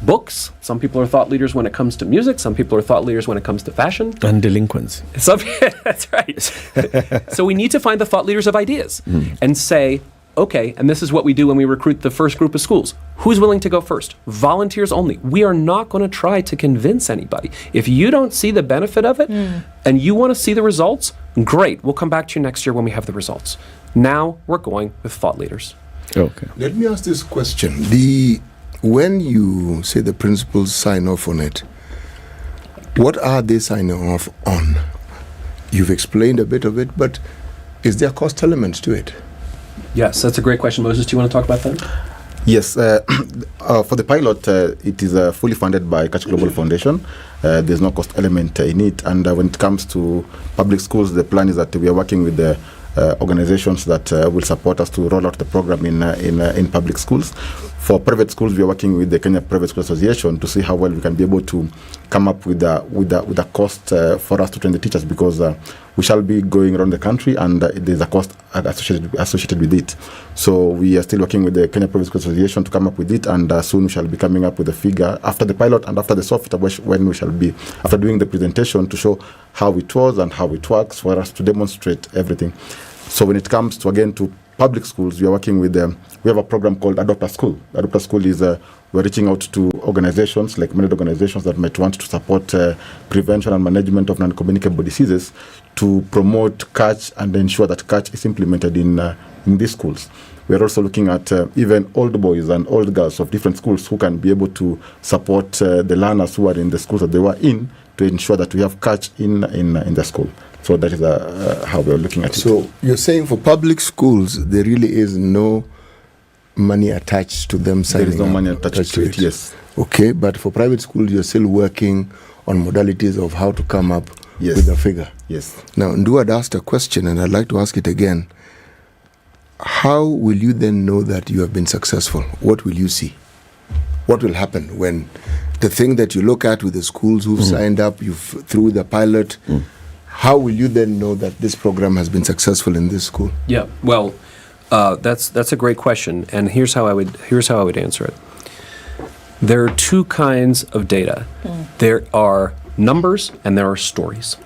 books. Some people are thought leaders when it comes to music. Some people are thought leaders when it comes to fashion. And delinquents. That's right. So we need to find the thought leaders of ideas and say, okay, and this is what we do when we recruit the first group of schools. Who's willing to go first? Volunteers only. We are not going to try to convince anybody. If you don't see the benefit of it and you want to see the results, great. We'll come back to you next year when we have the results. Now we're going with thought leaders. Okay. Let me ask this question. When you say the principals sign off on it, what are they signing off on? You've explained a bit of it, but is there a cost element to it? Yes, that's a great question. Moses, do you want to talk about that? Yes, for the pilot, it is fully funded by Catch Global Foundation. There's no cost element in it. And when it comes to public schools, the plan is that we are working with the organizations that will support us to roll out the program in public schools. For private schools, we are working with the Kenya Private School Association to see how well we can be able to come up with a cost for us to train the teachers, because we shall be going around the country and there's a cost associated with it. So we are still working with the Kenya Private School Association to come up with it, and soon we shall be coming up with a figure after the pilot and after the soft, when we shall be, after doing the presentation, to show how it was and how it works, for us to demonstrate everything. So when it comes to, again, to public schools, we are working with them. We have a program called Adopt a School. Adopt a School is we're reaching out to organizations, like many organizations that might want to support prevention and management of non-communicable diseases, to promote catch and ensure that catch is implemented in these schools. We are also looking at even old boys and old girls of different schools who can be able to support the learners who are in the schools that they were in, to ensure that we have catch in the school. So that is how we're looking at it. So you're saying for public schools, there really is no money attached to them signing up? There is no money attached to it, yes. Okay, but for private schools, you're still working on modalities of how to come up with a figure. Yes. Now, Ndu had asked a question, and I'd like to ask it again. How will you then know that you have been successful? What will you see? What will happen when the thing that you look at with the schools who've signed up, through the pilot, how will you then know that this program has been successful in this school? Yeah, well, that's a great question, and here's how I would answer it. There are two kinds of data. There are numbers and there are stories.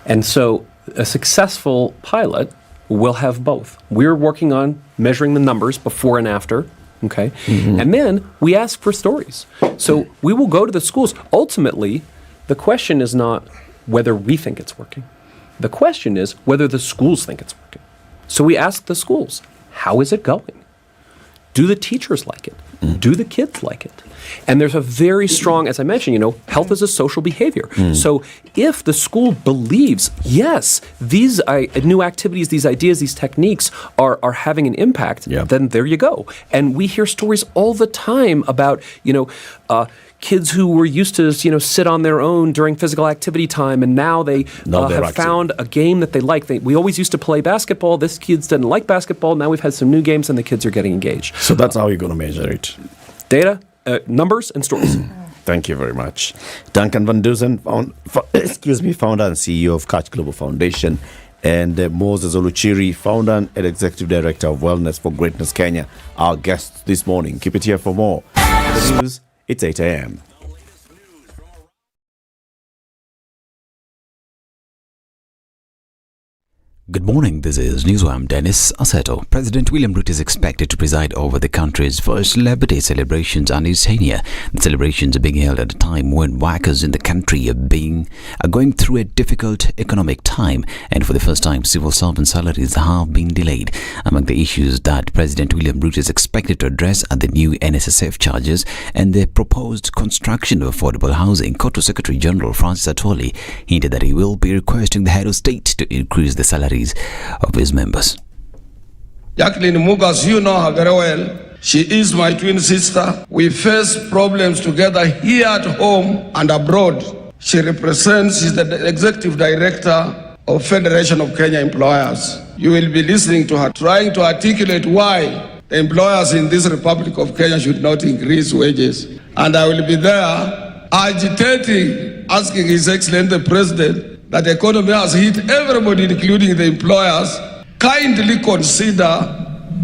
And so a successful pilot will have both. We're working on measuring the numbers before and after, okay? And then we ask for stories. So we will go to the schools. Ultimately, the question is not whether we think it's working. The question is whether the schools think it's working. So we ask the schools, how is it going? do the teachers like it? Do the kids like it? And there's a very strong, as I mentioned, health is a social behavior. So if the school believes, yes, these new activities, these ideas, these techniques are having an impact, then there you go. And we hear stories all the time about, kids who were used to, sit on their own during physical activity time, and now they have found a game that they like. We always used to play basketball. This kids didn't like basketball. Now we've had some new games, and the kids are getting engaged. So that's how you're going to measure it. Data, numbers, and stories. Thank you very much. Duncan Van Dusen, founder and CEO of Catch Global Foundation, and Moses Oluchiri, founder and executive director of Wellness for Greatness Kenya, our guests this morning. Keep it here for more. The news, it's 8 a.m. Good morning, this is News. I'm Dennis Aseto. President William Ruto is expected to preside over the country's first Labor Day celebrations on his tenure. The celebrations are being held at a time when workers in the country are going through a difficult economic time, and for the first time, civil servant salaries have been delayed. Among the issues that President William Ruto is expected to address are the new NSSF charges and the proposed construction of affordable housing. Kotu Secretary General Francis Atwoli hinted that he will be requesting the head of state to increase the salary of his members. Jacqueline Mugas, you know her very well. She is my twin sister. We face problems together here at home and abroad. She's the executive director of Federation of Kenya Employers. You will be listening to her, trying to articulate why the employers in this Republic of Kenya should not increase wages. And I will be there agitating, asking His Excellency the President, that the economy has hit everybody, including the employers, kindly consider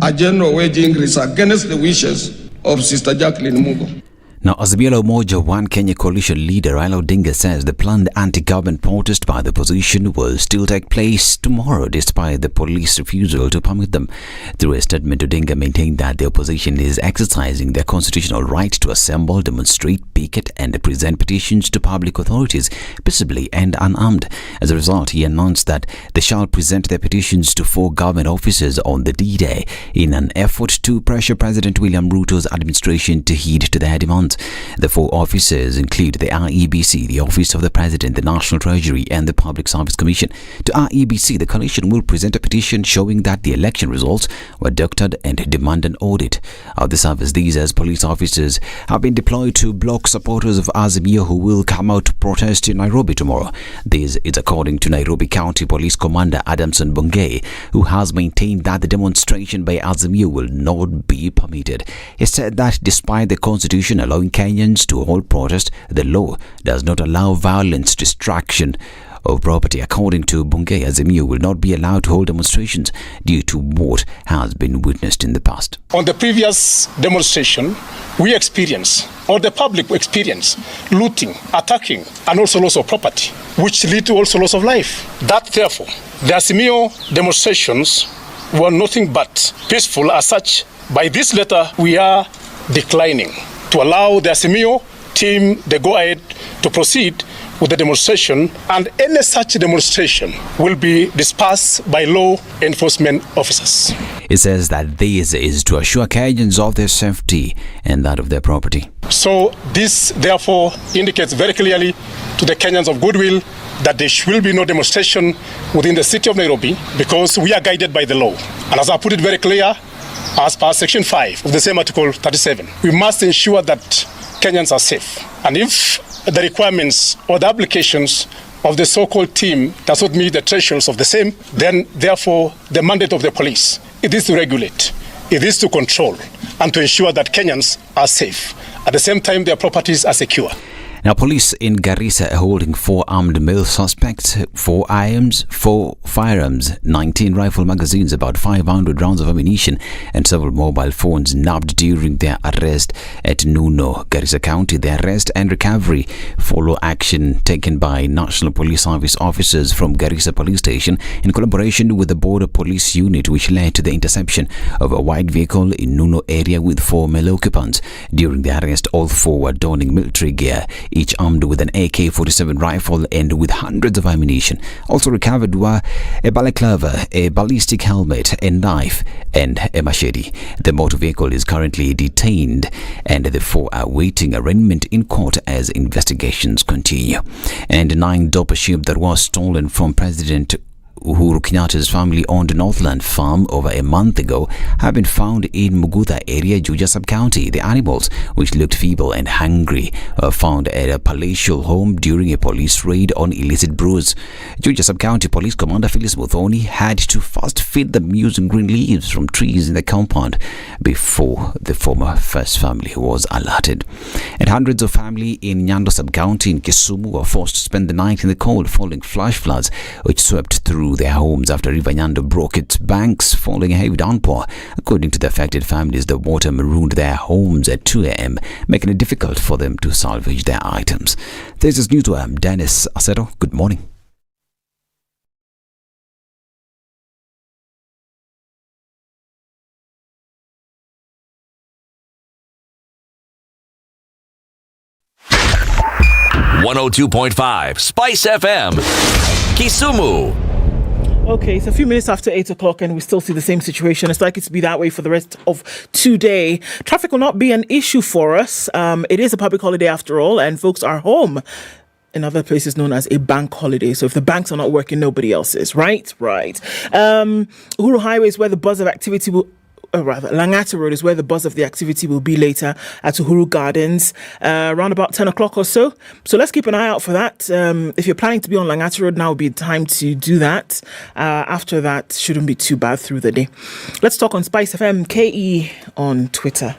a general wage increase against the wishes of Sister Jacqueline Mugo. Now, Azimio la Umoja One Kenya coalition leader Raila Odinga says the planned anti-government protest by the opposition will still take place tomorrow despite the police refusal to permit them. Through a statement, Odinga maintained that the opposition is exercising their constitutional right to assemble, demonstrate, picket and present petitions to public authorities peaceably and unarmed. As a result, he announced that they shall present their petitions to 4 government offices on the D-Day in an effort to pressure President William Ruto's administration to heed to their demands. The 4 offices include the IEBC, the Office of the President, the National Treasury and the Public Service Commission. To IEBC, the coalition will present a petition showing that the election results were doctored and demand an audit of the service. These as police officers have been deployed to block supporters of Azimio who will come out to protest in Nairobi tomorrow. This is according to Nairobi County Police Commander Adamson Bungei, who has maintained that the demonstration by Azimio will not be permitted. He said that despite the constitution allowing Kenyans to hold protest, the law does not allow violence, destruction of property. According to Bungei, Azimio will not be allowed to hold demonstrations due to what has been witnessed in the past. On the previous demonstration, we experienced, or the public experienced, looting, attacking, and also loss of property, which lead to also loss of life. That, therefore, the Azimio demonstrations were nothing but peaceful as such. By this letter, we are declining to allow the Azimio team the go-ahead to proceed with the demonstration, and any such demonstration will be dispersed by law enforcement officers. It says that this is to assure Kenyans of their safety and that of their property. So this therefore indicates very clearly to the Kenyans of goodwill that there will be no demonstration within the city of Nairobi because we are guided by the law. And as I put it very clear, as per Section 5 of the same Article 37, we must ensure that Kenyans are safe. And if the requirements or the applications of the so-called team does not meet the thresholds of the same, then therefore the mandate of the police, it is to regulate, it is to control, and to ensure that Kenyans are safe. At the same time, their properties are secure. Now, police in Garissa are holding 4 armed male suspects, 4 IMs, 4 firearms, 19 rifle magazines, about 500 rounds of ammunition, and several mobile phones nabbed during their arrest at Nuno, Garissa County. The arrest and recovery follow action taken by National Police Service officers from Garissa Police Station in collaboration with the Border Police Unit, which led to the interception of a white vehicle in Nuno area with 4 male occupants. During the arrest, all 4 were donning military gear. each armed with an AK-47 rifle and with hundreds of ammunition. Also recovered were a balaclava, a ballistic helmet, a knife, and a machete. The motor vehicle is currently detained, and the four are awaiting arraignment in court as investigations continue. And 9 dope sheep that was stolen from President Uhuru Kenyatta's family-owned Northland farm over a month ago have been found in Mugutha area, Juja sub-county. The animals, which looked feeble and hungry, were found at a palatial home during a police raid on illicit brews. Juja sub-county Police Commander Phyllis Muthoni had to first feed them using green leaves from trees in the compound before the former first family was alerted. And hundreds of family in Nyando sub-county in Kisumu were forced to spend the night in the cold following flash floods which swept through their homes after River Nyando broke its banks following a heavy downpour. According to the affected families, the water marooned their homes at 2 a.m., making it difficult for them to salvage their items. This is News Wire. I'm Dennis Aseto. Good morning. .5 Spice FM, Kisumu. Okay, it's a few minutes after 8 o'clock and we still see the same situation. It's likely to be that way for the rest of today. Traffic will not be an issue for us. It is a public holiday after all, and folks are home. In other places known as a bank holiday. So if the banks are not working, nobody else is. Right. Uhuru Highway is where the buzz of activity will... Langata Road is where the buzz of the activity will be later at Uhuru Gardens, around about 10 o'clock or so. So let's keep an eye out for that. If you're planning to be on Langata Road, now would be the time to do that. After that, shouldn't be too bad through the day. Let's talk on Spice FM KE on Twitter.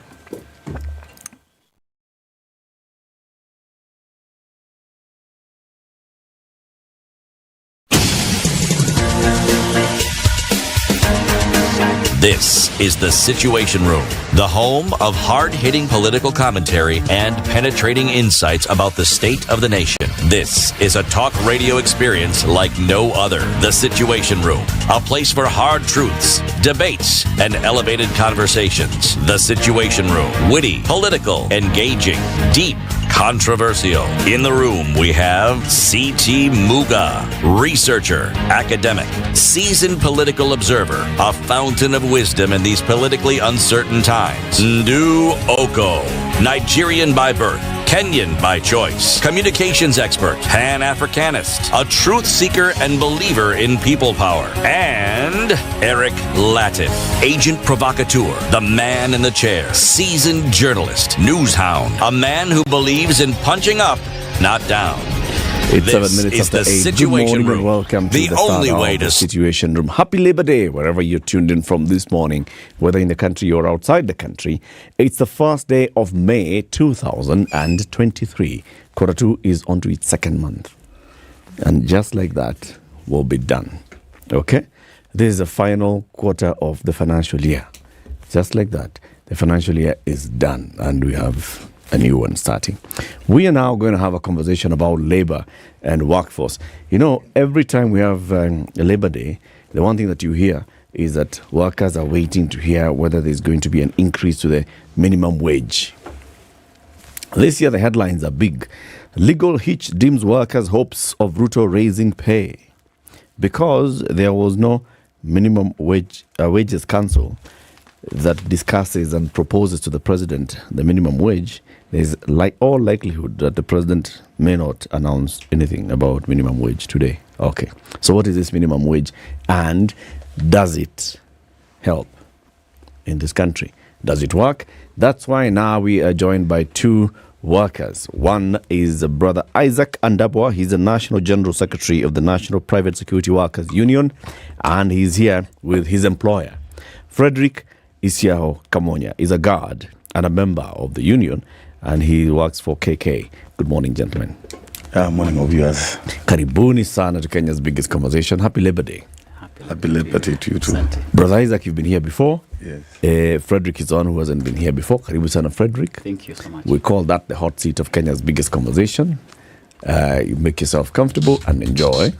This is The Situation Room, the home of hard-hitting political commentary and penetrating insights about the state of the nation. This is a talk radio experience like no other. The Situation Room, a place for hard truths, debates, and elevated conversations. The Situation Room, witty, political, engaging, deep, controversial. In the room, we have C.T. Muga, researcher, academic, seasoned political observer, a fountain of wisdom in these politically uncertain times. Ndu Oko, Nigerian by birth, Kenyan by choice, communications expert, Pan-Africanist, a truth seeker and believer in people power, and Eric Latin, agent provocateur, the man in the chair, seasoned journalist, news hound, a man who believes in punching up, not down. It's 7 minutes after 8. Good morning and welcome to the only start way of to the Situation Room. Happy Labor Day, wherever you're tuned in from this morning, whether in the country or outside the country. It's the first day of May 2023. Quarter 2 is on to its second month. And just like that, we'll be done. Okay? This is the final quarter of the financial year. Just like that, the financial year is done and we have a new one starting. We are now going to have a conversation about labor and workforce. You know, every time we have a Labor Day, the one thing that you hear is that workers are waiting to hear whether there's going to be an increase to the minimum wage. This year, the headlines are big. Legal hitch dims workers' hopes of Ruto raising pay. Because there was no minimum wages council that discusses and proposes to the president the minimum wage, there's all likelihood that the president may not announce anything about minimum wage today. Okay, so what is this minimum wage and does it help in this country? Does it work? That's why now we are joined by two workers. One is Brother Isaac Andabwa. He's the National General Secretary of the National Private Security Workers Union, and he's here with his employer. Frederick Isiaho Kamonya is a guard and a member of the union, and he works for KK. Good morning, gentlemen. Morning, of viewers. Karibuni sana to Kenya's biggest conversation. Happy Labor Day. Happy Labor Day to you too. Brother Isaac, you've been here before. Yes. Frederick is the one who hasn't been here before. Karibu sana, Frederick. Thank you so much. We call that the hot seat of Kenya's biggest conversation. You make yourself comfortable and enjoy.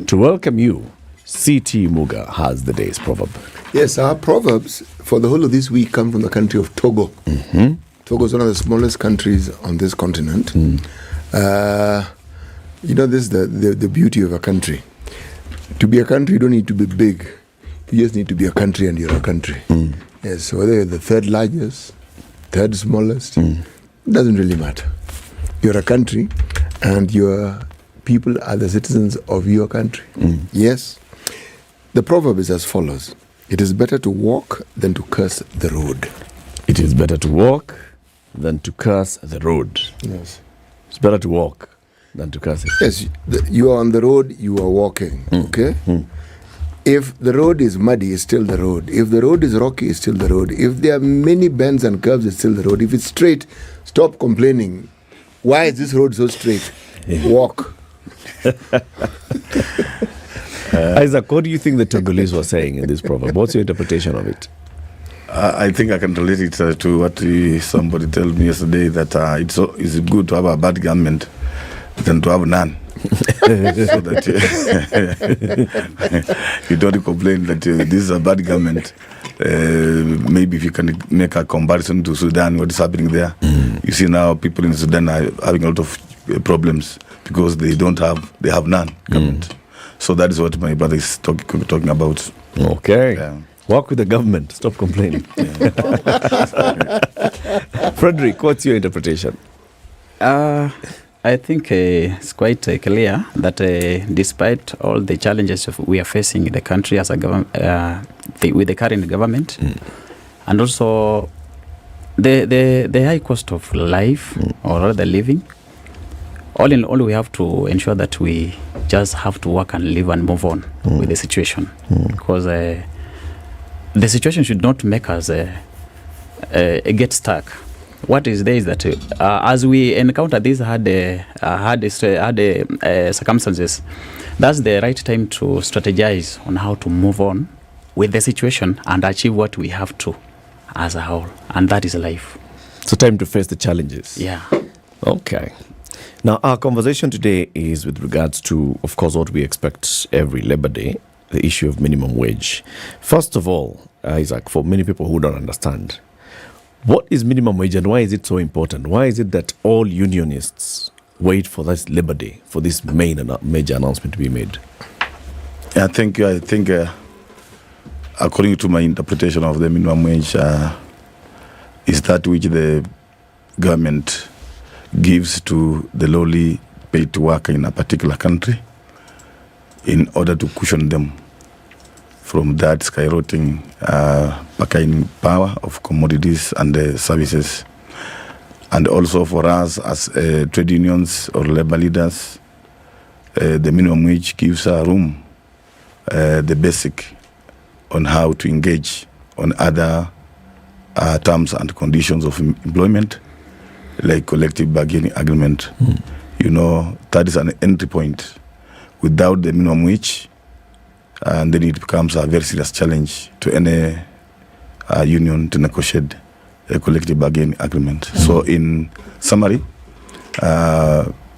To welcome you, C.T. Muga has the day's proverb. Yes, our proverbs for the whole of this week come from the country of Togo. Mm-hmm. Togo is one of the smallest countries on this continent. This is the beauty of a country. To be a country, you don't need to be big. You just need to be a country, and you're a country. Yes, so whether you're the third largest, third smallest, doesn't really matter. You're a country, and your people are the citizens of your country. Yes. The proverb is as follows: it is better to walk than to curse the road. It is better to walk than to curse the road. Yes. It's better to walk than to curse it. Yes, you are on the road, you are walking, okay? If the road is muddy, it's still the road. If the road is rocky, it's still the road. If there are many bends and curves, it's still the road. If it's straight, stop complaining. Why is this road so straight? Walk. Isaac, what do you think the Togolese were saying in this proverb? What's your interpretation of it? I think I can relate it to what somebody told me yesterday, that it's good to have a bad government than to have none. So that you don't complain that this is a bad government. Maybe if you can make a comparison to Sudan, what is happening there, you see now people in Sudan are having a lot of problems because they have none government. So that is what my brother is talking about. Okay. Yeah. Work with the government. Stop complaining. Frederick, what's your interpretation? I think it's quite clear that despite all the challenges we are facing in the country as a with the current government, and also the high cost of life or rather living, all in all, we have to ensure that we just have to work and live and move on with the situation, because the situation should not make us get stuck. What is there is that as we encounter these hard circumstances, that's the right time to strategize on how to move on with the situation and achieve what we have to as a whole, and that is life. So time to face the challenges. Yeah. Okay. Now, our conversation today is with regards to, of course, what we expect every Labor Day, the issue of minimum wage. First of all, Isaac, for many people who don't understand, what is minimum wage and why is it so important? Why is it that all unionists wait for this Labor Day, for this major announcement to be made? I think according to my interpretation of the minimum wage, is that which the government gives to the lowly paid worker in a particular country in order to cushion them from that skyrocketing bargaining power of commodities and services. And also for us as trade unions or labor leaders, the minimum wage gives a room, the basic on how to engage on other terms and conditions of employment, like collective bargaining agreement. That is an entry point. Without the minimum wage, and then it becomes a very serious challenge to any union to negotiate a collective bargaining agreement. So in summary,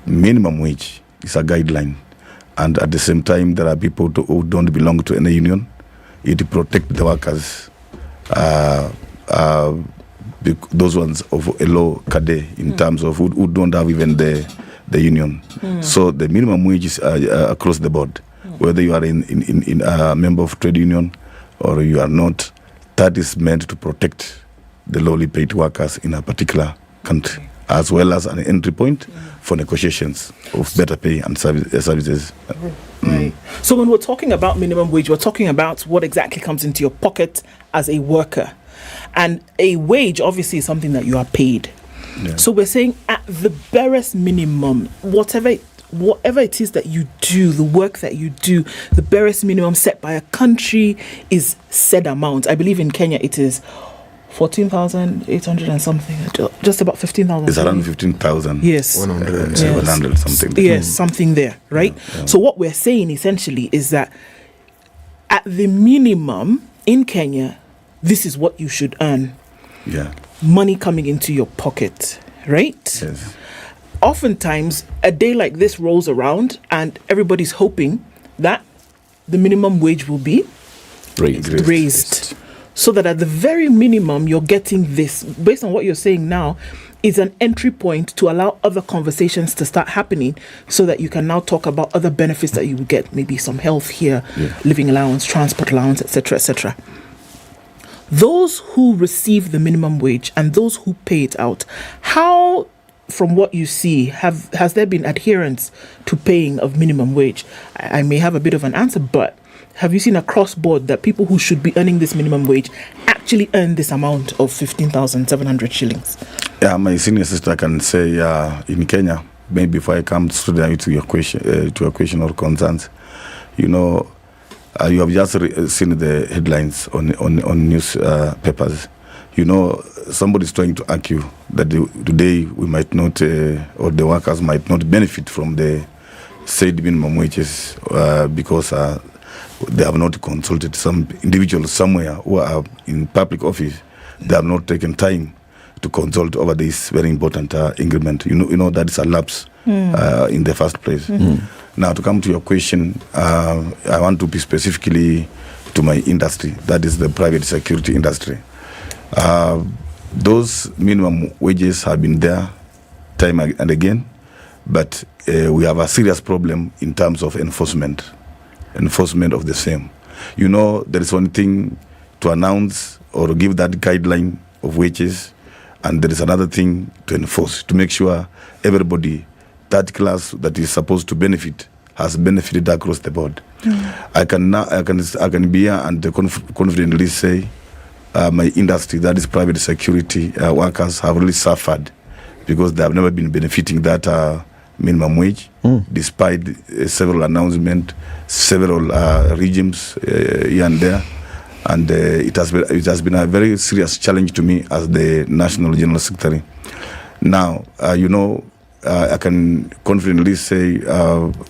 minimum wage is a guideline, and at the same time there are people who don't belong to any union. It protects the workers, those ones of a low cadre in terms of who don't have even the union. So the minimum wage is across the board, whether you are in a member of trade union or you are not. That is meant to protect the lowly paid workers in a particular country, as well as an entry point for negotiations of better pay and services. Right. So when we're talking about minimum wage, we're talking about what exactly comes into your pocket as a worker. And a wage obviously is something that you are paid. Yeah. So we're saying at the barest minimum, whatever it is that you do, the work that you do, the barest minimum set by a country is said amount. I believe in Kenya it is 14,800 and something, just about 15,000. It's around 15,000. Yes. 100 something. Yes, something there, right? Yeah. So what we're saying essentially is that at the minimum in Kenya, this is what you should earn. Yeah. Money coming into your pocket, right? Yes. Oftentimes, a day like this rolls around and everybody's hoping that the minimum wage will be raised. so that at the very minimum you're getting this, based on what you're saying now, is an entry point to allow other conversations to start happening, so that you can now talk about other benefits that you would get, maybe some health here, living allowance, transport allowance, etc., etc. Those who receive the minimum wage and those who pay it out, how, from what you see, has there been adherence to paying of minimum wage? I may have a bit of an answer, but have you seen across board that people who should be earning this minimum wage actually earn this amount of 15,700 shillings? Yeah, my senior sister can say in Kenya, maybe before I come straight to your question or concerns, you know, you have just seen the headlines on news papers. You know, somebody's trying to argue that today we might not, or the workers might not benefit from the said minimum wages because they have not consulted some individuals somewhere who are in public office. They have not taken time to consult over this very important increment. You know that is a lapse in the first place. Now, to come to your question, I want to be specifically to my industry, that is the private security industry. Those minimum wages have been there time and again, but we have a serious problem in terms of enforcement of the same. You know, there is one thing to announce or give that guideline of wages, and there is another thing to enforce, to make sure everybody, that class that is supposed to benefit, has benefited across the board. I can be here and confidently say my industry, that is private security workers, have really suffered because they have never been benefiting that minimum wage, despite several announcements, several regimes here and there. And it has been a very serious challenge to me as the National General Secretary. Now, you know, I can confidently say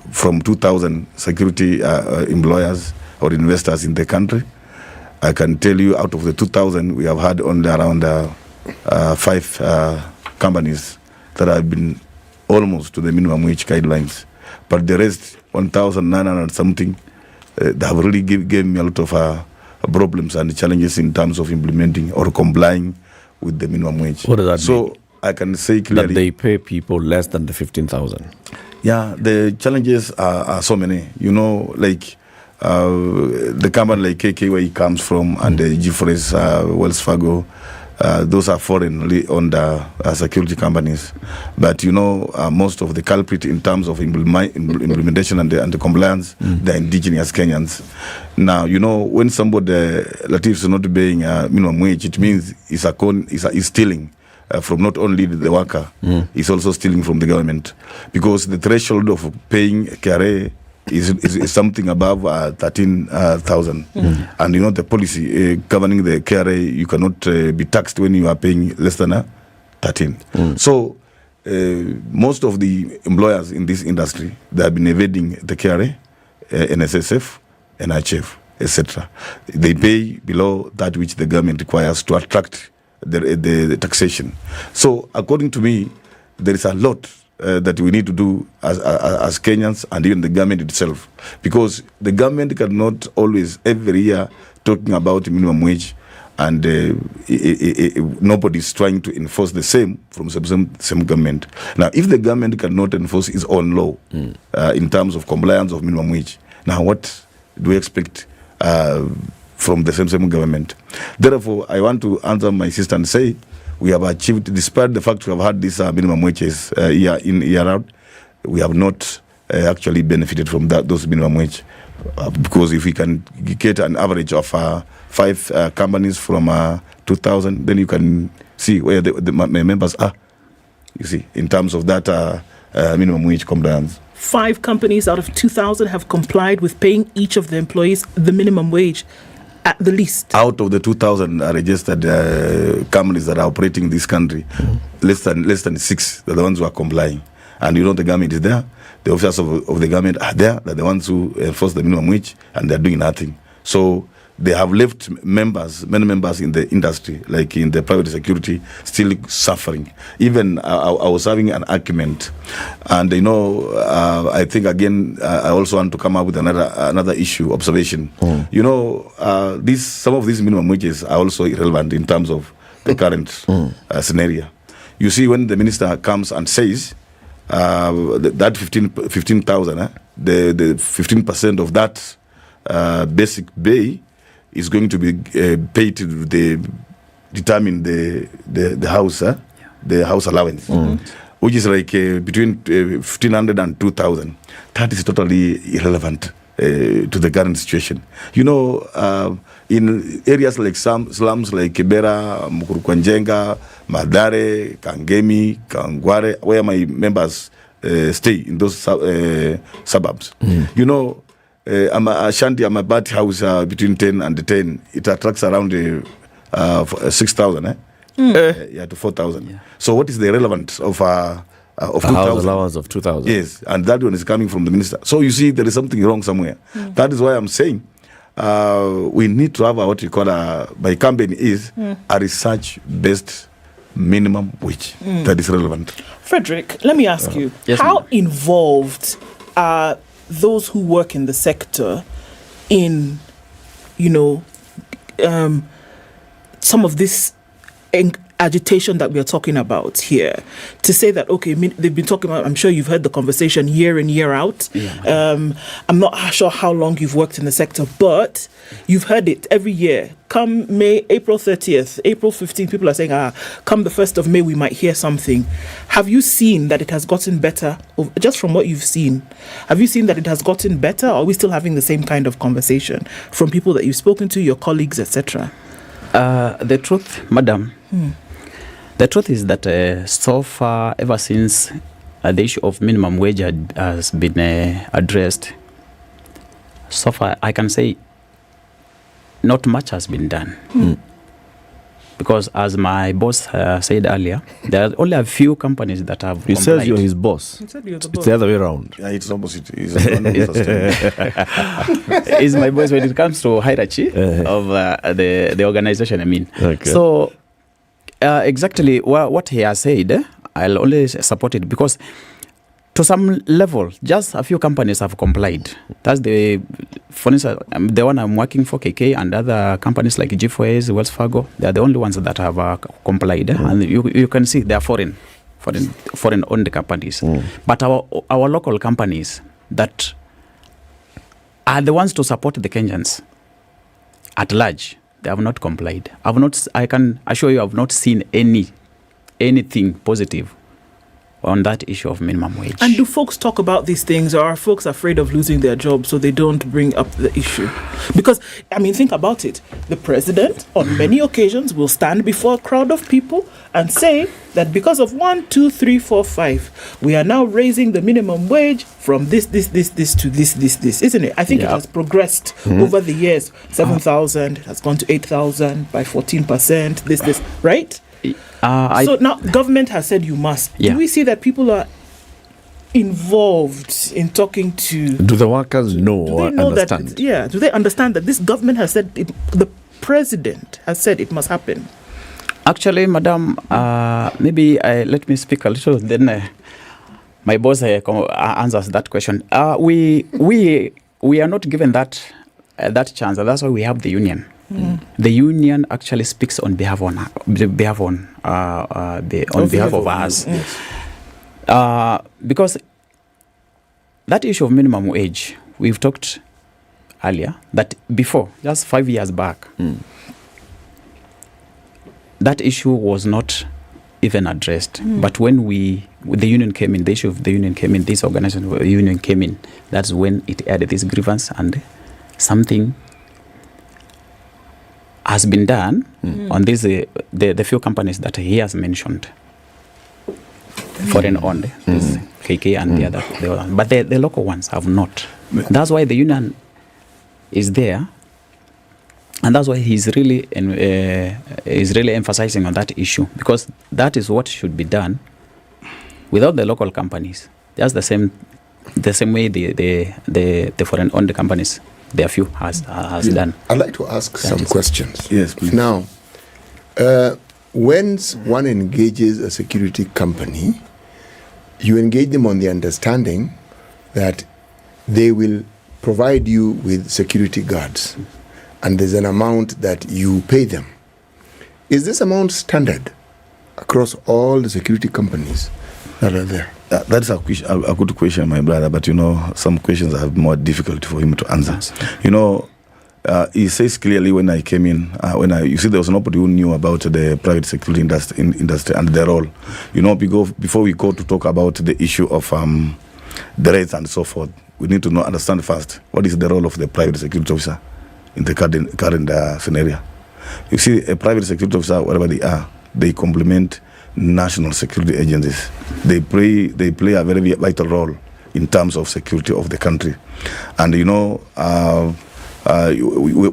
from 2,000 security employers or investors in the country, I can tell you out of the 2,000, we have had only around 5 companies that have been almost to the minimum wage guidelines. But the rest, 1,900 something, they have really given me a lot of problems and challenges in terms of implementing or complying with the minimum wage. What does that mean? I can say clearly that they pay people less than the 15,000. Yeah, the challenges are so many. You know, like the company like KK where he comes from and the Jeffries, Wells Fargo, those are foreign owned security companies. But you know, most of the culprit in terms of implementation and the compliance, they're indigenous Kenyans. Now, you know, when somebody, Latif, is not paying minimum wage, it means he's stealing. From not only the worker, he's also stealing from the government, because the threshold of paying KRA is something above 13,000, and you know the policy governing the KRA, you cannot be taxed when you are paying less than 13. So most of the employers in this industry, they have been evading the KRA, NSSF, NHF, etc. They pay below that which the government requires to attract the taxation. So according to me, there is a lot that we need to do as Kenyans and even the government itself, because the government cannot always every year talking about minimum wage and nobody is trying to enforce the same from same government. Now, if the government cannot enforce its own law in terms of compliance of minimum wage, now what do we expect from the same government? Therefore, I want to answer my sister and say we have achieved, despite the fact we have had these minimum wages year in, year out, we have not actually benefited from those minimum wage. Because if we can get an average of 5 companies from 2,000, then you can see where my members are, you see, in terms of that minimum wage compliance. 5 companies out of 2,000 have complied with paying each of the employees the minimum wage at the least. Out of the 2,000 registered companies that are operating in this country, less than 6 are the ones who are complying. And you know the government is there. The officers of the government are there. They're the ones who enforce the minimum wage, and they're doing nothing. So they have left many members in the industry, like in the private security, still suffering. Even I was having an argument, and I think again I also want to come up with another issue observation. Some of these minimum wages are also irrelevant in terms of the current scenario. You see, when the minister comes and says that 15,000, the 15% of that basic pay is going to be paid to determine the house, the house allowance, which is like between 1,500 and 2,000. That is totally irrelevant to the current situation. In areas like slums like Kibera, Mukuru-Kwanjenga, Madare, Kangemi, Kangware, where my members stay in those suburbs. A shanty, a bat house between 10 and 10, it attracts around 6,000 to 4,000. Yeah. So what is the relevance of 2,000? House allowance of 2,000. Yes, and that one is coming from the minister. So you see, there is something wrong somewhere. That is why I'm saying we need to have what we call my campaign is a research-based minimum wage that is relevant. Frederick, let me ask you, how involved are those who work in the sector in, some of this agitation that we are talking about here, to say that, okay, they've been talking about, I'm sure you've heard the conversation year in, year out. I'm not sure how long you've worked in the sector, but you've heard it every year. Come April 30th, April 15th, people are saying, come the 1st of May, we might hear something. Have you seen that it has gotten better? Just from what you've seen, have you seen that it has gotten better? Or are we still having the same kind of conversation from people that you've spoken to, your colleagues, etc.? The truth, madam, the truth is that so far, ever since the issue of minimum wage has been addressed, so far I can say not much has been done. Because as my boss said earlier, there are only a few companies that have He says you're his boss. He said you're the It's boss. the other way around. Yeah, it's opposite. He's my boss when it comes to hierarchy of the organization, I mean. Okay. So exactly what he has said, I'll only support it because to some level, just a few companies have complied. That's for instance, the one I'm working for, KK, and other companies like G4S, Wells Fargo, they are the only ones that have complied. And you can see they are foreign-owned companies. But our local companies that are the ones to support the Kenyans at large, they have not complied. I can assure you, I've not seen anything positive on that issue of minimum wage. And do folks talk about these things, or are folks afraid of losing their job so they don't bring up the issue? Because, think about it. The president, on many occasions, will stand before a crowd of people and say that because of 1, 2, 3, 4, 5, we are now raising the minimum wage from this to this, isn't it? I think it has progressed over the years. 7,000 has gone to 8,000 by 14%, this, right? So now government has said you must. Do we see that people are involved in talking to... Do the workers know or understand? Do they understand that this government has said, the president has said it must happen? Actually, madam, maybe let me speak a little, then my boss answers that question. We are not given that chance, and that's why we have the union. The union actually speaks on behalf of us, because that issue of minimum wage, we've talked earlier that before, just 5 years back, that issue was not even addressed. But when the union came in, the issue of the union came in, this organization, the union came in, that's when it added this grievance, and something has been done on these the few companies that he has mentioned, foreign owned, KK and the other, but the local ones have not. That's why the union is there, and that's why he's really emphasizing on that issue, because that is what should be done without the local companies. Just the same way the foreign owned companies their few has done. I'd like to ask some questions. Yes, please. Now, when one engages a security company, you engage them on the understanding that they will provide you with security guards, and there's an amount that you pay them. Is this amount standard across all the security companies that are there? That's a good question, my brother, but some questions are more difficult for him to answer. He says clearly when I came in, you see there was nobody who knew about the private security industry and their role. Before we go to talk about the issue of the rates and so forth, we need to understand first what is the role of the private security officer in the current scenario. You see, a private security officer, whatever they are, they complement national security agencies. They play a very vital role in terms of security of the country. And we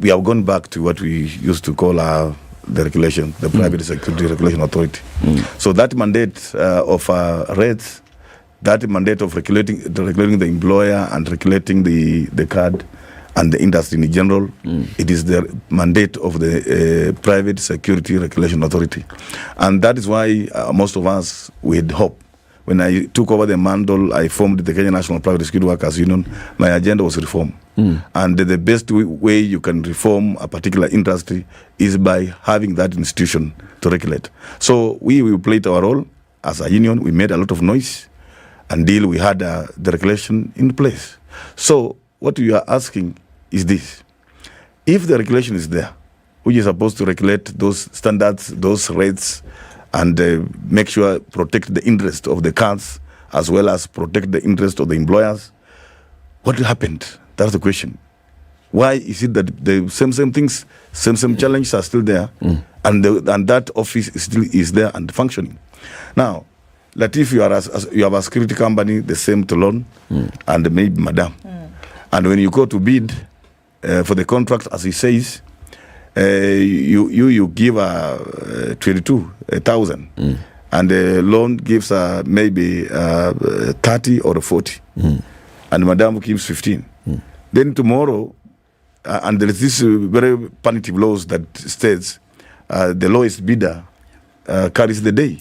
have gone back to what we used to call the regulation, the Private Security Regulation Authority. So that mandate of rates, that mandate of regulating the employer and regulating the card and the industry in general, it is the mandate of the Private Security Regulation Authority. And that is why most of us, we had hope. When I took over the mantle, I formed the Kenya National Private Security Workers Union. My agenda was reform. And the best way you can reform a particular industry is by having that institution to regulate. So we played our role as a union. We made a lot of noise until we had the regulation in place. So what you are asking is this. If the regulation is there, which is supposed to regulate those standards, those rates, and make sure protect the interest of the cards as well as protect the interest of the employers, what happened? That's the question. Why is it that the same things, same challenges are still there, and that office is there and functioning? Now, let if you have a security company, the same to loan, and maybe madam, and when you go to bid for the contract, as he says, you give 22,000, and the loan gives maybe 30 or 40, and madam gives 15. Then tomorrow, and there is this very punitive laws that states the lowest bidder carries the day.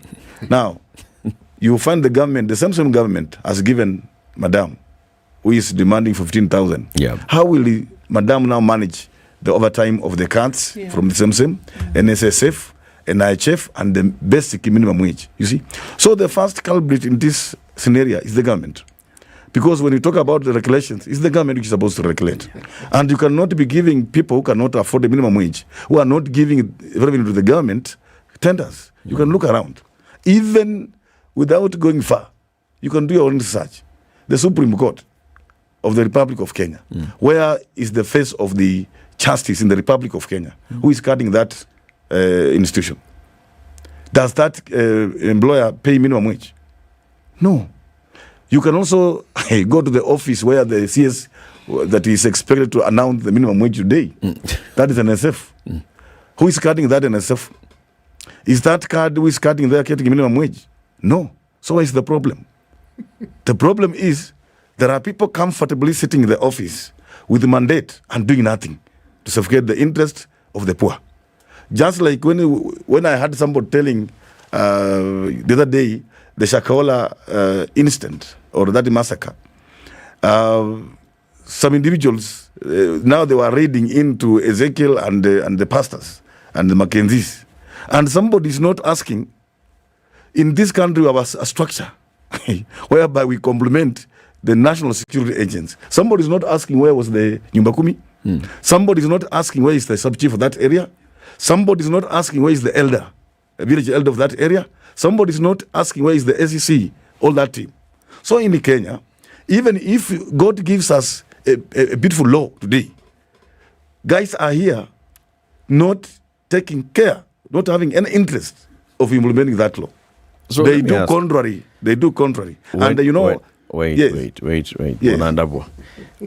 Now, you find the government, the same government has given madam, who is demanding 15,000. Yeah. How will madam now manage the overtime of the cards from the same, NSSF, NIHF, and the basic minimum wage? You see? So the first culprit in this scenario is the government. Because when you talk about the regulations, it's the government which is supposed to regulate. And you cannot be giving people who cannot afford the minimum wage, who are not giving revenue to the government, tenders. You can look around. Even without going far, you can do your own research. The Supreme Court of the Republic of Kenya, where is the face of the justice in the Republic of Kenya? Who is guarding that institution? Does that employer pay minimum wage? No. You can also go to the office where the CS that is expected to announce the minimum wage today. That is NSF. Who is cutting that NSF? Is that card who is cutting there getting minimum wage? No. So what is the problem? The problem is there are people comfortably sitting in the office with the mandate and doing nothing to safeguard the interest of the poor. Just like when I had somebody telling the other day, the Shakahola incident or that massacre, some individuals, now they were raiding into Ezekiel and the pastors and the Mackenzies. And somebody is not asking, in this country we have a structure whereby we complement the national security agents. Somebody is not asking where was the Nyumba Kumi. Somebody is not asking where is the sub-chief of that area. Somebody is not asking where is the elder, a village elder of that area. Somebody is not asking where is the SEC, all that team. So in Kenya, even if God gives us a beautiful law today, guys are here not taking care, not having any interest of implementing that law. So they do contrary. They do contrary. Wait, and you know... Wait. Yes. Onandabwa.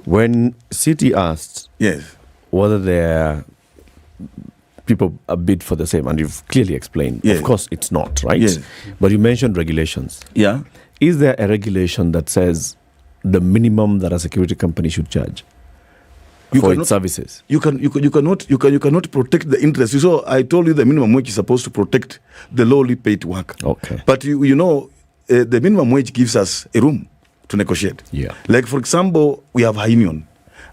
When City asked whether there people a bid for the same, and you've clearly explained, of course it's not, right? Yes. But you mentioned regulations. Yeah. Is there a regulation that says the minimum that a security company should charge? for its services. You cannot protect the interest. So I told you the minimum wage is supposed to protect the lowly paid worker. Okay. But the minimum wage gives us a room to negotiate. Yeah. Like for example, we have a union.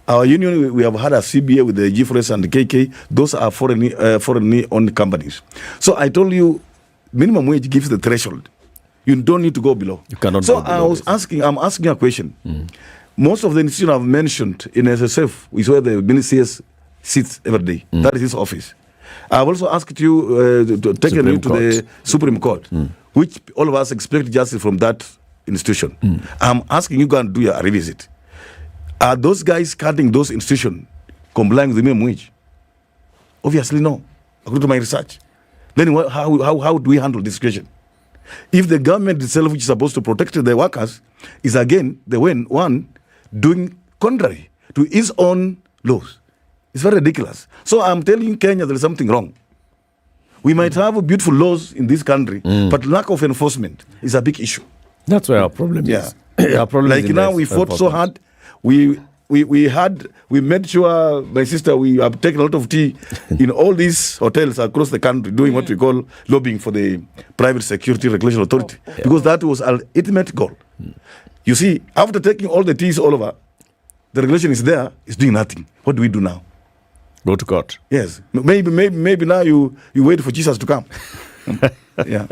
Our union, we have had a CBA with the G4S and the KK. Those are foreign owned companies. So I told you, minimum wage gives the threshold. You don't need to go below. You cannot. So go below I'm asking a question. Most of the institutions I've mentioned in SSF is where the minister sits every day. That is his office. I've also asked you to take you to the Supreme Court, which all of us expect justice from that institution. I'm asking you, go and do a revisit. Are those guys cutting those institutions complying with the minimum wage? Obviously no, according to my research. Then how do we handle this question? If the government itself, which is supposed to protect the workers, is again the one doing contrary to its own laws, it's very ridiculous. So I'm telling Kenya there is something wrong. We might have beautiful laws in this country, but lack of enforcement is a big issue. That's where our problem is. Our problem like is now we fought so hard. We made sure, my sister, we have taken a lot of tea in all these hotels across the country doing what we call lobbying for the Private Security Regulation Authority, because that was our ultimate goal. You see, after taking all the teas all over, the regulation is there, it's doing nothing. What do we do now? Go to court. Yes. Maybe now you wait for Jesus to come. Yeah.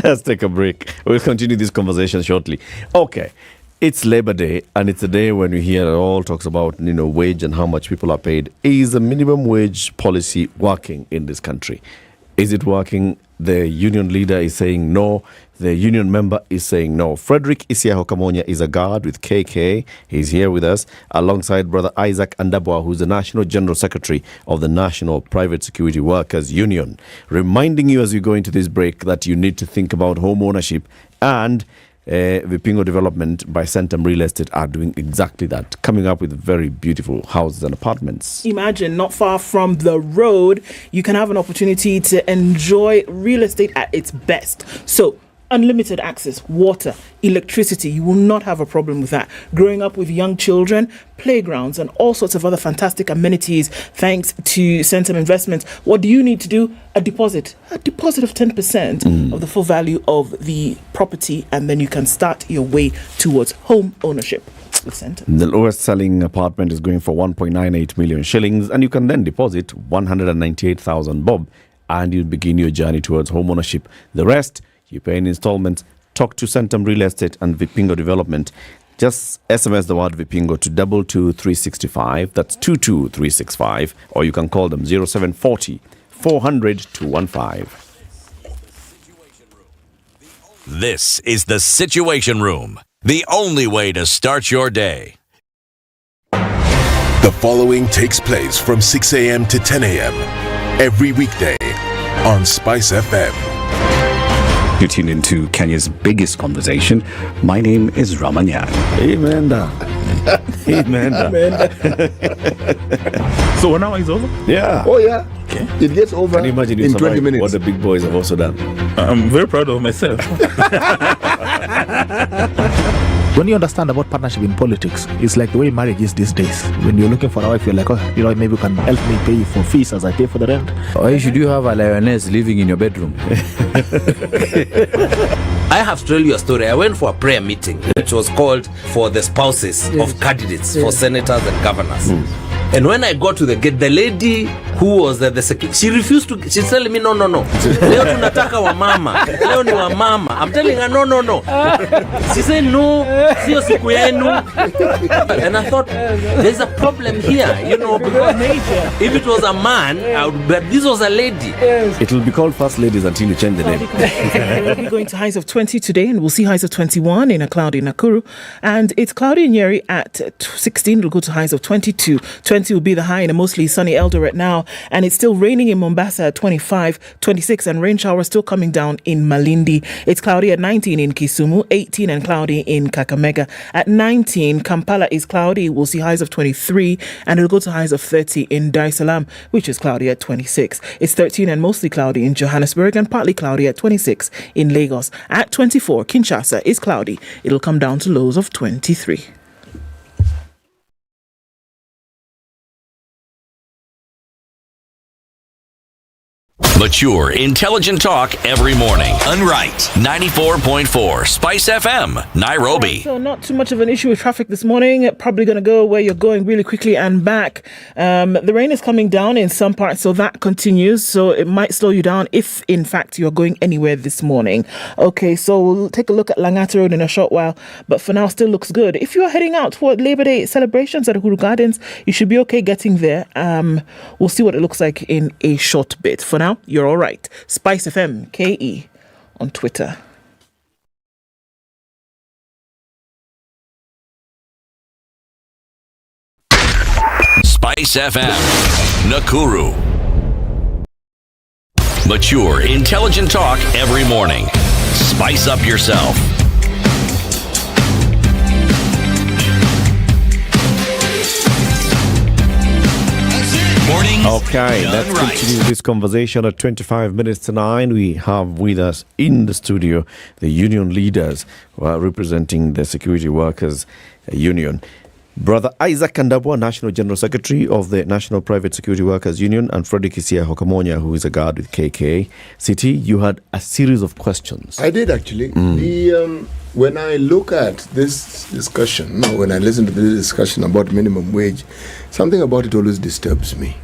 Let's take a break. We'll continue this conversation shortly. Okay. It's Labor Day, and it's a day when we hear it all talks about, wage and how much people are paid. Is the minimum wage policy working in this country? Is it working? The union leader is saying no. The union member is saying no. Frederick Isiaho Kamonya is a guard with KK. He's here with us alongside Brother Isaac Andabwa, who's the National General Secretary of the National Private Security Workers Union. Reminding you as we go into this break that you need to think about home ownership, and Vipingo Development by Centum Real Estate are doing exactly that, coming up with very beautiful houses and apartments. Imagine, not far from the road, you can have an opportunity to enjoy real estate at its best. So, unlimited access, water, electricity, you will not have a problem with that. Growing up with young children, playgrounds, and all sorts of other fantastic amenities thanks to Centum Investments. What do you need to do? A deposit of 10% of the full value of the property, and then you can start your way towards home ownership with Centum. The lowest selling apartment is going for 1.98 million shillings, and you can then deposit 198,000 bob, and you begin your journey towards home ownership. The rest you pay in installments. Talk to Centum Real Estate and Vipingo Development. Just SMS the word Vipingo to 22365. That's 22365. Or you can call them 0740 400 215. This is the Situation Room, the only way to start your day. The following takes place from 6 a.m. to 10 a.m. every weekday on Spice FM. You tune into Kenya's biggest conversation. My name is Ramanyan. Amen. Amen. So 1 hour is over? Yeah. Oh, yeah. Okay. It gets over Can you imagine in 20 minutes. What the big boys have also done? I'm very proud of myself. When you understand about partnership in politics, it's like the way marriage is these days. When you're looking for a wife, you're like, maybe you can help me pay for fees as I pay for the rent. Why should you have a lioness living in your bedroom? I have to tell you a story. I went for a prayer meeting, which was called for the spouses of candidates for senators and governors. And when I got to the gate, the lady who was the secretary, she refused to. She's telling me, no. Leo tunataka wa mama. Leo ni wa mama. I'm telling her, no. She said, no, sio siku yenu. And I thought, there's a problem here, because if it was a man, but this was a lady. It will be called First Ladies until you change the name. We'll be going to highs of 20 today, and we'll see highs of 21 in a cloudy Nakuru. And it's cloudy in Nyeri at 16. It'll go to highs of 22. 20 will be the high in a mostly sunny Eldoret now. And it's still raining in Mombasa at 25, 26, and rain showers still coming down in Malindi. It's cloudy at 19 in Kisumu, 18 and cloudy in Kakamega. At 19, Kampala is cloudy. We'll see highs of 23, and it'll go to highs of 30 in Dar es Salaam, which is cloudy at 26. It's 13 and mostly cloudy in Johannesburg, and partly cloudy at 26 in Lagos. At 24, Kinshasa is cloudy. It'll come down to lows of 23. Mature, intelligent talk every morning. Unright. 94.4 Spice FM, Nairobi. So not too much of an issue with traffic this morning. Probably going to go where you're going really quickly and back. The rain is coming down in some parts, so that continues. So it might slow you down if, in fact, you're going anywhere this morning. Okay, so we'll take a look at Langata Road in a short while. But for now, still looks good. If you're heading out toward Labor Day celebrations at Uhuru Gardens, you should be okay getting there. We'll see what it looks like in a short bit. For now, you're all right. Spice FM, KE on Twitter. Spice FM, Nakuru. Mature, intelligent talk every morning. Spice up yourself. Okay, let's continue this conversation at 25 minutes to 9. We have with us in the studio the union leaders who are representing the Security Workers Union. Brother Isaac Kandabwa, National General Secretary of the National Private Security Workers Union, and Frederick Isia Hokamonya, who is a guard with KK. City, you had a series of questions. I did actually. When I look at this discussion, when I listen to this discussion about minimum wage, something about it always disturbs me.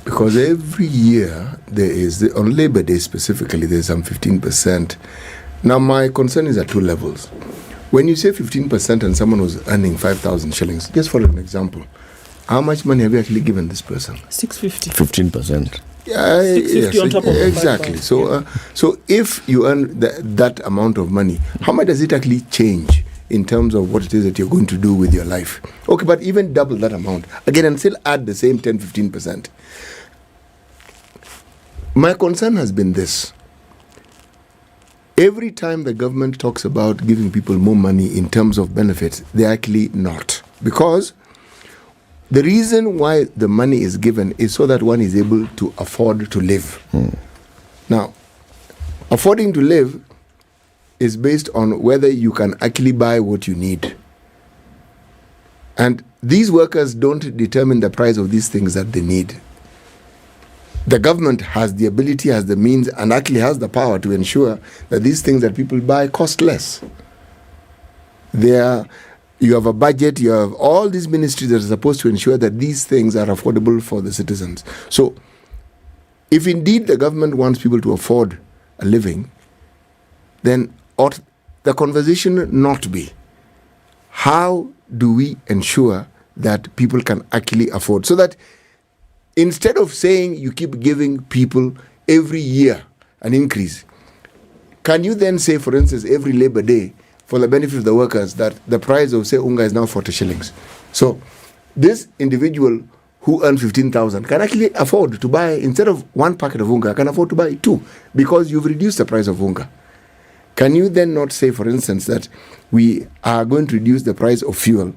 Because every year there is, on Labor Day specifically, there's some 15%. Now my concern is at two levels. When you say 15% and someone was earning 5,000 shillings, just for an example, how much money have you actually given this person? 650. 15%. Yeah, 650 yes, on top of exactly. 5,000. So if you earn that amount of money, how much does it actually change in terms of what it is that you're going to do with your life? Okay, but even double that amount, again, and still add the same 10-15%. My concern has been this. Every time the government talks about giving people more money in terms of benefits, they're actually not. Because the reason why the money is given is so that one is able to afford to live. Now, affording to live is based on whether you can actually buy what you need. And these workers don't determine the price of these things that they need. The government has the ability, has the means, and actually has the power to ensure that these things that people buy cost less. You have a budget, you have all these ministries that are supposed to ensure that these things are affordable for the citizens. So, if indeed the government wants people to afford a living, then ought the conversation not be, how do we ensure that people can actually afford? So that instead of saying you keep giving people every year an increase, can you then say, for instance, every Labor Day, for the benefit of the workers, that the price of, say, unga is now 40 shillings. So this individual who earns 15,000 can actually afford to buy, instead of one packet of unga, can afford to buy two, because you've reduced the price of unga. Can you then not say, for instance, that we are going to reduce the price of fuel?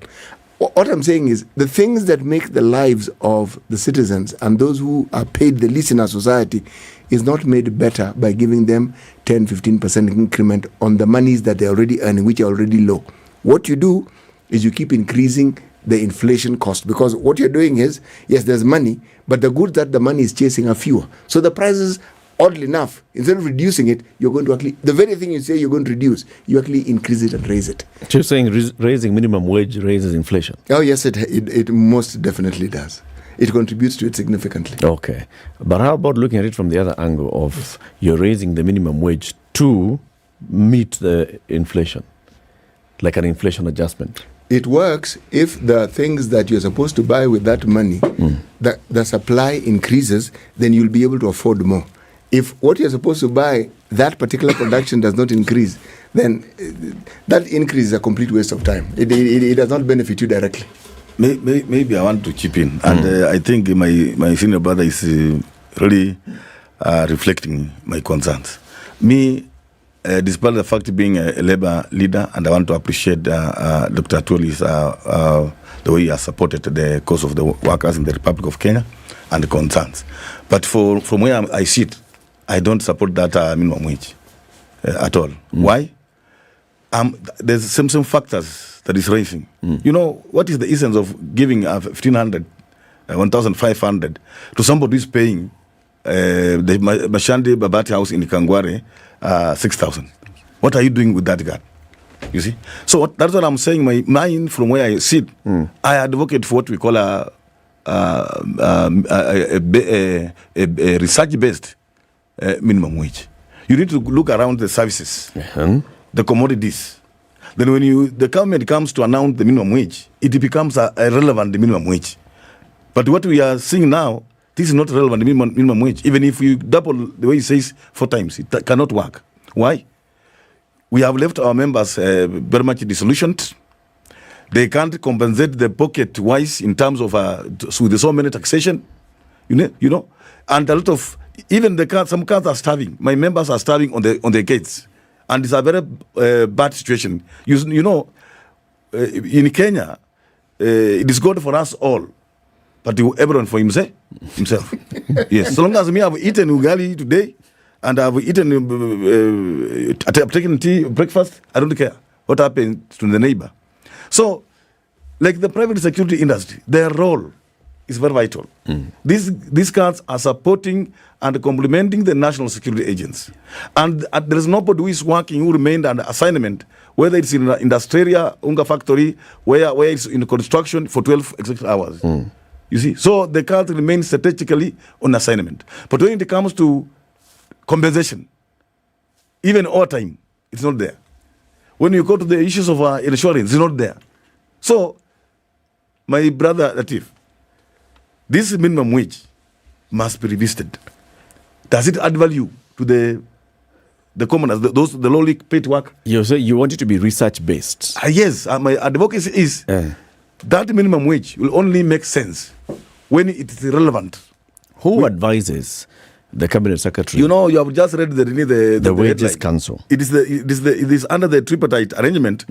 What I'm saying is, the things that make the lives of the citizens and those who are paid the least in our society is not made better by giving them 10-15% increment on the monies that they're already earning, which are already low. What you do is you keep increasing the inflation cost, because what you're doing is, yes, there's money, but the goods that the money is chasing are fewer. So the prices, oddly enough, instead of reducing it, you're going to actually, the very thing you say you're going to reduce, you actually increase it and raise it. So you're saying raising minimum wage raises inflation? Oh, yes, it most definitely does. It contributes to it significantly. Okay. But how about looking at it from the other angle of you're raising the minimum wage to meet the inflation, like an inflation adjustment? It works if the things that you're supposed to buy with that money, the supply increases, then you'll be able to afford more. If what you're supposed to buy, that particular production does not increase, then that increase is a complete waste of time. It does not benefit you directly. Maybe I want to chip in, and I think my senior brother is really reflecting my concerns. Me, despite the fact of being a labor leader, and I want to appreciate Dr. Atwoli's the way he has supported the cause of the workers in the Republic of Kenya and the concerns. But from where I sit, I don't support that minimum wage at all. Why? There's some factors that is raising. You know, what is the essence of giving 1,500, 1,500 to somebody who's paying the Mashandi Babati house in Kangware, 6,000. What are you doing with that guard? You see? So that's what I'm saying. My mind, from where I sit, I advocate for what we call a research-based minimum wage. You need to look around the services, the commodities. Then when the government comes to announce the minimum wage, it becomes a relevant minimum wage. But what we are seeing now, this is not relevant minimum wage. Even if you double the way it says 4 times, it cannot work. Why? We have left our members very much disillusioned. They can't compensate the pocket-wise in terms of with so many taxation, you know, and a lot of even some cars are starving. My members are starving on the gates, and it's a very bad situation. You know, in Kenya, it is good for us all, but everyone for himself. Yes, so long as me have eaten ugali today, and I've eaten, I've taken tea, breakfast, I don't care what happens to the neighbor. So, like the private security industry, their role is very vital. These cards are supporting and complementing the national security agents. And there is nobody who is working who remained under assignment, whether it's in industrial, unga factory, where it's in construction for 12 exact hours. You see? So the card remains strategically on assignment. But when it comes to compensation, even overtime, it's not there. When you go to the issues of insurance, it's not there. So, my brother Latif, this minimum wage must be revisited. Does it add value to the commoners, the lowly paid work? You say you want it to be research based. Yes, my advocacy is that minimum wage will only make sense when it is relevant. Who advises the cabinet secretary? You know, you have just read the Wages headline. Council. It is under the tripartite arrangement,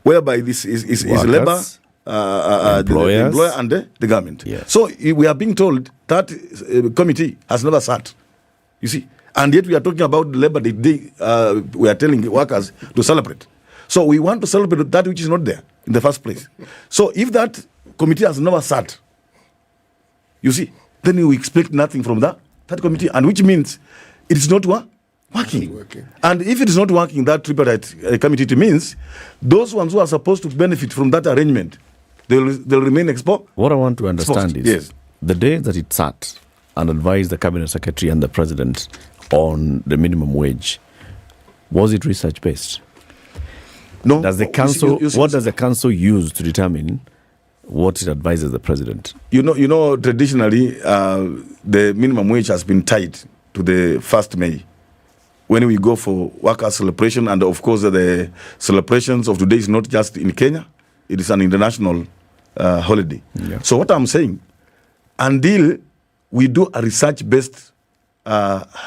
whereby this is labor, the employer, and the government. Yes. So we are being told that committee has never sat. You see, and yet we are talking about Labor Day. We are telling workers to celebrate. So we want to celebrate that which is not there in the first place. So if that committee has never sat, you see, then we expect nothing from that committee, and which means it is not working. And if it is not working, that tripartite committee, it means those ones who are supposed to benefit from that arrangement, they'll remain exposed. What I want to understand is yes, the day that it sat and advised the cabinet secretary and the president on the minimum wage, was it research based? No. Does the council? What does the council use to determine what it advises the president? You know, traditionally, the minimum wage has been tied to the 1st May. When we go for workers' celebration, and of course the celebrations of today is not just in Kenya, it is an international holiday. Yeah. So what I'm saying, until we do a research-based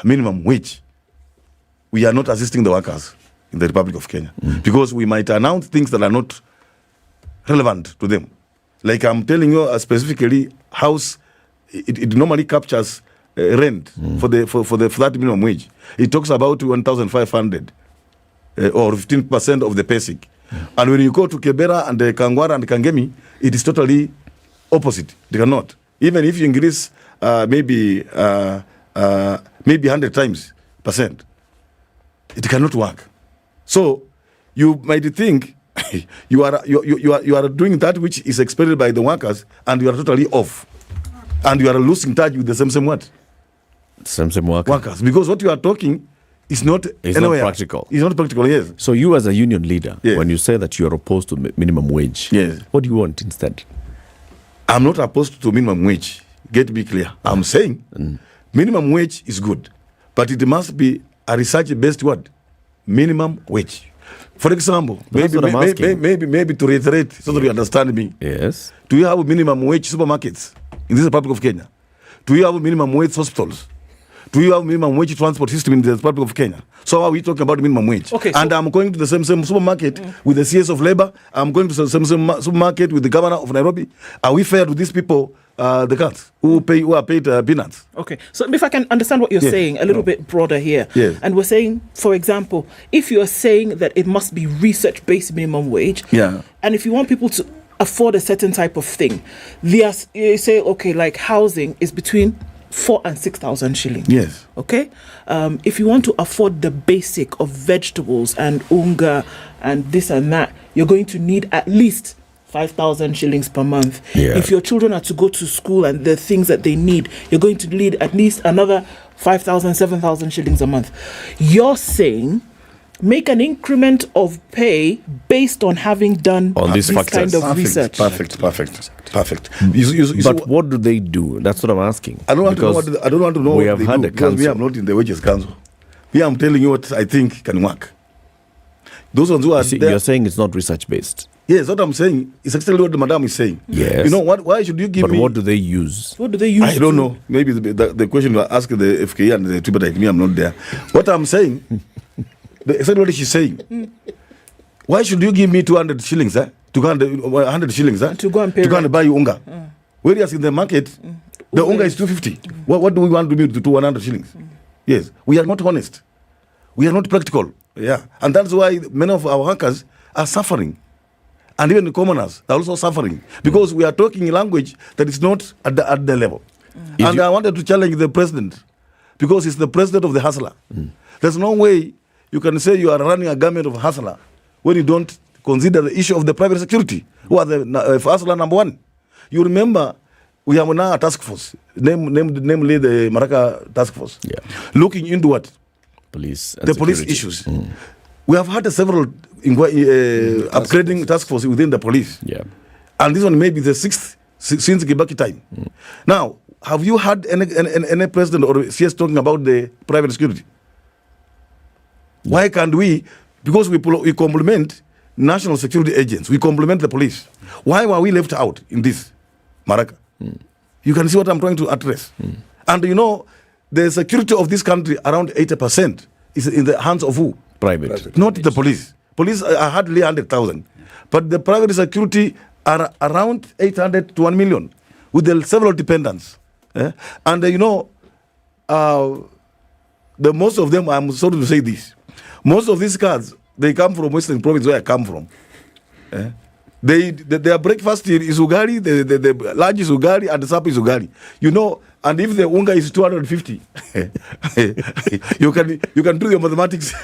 minimum wage, we are not assisting the workers in the Republic of Kenya, because we might announce things that are not relevant to them. Like I'm telling you specifically, house, it normally captures rent for that minimum wage. It talks about 1,500 or 15% of the basic. And when you go to Kebera and Kangwara and Kangemi, it is totally opposite. They cannot. Even if you increase maybe 100 times %, it cannot work. So you might think you are doing that which is expected by the workers, and you are totally off, and you are losing touch with the same what? Same workers, because what you are talking is not anywhere. Not practical. It's not practical. Yes. So you, as a union leader, yes, when you say that you are opposed to minimum wage, yes, what do you want instead? I'm not opposed to minimum wage. Get me clear. I'm saying minimum wage is good, but it must be a research-based word. Minimum wage. For example, maybe to reiterate so that you understand me. Yes. Do you have minimum wage supermarkets in this Republic of Kenya? Do you have minimum wage hospitals? Do you have minimum wage transport system in the Republic of Kenya? So are we talking about minimum wage? Okay, and I'm going to the same supermarket with the CS of Labor. I'm going to the same supermarket with the governor of Nairobi. Are we fair to these people, the cuts, who are paid peanuts? Okay, so if I can understand what you're saying a little bit broader here. Yes. And we're saying, for example, if you're saying that it must be research-based minimum wage, and if you want people to afford a certain type of thing, you say, okay, like housing is between 4,000 and 6,000 shillings. Yes. Okay? If you want to afford the basic of vegetables and unga and this and that, you're going to need at least 5,000 shillings per month. Yeah. If your children are to go to school and the things that they need, you're going to need at least another 5,000, 7,000 shillings a month. You're saying make an increment of pay based on having done this kind of research. Perfect. But what do they do? That's what I'm asking. I don't want to know we what have they had do, a because we council. are not in the wages council. We I'm telling you what I think can work. Those ones who are there, you're saying it's not research based. Yes, what I'm saying is actually what the madam is saying. Yes. You know what? Why should you give But me? what do they use? What do they use? I don't know. Maybe the question you ask the FKA and the Tripartite. Me, I'm not there. What I'm saying, exactly what she's saying. Why should you give me 200 shillings? 100 shillings? To go and pay. To go and buy you unga. Whereas in the market, the unga is 250. What do we want to do to 100 shillings? Yes, we are not honest. We are not practical. Yeah, and that's why many of our workers are suffering. And even the commoners are also suffering because we are talking language that is not at the level. And I wanted to challenge the president because he's the president of the hustler. There's no way you can say you are running a government of hustler when you don't consider the issue of the private security, who are the hustler number one. You remember we have now a task force, namely the Maraka task force, looking into what? Police issues. We have had several upgrading task force within the police. Yeah. And this one may be the sixth since Kibaki time. Now, have you had any president or CS talking about the private security? Why can't we? Because we complement national security agents. We complement the police. Why were we left out in this, Maraka? You can see what I'm trying to address. And you know, the security of this country, around 80%, is in the hands of who? Private. Not the police. Police are hardly 100,000. But the private security are around 800 to 1 million with the several dependents. And you know, the most of them, I'm sorry to say this, most of these cards, they come from Western Province where I come from. Their breakfast is ugali, the lunch is ugali, and the supper is ugali. You know, and if the unga is 250, you can do your mathematics.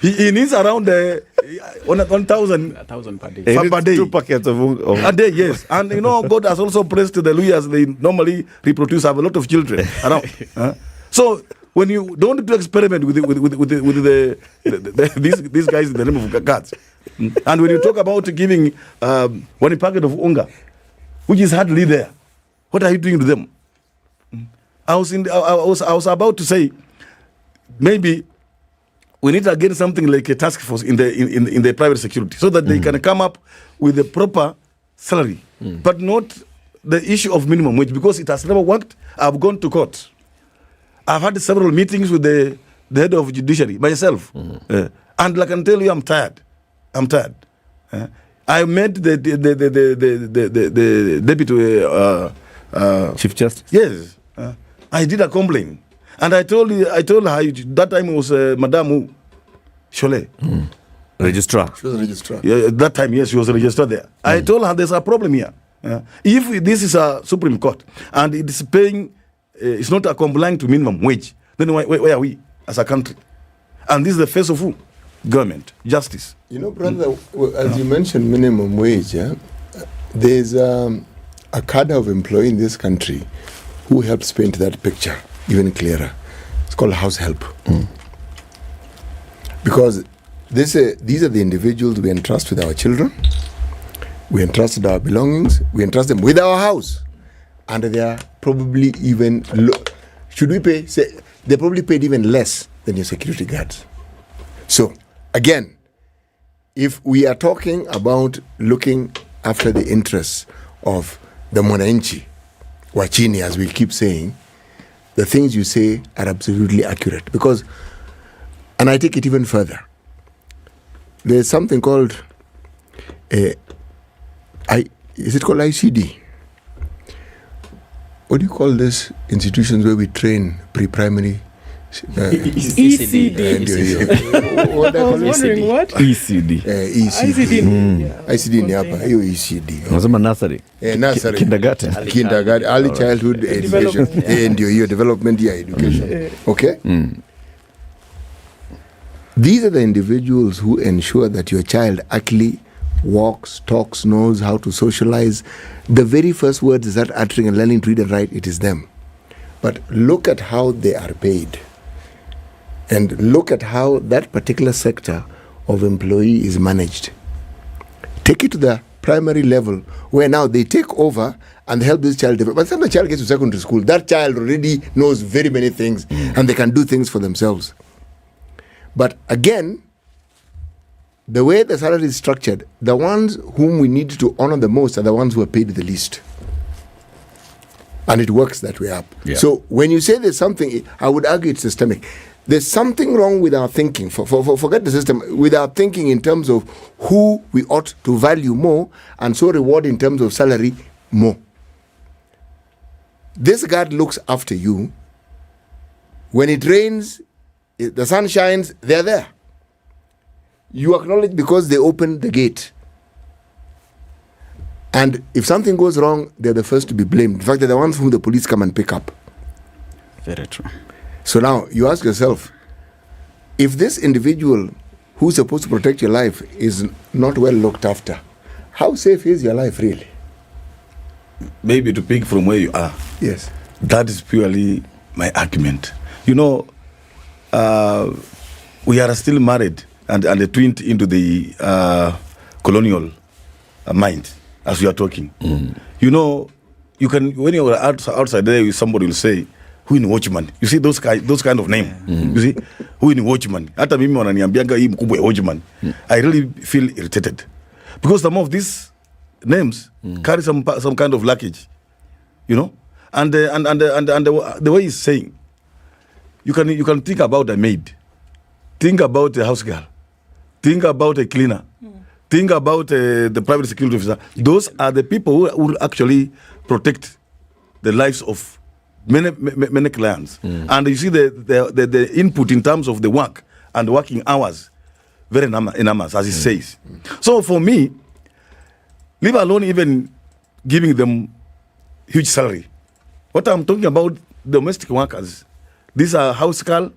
He needs around 1,000 per day. per day. 2 packets of a day, yes. And you know, God has also blessed the Luyas. They normally reproduce, have a lot of children around. So when you don't do experiment with these guys in the name of gods, and when you talk about giving 1 packet of unga, which is hardly there, what are you doing to them? I was about to say, maybe we need to get something like a task force in the private security so that they can come up with the proper salary, but not the issue of minimum wage because it has never worked. I've gone to court. I've had several meetings with the head of judiciary, myself. And I can tell you, I'm tired. I met the deputy Chief Justice. Yes. I did a complaint. And I told her that time it was Madame Cholet. Registrar. She was a registrar. Yeah, that time, yes, she was a registrar there. I told her there's a problem here. If this is a Supreme Court and it is paying, it's not complying to minimum wage, then where are we as a country? And this is the face of who? Government, justice. You know, brother, as you mentioned minimum wage, there's a cadre of employee in this country who helps paint that picture even clearer. It's called house help. Because these are the individuals we entrust with our children, we entrust with our belongings, we entrust them with our house. And they are probably even, should we pay, say, they're probably paid even less than your security guards. So, again, if we are talking about looking after the interests of the mwananchi, wachini, as we keep saying, the things you say are absolutely accurate. Because, and I take it even further, there's something called, is it called ICD? What do you call this institutions where we train pre-primary ECD. What I was wondering what? ECD. ICD ni hapa, hiyo ECD. Unasema nursery. Nursery. Kindergarten. Kindergarten, early childhood education. Ndio hiyo development ya education. Okay? These are the individuals who ensure that your child actually walks, talks, knows how to socialize. The very first words they start uttering and learning to read and write, it is them. But look at how they are paid. And look at how that particular sector of employee is managed. Take it to the primary level where now they take over and help this child develop. By the time the child gets to secondary school, that child already knows very many things and they can do things for themselves. But again, the way the salary is structured, the ones whom we need to honor the most are the ones who are paid the least. And it works that way up. Yeah. So when you say there's something, I would argue it's systemic. There's something wrong with our thinking. Forget the system. With our thinking in terms of who we ought to value more and so reward in terms of salary more. This guard looks after you. When it rains, the sun shines, they're there. You acknowledge because they opened the gate. And if something goes wrong, they're the first to be blamed. In fact, they're the ones whom the police come and pick up. Very true. So now, you ask yourself, if this individual who's supposed to protect your life is not well looked after, how safe is your life really? Maybe to pick from where you are. Yes. That is purely my argument. You know, we are still married and twinned into the colonial mind as we are talking. You know, you can, when you're outside there, somebody will say, who in watchman? You see those kind of name. You see, who in watchman? Hata mimi wananiambianga hii mkubwa ya watchman. I really feel irritated because some of these names carry some kind of luggage, you know, and the way he's saying, you can think about a maid, think about a house girl, think about a cleaner, think about the private security officer. Those are the people who actually protect the lives of many clients. And you see the input in terms of the work and working hours, very enormous, as it says. So for me, leave alone even giving them huge salary. What I'm talking about, domestic workers. These are house girl,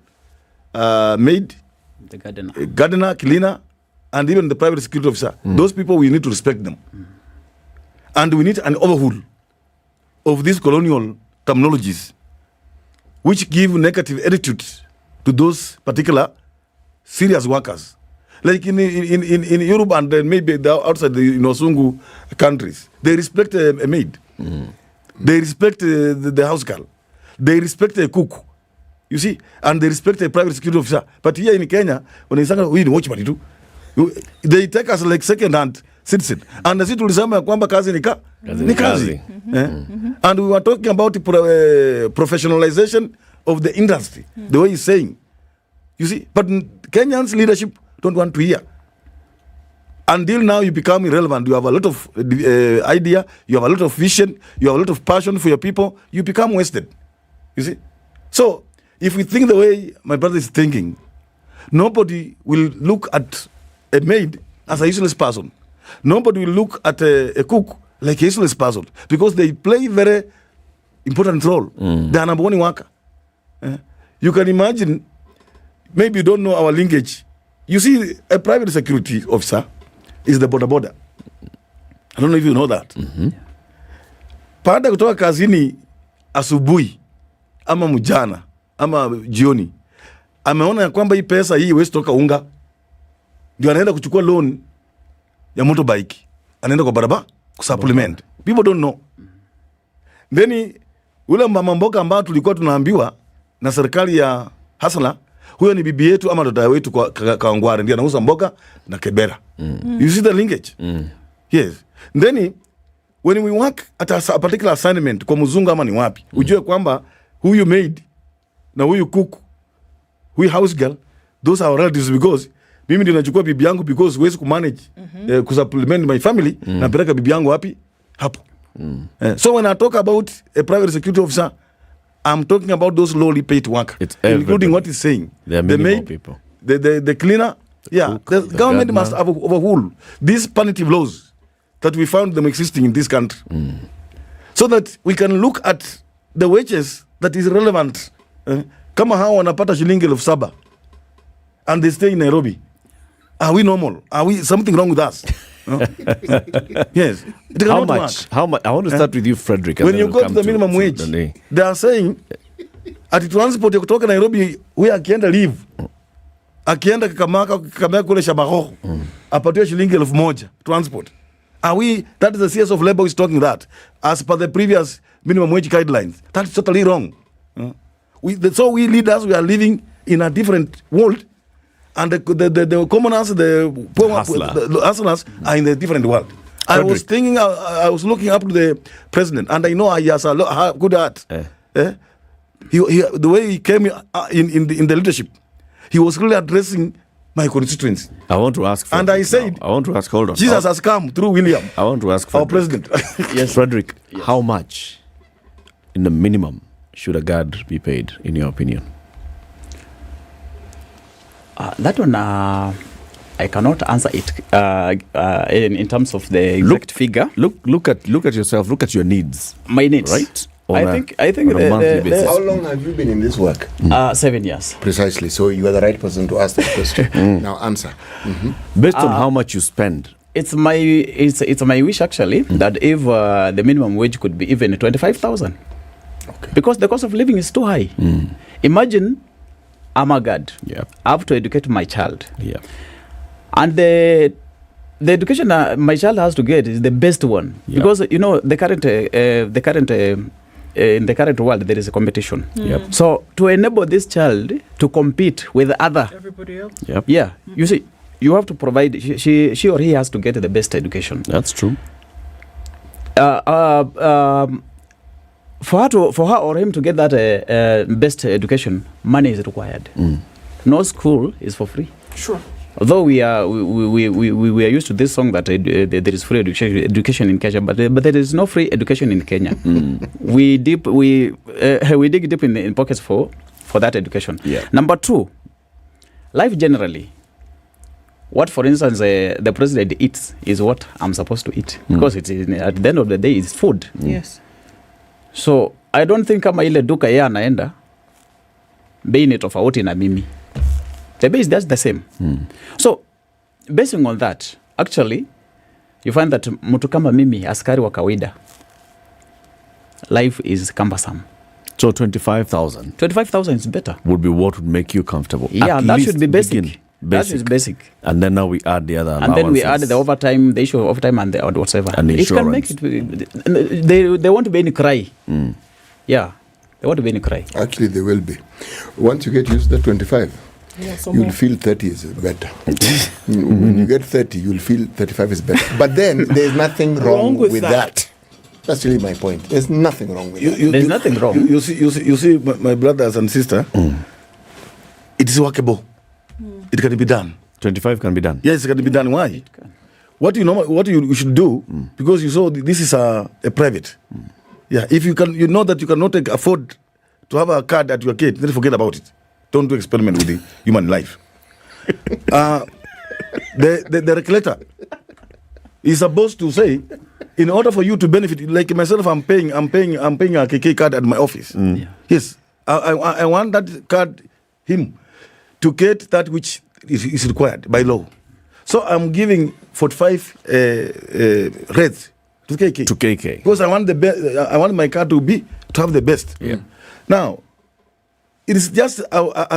maid, the gardener, cleaner, and even the private security officer. Those people, we need to respect them. And we need an overhaul of these colonial terminologies which give negative attitudes to those particular serious workers. Like in Europe and maybe outside the Sungu countries, they respect a maid. They respect the house girl. They respect a cook. You see? And they respect a private security officer. But here in Kenya, when they say, we watch what do, they take us like second-hand citizen. And the city will kwamba kazi ni kazi. And we were talking about professionalization of the industry, the way he's saying. You see? But Kenyans leadership don't want to hear. Until now, you become irrelevant. You have a lot of idea, you have a lot of vision, you have a lot of passion for your people, you become wasted. You see? So, if we think the way my brother is thinking, nobody will look at a maid as a useless person. Nobody will look at a cook like a useless person because they play very important role. They are number one worker. You can imagine, maybe you don't know our linkage. You see, a private security officer is the border. I don't know if you know that. Baada kutoka kazini asubuhi ama mjana ama jioni, ameona kwamba hii pesa hii iwezi toka unga, ndio anaenda kuchukua loan ya motorbike, anaenda kwa barabara kusupplement. People don't know. Then ule mama mboga ambao tulikuwa tunaambiwa na serikali ya Hasala, huyo ni bibi yetu ama dada wetu kwa Kawangware, ndio anauza mboga na Kebera. You see the linkage? Yes. Then when we work at a particular assignment kwa mzungu ama ni wapi, ujue kwamba huyu maid na huyu cook, huyu house girl, those are relatives because mimi ndio nachukua bibi yangu because huwezi kumanage kusupplement my family, napeleka bibi yangu wapi? Hapo. So when I talk about a private security officer, I'm talking about those lowly paid workers, including what he's saying. There are the many more maid, people. The cleaner. cook, the the government gardener. must overrule these punitive laws that we found them existing in this country, so that we can look at the wages that is relevant. Kama hawa wanapata shilingi 7,000 and they stay in Nairobi. Are we normal? Are we something wrong with us? Yes. It How cannot much? work. How much? I want to start with you, Frederick. and When then you we'll go to come the minimum wage, Dane. they are saying ati transport ya kutoka Nairobi huyu akienda leave, akienda Kakamega kule Shakahola apatiwe shilingi 1,000 transport. Are we? That is the CS of Labor is talking that as per the previous minimum wage guidelines. That's totally wrong. So we leaders, we are living in a different world, and the commoners, the poor the hustlers are in a different world. I was thinking, I was looking up to the president, and I know he has a good heart. The way he came in the leadership, he was really addressing my constituency. I want to ask, and I said, I want to ask, hold on. Jesus has come through William. I want to ask our president. Yes, Frederick, how much in the minimum should a guard be paid, in your opinion? That one, I cannot answer it in terms of the exact figure. Look at yourself. Look at your needs. My needs, right? I think on a monthly basis. How long have you been in this work? 7 years. Precisely. So you are the right person to ask that question. Now answer. Based on how much you spend. It's my wish actually that if the minimum wage could be even 25,000, because the cost of living is too high. Imagine I'm a guard. I have to educate my child. And the education my child has to get is the best one, because you know the current in the current world there is a competition. So to enable this child to compete with everybody else, you see, you have to provide. She or he has to get the best education. That's true. For her or him to get that best education, money is required. No school is for free. Sure. Although we are used to this song that there is free education in Kenya, but there is no free education in Kenya. We dig deep in pockets for that education. Number two, life generally. What, for instance, the president eats is what I'm supposed to eat, because it is, at the end of the day, it's food. Yes. So I don't think kama ile duka yeye anaenda bei ni tofauti na mimi. The base that's the same. So basing on that, actually you find that mtu kama mimi askari wa kawaida, life is cumbersome. So 25,000. 25,000 is better. Would be what would make you comfortable. Yeah, At that least should be basic. begin. That is basic. And then now we add the other allowances. And then we add the overtime, the issue of overtime and the whatever. And it can make insurance. it. They want to be in cry. Yeah, they want to be in cry. Actually, they will be. Once you get used to the 25, some you'll more. feel 30 is better. When you get 30, you'll feel 35 is better. But then there's nothing wrong with that. That's really my point. There's nothing wrong with that. There's nothing wrong. You see, my brothers and sister, it is workable. It can be done. 25 can be done. Yes, it can be done. Why? What you should do, because you saw this is a private. Yeah, if you can, you know that you cannot afford to have a card at your gate, then forget about it. Don't do experiment with the human life. The regulator is supposed to say, in order for you to benefit, like myself, I'm paying a KK card at my office. Yes, I want that card him to get that which is required by law. So I'm giving 45 rates to KK. To KK. Because I want I want my card to have the best. Now, it is just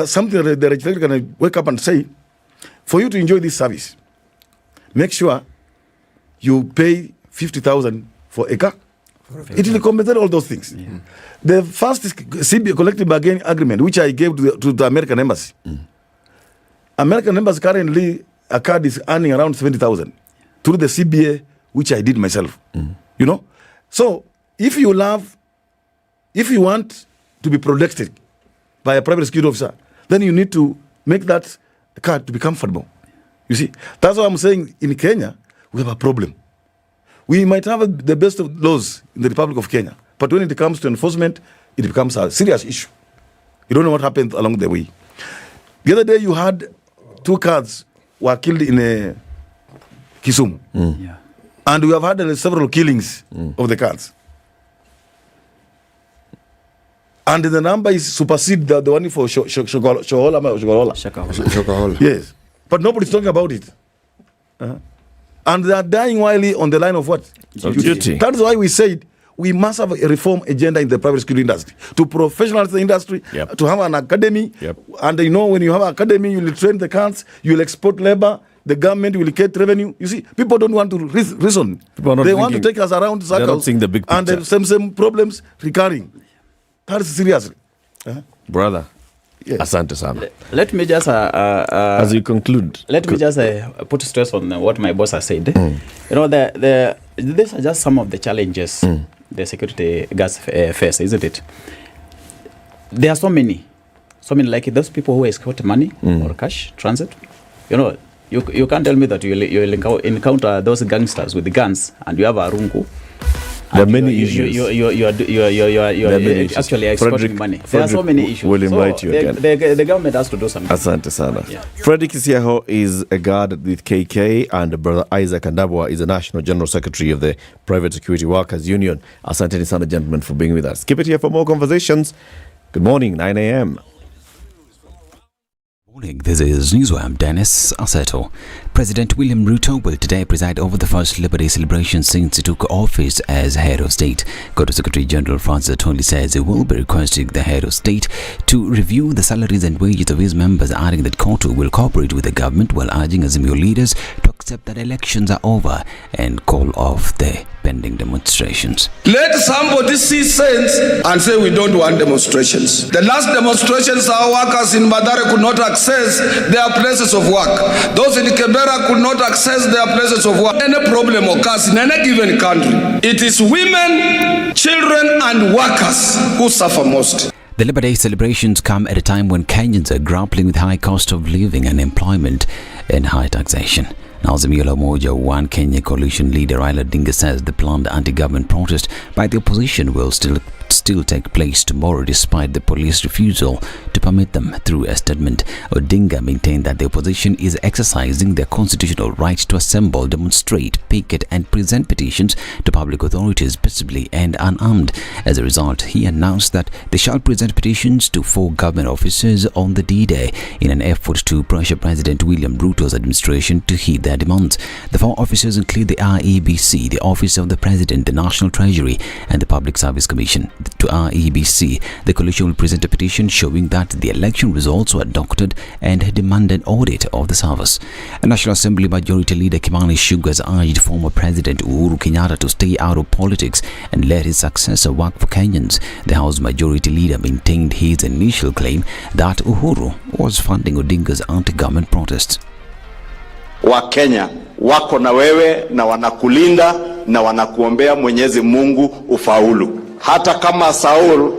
something that the regulator can wake up and say, for you to enjoy this service, make sure you pay 50,000 for a car. It will compensate all those things. The first CBA collective bargaining agreement, which I gave to the American embassy. American embassy currently, a card is earning around 70,000 through the CBA, which I did myself. You know? So, if you want to be protected by a private security officer, then you need to make that card to be comfortable. You see? That's why I'm saying in Kenya, we have a problem. We might have the best of laws in the Republic of Kenya, but when it comes to enforcement, it becomes a serious issue. You don't know what happened along the way. The other day, you had 2 cats were killed in Kisumu. Yeah. And we have had several killings of the cats. And the number is supersede the one for Shakahola. Yes. But nobody's talking about it. And they are dying while on the line of what? Duty. That is why we said we must have a reform agenda in the private security industry to professionalize the industry, to have an academy. And when you have an academy, you will train the cats, you will export labor, the government will get revenue. You see, people don't want to reason. They want to take us around circles. They're not seeing the big picture. And the same problems recurring. That is serious. Brother, yes. Asante sana. Let me just as you conclude. Let me just put stress on what my boss has said. These are just some of the challenges the security guards face, isn't it? There are so many like those people who escort money or cash transit. You can't tell me that you'll encounter those gangsters with the guns and you have a rungu. There are many issues. You are actually exporting money. There are so many issues. We'll invite you again. The government has to do something. Asante sana. Frederick Isiaho is a guard with KK, and Brother Isaac Andabwa is the National General Secretary of the Private Security Workers Union. Asante sana, gentlemen, for being with us. Keep it here for more conversations. Good morning, 9 a.m. Morning, this is Newswire. I'm Dennis Aseto. President William Ruto will today preside over the first Labour Day celebration since he took office as head of state. Kota Secretary General Francis Atoli says he will be requesting the head of state to review the salaries and wages of his members, adding that Kota will cooperate with the government while urging Azimio leaders to accept that elections are over and call off the pending demonstrations. Let somebody see sense and say we don't want demonstrations. The last demonstrations, our workers in Madare could not access their places of work. Those in Kebera could not access their places of work. Any problem occurs in any given country, it is women, children and workers who suffer most. The Labour Day celebrations come at a time when Kenyans are grappling with high cost of living, unemployment and high taxation. Azimio la Umoja One Kenya coalition leader Raila Odinga says the planned anti-government protest by the opposition will still take place tomorrow despite the police refusal to permit them. Through a statement, Odinga maintained that the opposition is exercising their constitutional right to assemble, demonstrate, picket and present petitions to public authorities peaceably and unarmed. As a result, he announced that they shall present petitions to 4 government officers on the D-Day in an effort to pressure President William Ruto's administration to heed their demands. The 4 officers include the REBC, the Office of the President, the National Treasury and the Public Service Commission. To REBC, the coalition will present a petition showing that the election results were doctored and demand an audit of the service. A National Assembly Majority Leader Kimani Ichung'wah has urged former President Uhuru Kenyatta to stay out of politics and let his successor work for Kenyans. The House Majority Leader maintained his initial claim that Uhuru was funding Odinga's anti-government protests. Wakenya wako na wewe na wanakulinda na wanakuombea Mwenyezi Mungu ufaulu. Hata kama Saul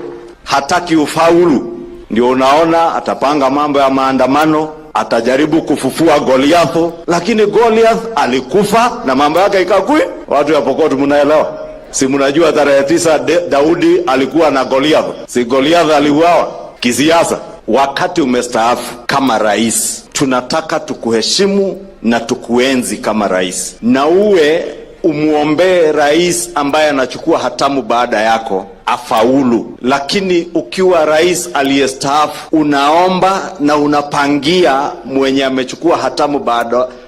hataki ufaulu, ndio unaona atapanga mambo ya maandamano, atajaribu kufufua Goliath, lakini Goliath alikufa na mambo yake ikakui. Watu ya Pokot mnaelewa? Si mnajua tarehe 9 Daudi alikuwa na Goliath. Si Goliath aliuawa kisiasa. Wakati umestaafu kama rais, tunataka tukuheshimu na tukuenzi kama rais. Na uwe umuombee rais ambaye anachukua hatamu baada yako afaulu. Lakini ukiwa rais aliyestaafu, unaomba na unapangia mwenye amechukua hatamu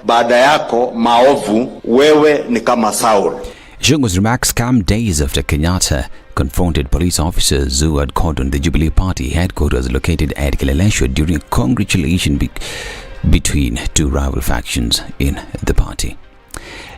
baada yako maovu, wewe ni kama Saul. Ichung'wah's remarks come days after Kenyatta confronted police officers who had cordoned the Jubilee Party headquarters located at Kileleshwa during a congratulation between 2 rival factions in the party.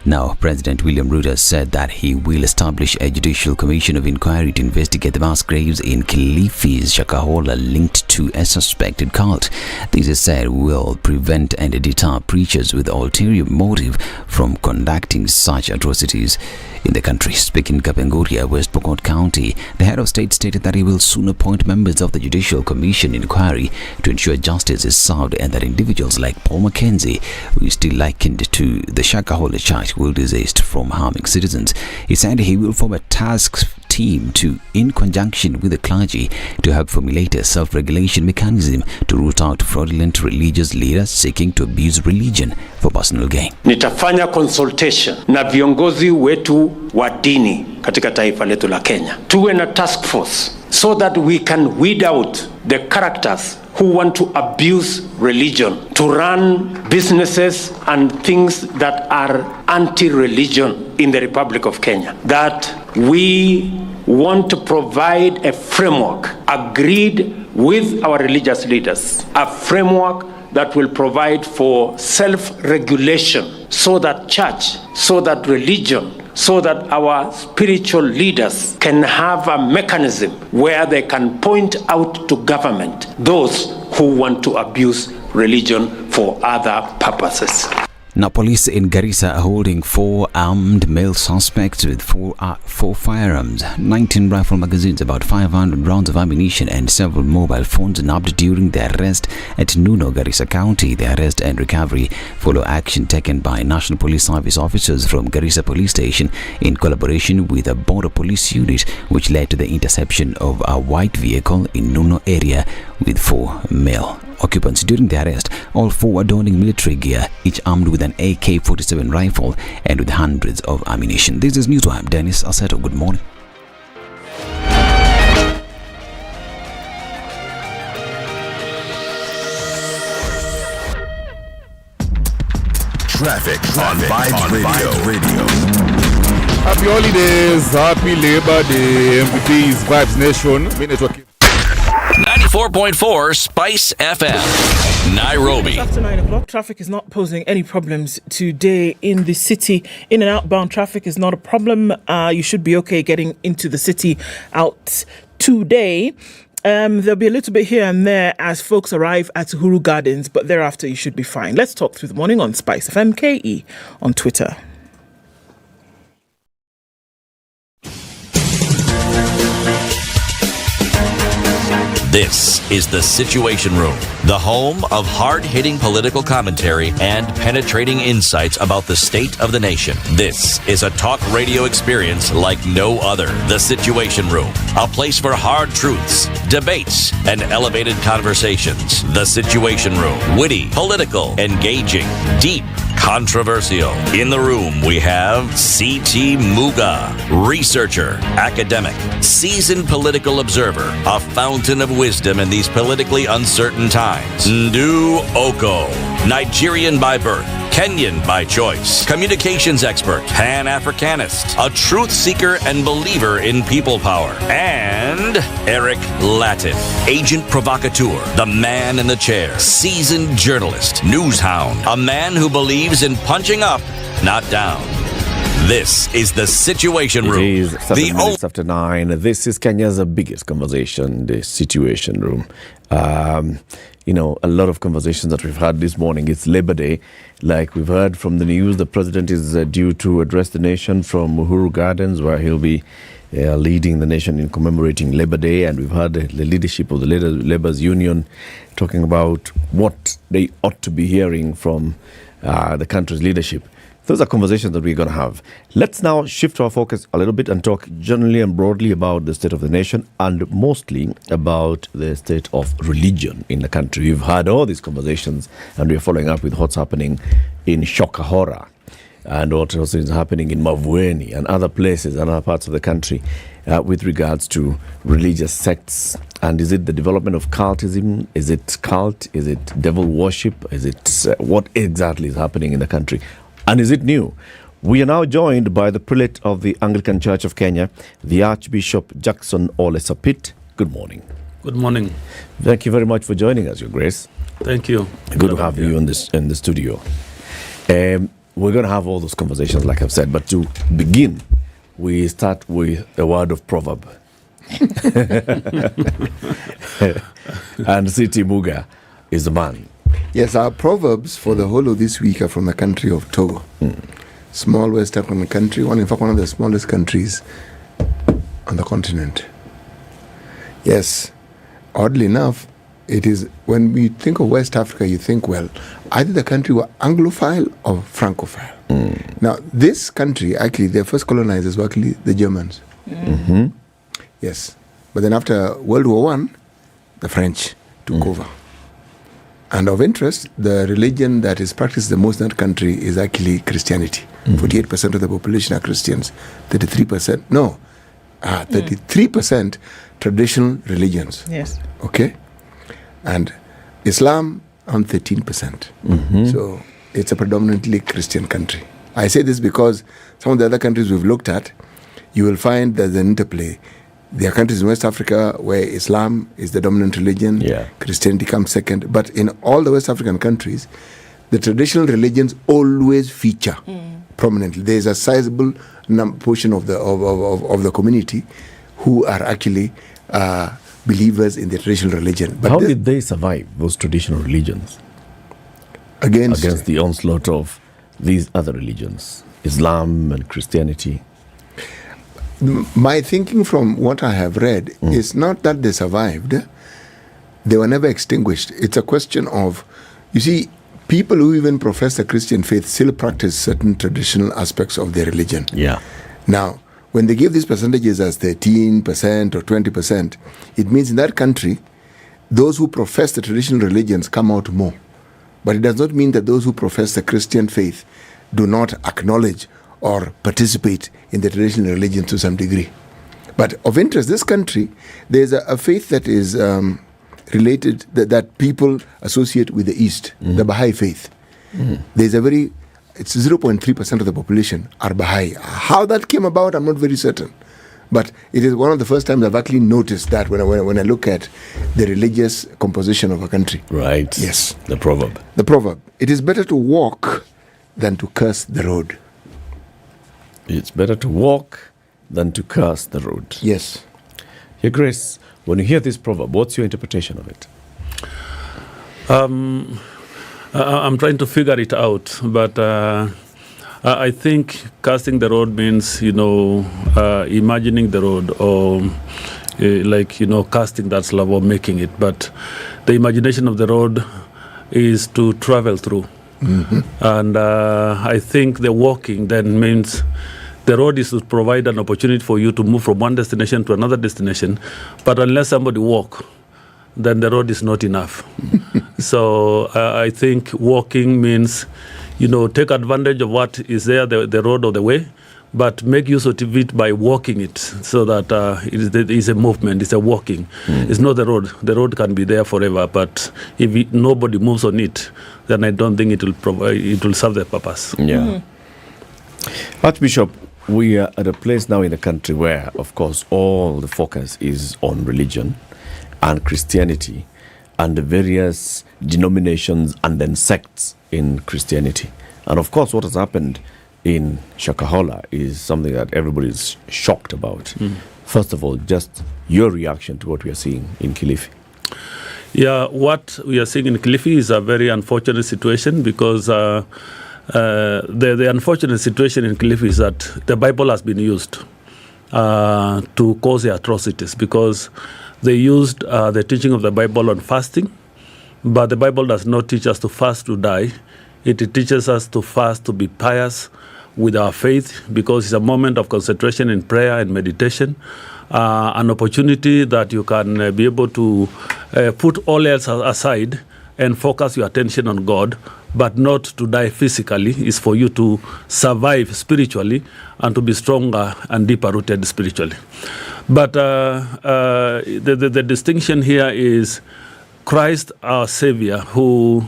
Now, President William Ruto said that he will establish a judicial commission of inquiry to investigate the mass graves in Kilifi's Shakahola linked to a suspected cult. This is said will prevent and deter preachers with ulterior motive from conducting such atrocities. in the country. Speaking in Kapenguria, West Pokot County, the head of state stated that he will soon appoint members of the Judicial Commission inquiry to ensure justice is served and that individuals like Paul Mackenzie, who is still likened to the Shakahola church, will desist from harming citizens. He said he will form a task team in conjunction with the clergy to help formulate a self-regulation mechanism to root out fraudulent religious leaders seeking to abuse religion for personal gain. Nitafanya consultation na viongozi wetu wa dini katika taifa letu la Kenya. Tuwe na task force so that we can weed out the characters who want to abuse religion, to run businesses and things that are anti-religion in the Republic of Kenya. That we want to provide a framework agreed with our religious leaders, a framework that will provide for self-regulation so that church, so that religion, so that our spiritual leaders can have a mechanism where they can point out to government those who want to abuse religion for other purposes. Now, police in Garissa are holding 4 armed male suspects with four firearms, 19 rifle magazines, about 500 rounds of ammunition and several mobile phones nabbed during the arrest at Nuno, Garissa County. The arrest and recovery follow action taken by National Police Service officers from Garissa Police Station in collaboration with a border police unit, which led to the interception of a white vehicle in Nuno area with 4 male occupants. During the arrest, all 4 were donning military gear, each armed with an AK-47 rifle and with hundreds of ammunition. This is Newswire. Dennis Aseto, good morning. Traffic on Vibes Radio. Happy holidays, happy Labor Day, MVPs, Vibes Nation. 94.4 Spice FM, Nairobi. After 9 o'clock, traffic is not posing any problems today in the city. In and outbound traffic is not a problem. You should be okay getting into the city out today. There'll be a little bit here and there as folks arrive at Uhuru Gardens, but thereafter you should be fine. Let's talk through the morning on Spice FM KE on Twitter. This is The Situation Room, the home of hard-hitting political commentary and penetrating insights about the state of the nation. This is a talk radio experience like no other. The Situation Room, a place for hard truths, debates, and elevated conversations. The Situation Room, witty, political, engaging, deep, controversial. In the room, we have C.T. Muga, researcher, academic, seasoned political observer, a fountain of wisdom in these politically uncertain times. Ndu Oko, Nigerian by birth, Kenyan by choice, communications expert, Pan-Africanist, a truth seeker and believer in people power, and Eric Latin, agent provocateur, the man in the chair, seasoned journalist, news hound, a man who believes in punching up, not down. This is The Situation Room. It is 7 minutes after 9. This is Kenya's biggest conversation, The Situation Room. A lot of conversations that we've had this morning. It's Labor Day. Like we've heard from the news, the president is due to address the nation from Uhuru Gardens, where he'll be leading the nation in commemorating Labor Day. And we've heard the leadership of the Labour's Union talking about what they ought to be hearing from the country's leadership. Those are conversations that we're going to have. Let's now shift our focus a little bit and talk generally and broadly about the state of the nation and mostly about the state of religion in the country. We've had all these conversations and we're following up with what's happening in Shakahola and what also is happening in Mavueni and other places and other parts of the country with regards to religious sects. And is it the development of cultism? Is it cult? Is it devil worship? Is it what exactly is happening in the country? And is it new? We are now joined by the prelate of the Anglican Church of Kenya, the Archbishop Jackson Ole Sapit. Good morning. Good morning. Thank you very much for joining us, Your Grace. Thank you. Good to have you in the studio. We're going to have all those conversations, like I've said, but to begin, we start with a word of proverb. And C.T. Muga is the man. Yes, our proverbs for the whole of this week are from the country of Togo. small West African country, in fact, one of the smallest countries on the continent. Yes, oddly enough, it is, when we think of West Africa, you think, well, either the country were Anglophile or Francophile. Now, this country, actually, their first colonizers were actually the Germans. Yes. But then after World War I, the French took over. And of interest, the religion that is practiced the most in that country is actually Christianity. 48% of the population are Christians. 33% traditional religions. Yes. Okay? And Islam on 13%. So it's a predominantly Christian country. I say this because some of the other countries we've looked at, you will find there's an interplay. There are countries in West Africa where Islam is the dominant religion, Christianity comes second. But in all the West African countries, the traditional religions always feature prominently. There is a sizable portion of the community who are actually believers in the traditional religion. But how did they survive, those traditional religions? Against the onslaught of these other religions, Islam and Christianity? My thinking from what I have read is not that they survived. They were never extinguished. It's a question of, you see, people who even profess the Christian faith still practice certain traditional aspects of their religion. Now, when they give these percentages as 13% or 20%, it means in that country, those who profess the traditional religions come out more. But it does not mean that those who profess the Christian faith do not acknowledge or participate in the traditional religion to some degree. But of interest, this country, there's a faith that is related, that people associate with the East, the Baha'i faith. There's it's 0.3% of the population are Baha'i. How that came about, I'm not very certain. But it is one of the first times I've actually noticed that when I look at the religious composition of a country. Right. Yes. The proverb. The proverb. It is better to walk than to curse the road. It's better to walk than to curse the road. Yes. Your Grace, when you hear this proverb, what's your interpretation of it? I'm trying to figure it out, but I think casting the road means, imagining the road, or casting that slab or making it. But the imagination of the road is to travel through. And I think the walking then means the road is to provide an opportunity for you to move from one destination to another destination. But unless somebody walk, then the road is not enough. So I think walking means, take advantage of what is there, the road or the way, but make use of it by walking it, so that it is a movement, it's a walking. It's not the road. The road can be there forever, but if nobody moves on it, then I don't think it will serve the purpose. Archbishop, we are at a place now in the country where, of course, all the focus is on religion and Christianity and the various denominations and then sects in Christianity. And of course, what has happened in Shakahola is something that everybody is shocked about. First of all, just your reaction to what we are seeing in Kilifi. Yeah, what we are seeing in Kilifi is a very unfortunate situation, because the unfortunate situation in Kilifi is that the Bible has been used to cause the atrocities, because they used the teaching of the Bible on fasting, but the Bible does not teach us to fast to die. It teaches us to fast to be pious with our faith, because it's a moment of concentration in prayer and meditation, an opportunity that you can be able to put all else aside and focus your attention on God, but not to die physically. Is for you to survive spiritually and to be stronger and deeper rooted spiritually. But the distinction here is Christ, our Savior, who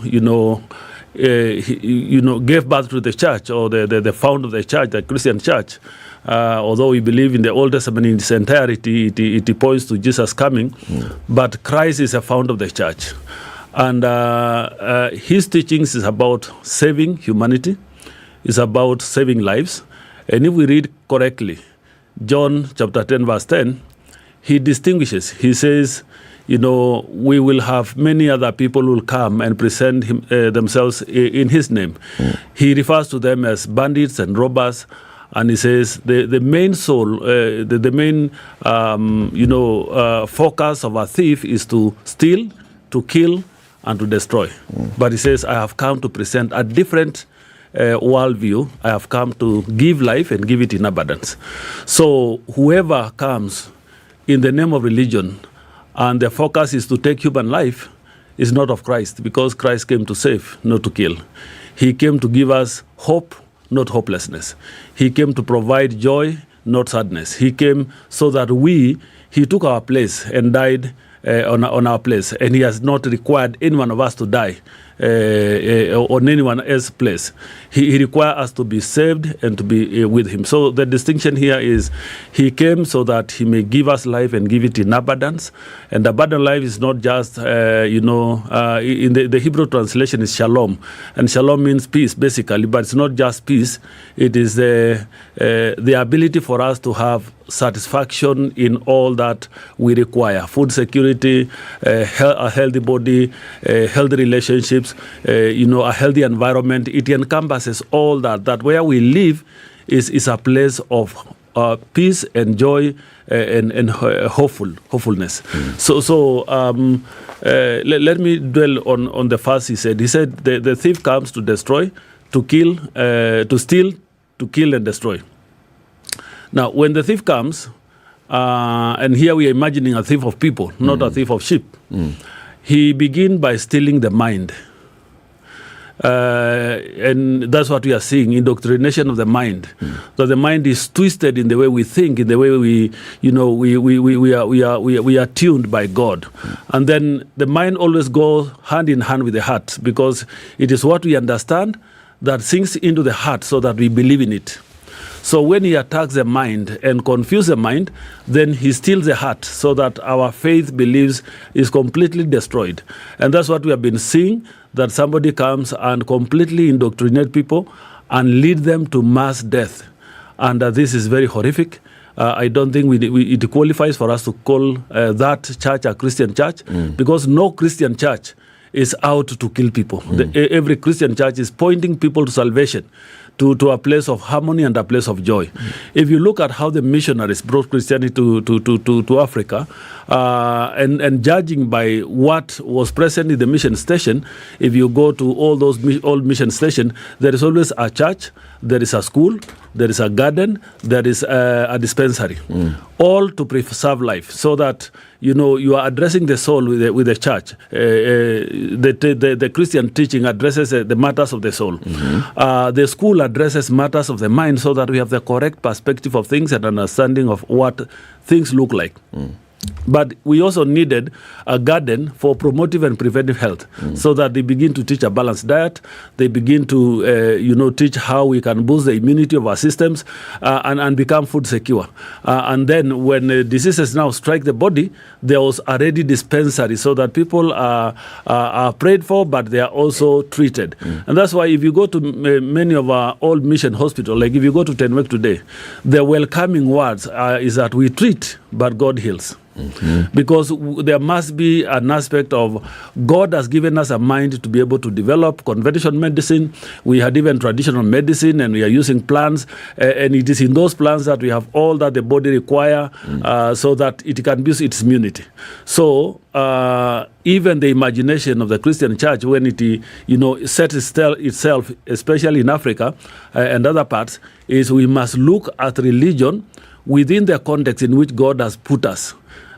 gave birth to the church, or the founder of the church, the Christian church. Although we believe in the Old Testament in its entirety, it points to Jesus coming. But Christ is a founder of the church. And his teachings is about saving humanity, is about saving lives. And if we read correctly, John chapter 10, verse 10, he distinguishes. He says, we will have many other people who will come and present themselves in his name. He refers to them as bandits and robbers, and he says the main soul, the main focus of a thief is to steal, to kill, and to destroy. But he says, I have come to present a different worldview. I have come to give life and give it in abundance. So whoever comes in the name of religion and the focus is to take human life is not of Christ, because Christ came to save, not to kill. He came to give us hope, not hopelessness. He came to provide joy, not sadness. He came so that he took our place and died on our place, and he has not required any one of us to die on anyone else's place. He requires us to be saved and to be with him. So the distinction here is he came so that he may give us life and give it in abundance. And abundant life is not just, in the Hebrew translation is shalom. And shalom means peace, basically, but it's not just peace. It is the ability for us to have satisfaction in all that we require: food security, a healthy body, healthy relationships, a healthy environment. It encompasses all that where we live is a place of peace and joy and hopefulness. So let me dwell on the first. He said the thief comes to destroy, to kill, to steal, to kill and destroy. Now, when the thief comes, and here we are imagining a thief of people, not a thief of sheep, he begins by stealing the mind. And that's what we are seeing, indoctrination of the mind. So the mind is twisted in the way we think, in the way we are tuned by God. And then the mind always goes hand in hand with the heart, because it is what we understand that sinks into the heart so that we believe in it. So when he attacks the mind and confuses the mind, then he steals the heart so that our faith beliefs is completely destroyed. And that's what we have been seeing, that somebody comes and completely indoctrinate people and lead them to mass death. And this is very horrific. I don't think it qualifies for us to call that church a Christian church, because no Christian church is out to kill people. Every Christian church is pointing people to salvation, to a place of harmony and a place of joy. If you look at how the missionaries brought Christianity to Africa, and judging by what was present in the mission station, if you go to all those old mission stations, there is always a church, there is a school, there is a garden, there is a dispensary, all to preserve life, so that you are addressing the soul with the church. The Christian teaching addresses the matters of the soul. The school addresses matters of the mind, so that we have the correct perspective of things and understanding of what things look like. But we also needed a garden for promotive and preventive health, so that they begin to teach a balanced diet. They begin to, teach how we can boost the immunity of our systems and become food secure. And then when diseases now strike the body, there was already dispensary, so that people are prayed for, but they are also treated. And that's why if you go to many of our old mission hospitals, like if you go to Tenwek today, the welcoming words is that we treat, but God heals. Because there must be an aspect of God has given us a mind to be able to develop conventional medicine. We had even traditional medicine, and we are using plants, and it is in those plants that we have all that the body require, so that it can boost its immunity. So even the imagination of the Christian church, when it sets itself, especially in Africa and other parts, is we must look at religion within the context in which God has put us.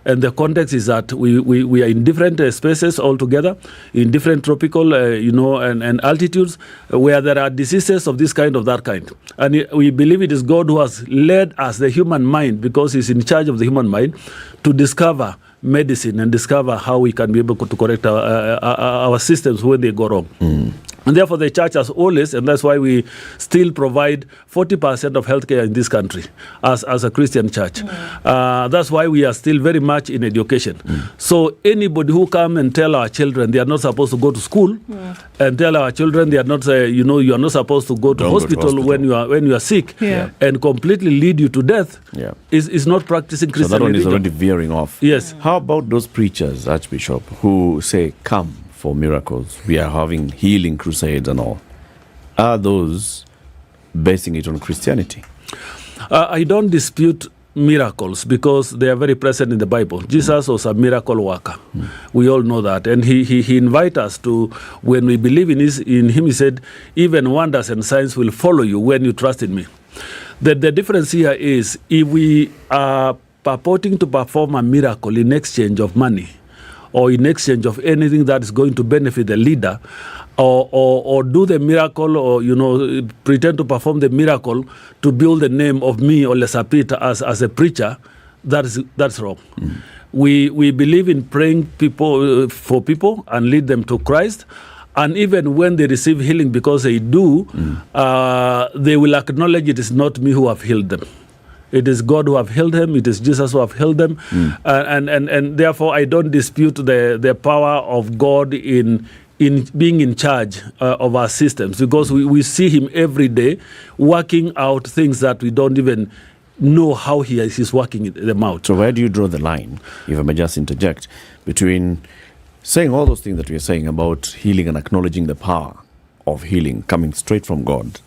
And the context is that we are in different spaces altogether, in different tropical, and altitudes, where there are diseases of this kind, of that kind. And we believe it is God who has led us, the human mind, because he's in charge of the human mind, to discover medicine and discover how we can be able to correct our systems when they go wrong. And therefore, the church has always, and that's why we still provide 40% of healthcare in this country as a Christian church. That's why we are still very much in education. So anybody who come and tell our children they are not supposed to go to school, and tell our children they are not, you are not supposed to go to hospital when you are sick, and completely lead you to death, is not practicing Christian So that one religion. is already veering off. Yes. How about those preachers, Archbishop, who say, come for miracles, we are having healing crusades and all? Are those basing it on Christianity? I don't dispute miracles because they are very present in the Bible. Jesus was a miracle worker. We all know that. And he invites us to, when we believe in him, he said, even wonders and signs will follow you when you trust in me. The difference here is, if we are purporting to perform a miracle in exchange of money, or in exchange of anything that is going to benefit the leader, or do the miracle, or pretend to perform the miracle to build the name of me or Lesapit as a preacher, that's wrong. We believe in praying for people and lead them to Christ. And even when they receive healing, because they do, they will acknowledge it is not me who have healed them. It is God who have healed them. It is Jesus who have healed them. And therefore, I don't dispute the power of God in being in charge of our systems, because we see him every day working out things that we don't even know how he's working them out. So where do you draw the line, if I may just interject, between saying all those things that we are saying about healing and acknowledging the power of healing coming straight from God,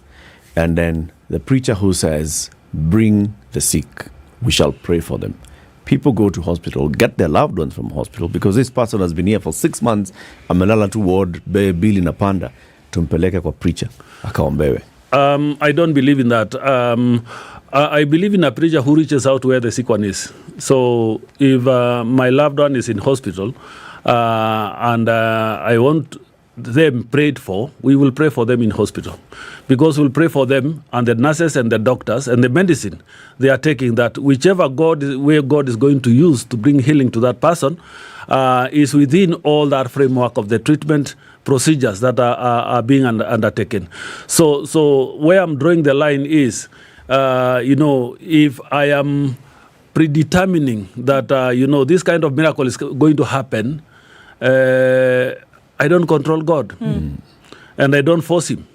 and then the preacher who says, bring the sick, we shall pray for them? People go to hospital, get their loved ones from hospital, because this person has been here for 6 months, amelala tu ward, bill inapanda, tumpeleke kwa preacher, akaombewe. I don't believe in that. I believe in a preacher who reaches out where the sick one is. So if my loved one is in hospital, and I want them prayed for, we will pray for them in hospital, because we'll pray for them, and the nurses and the doctors and the medicine they are taking, that whichever way God is going to use to bring healing to that person is within all that framework of the treatment procedures that are being undertaken. So where I'm drawing the line is, if I am predetermining that this kind of miracle is going to happen, I don't control God, and I don't force him.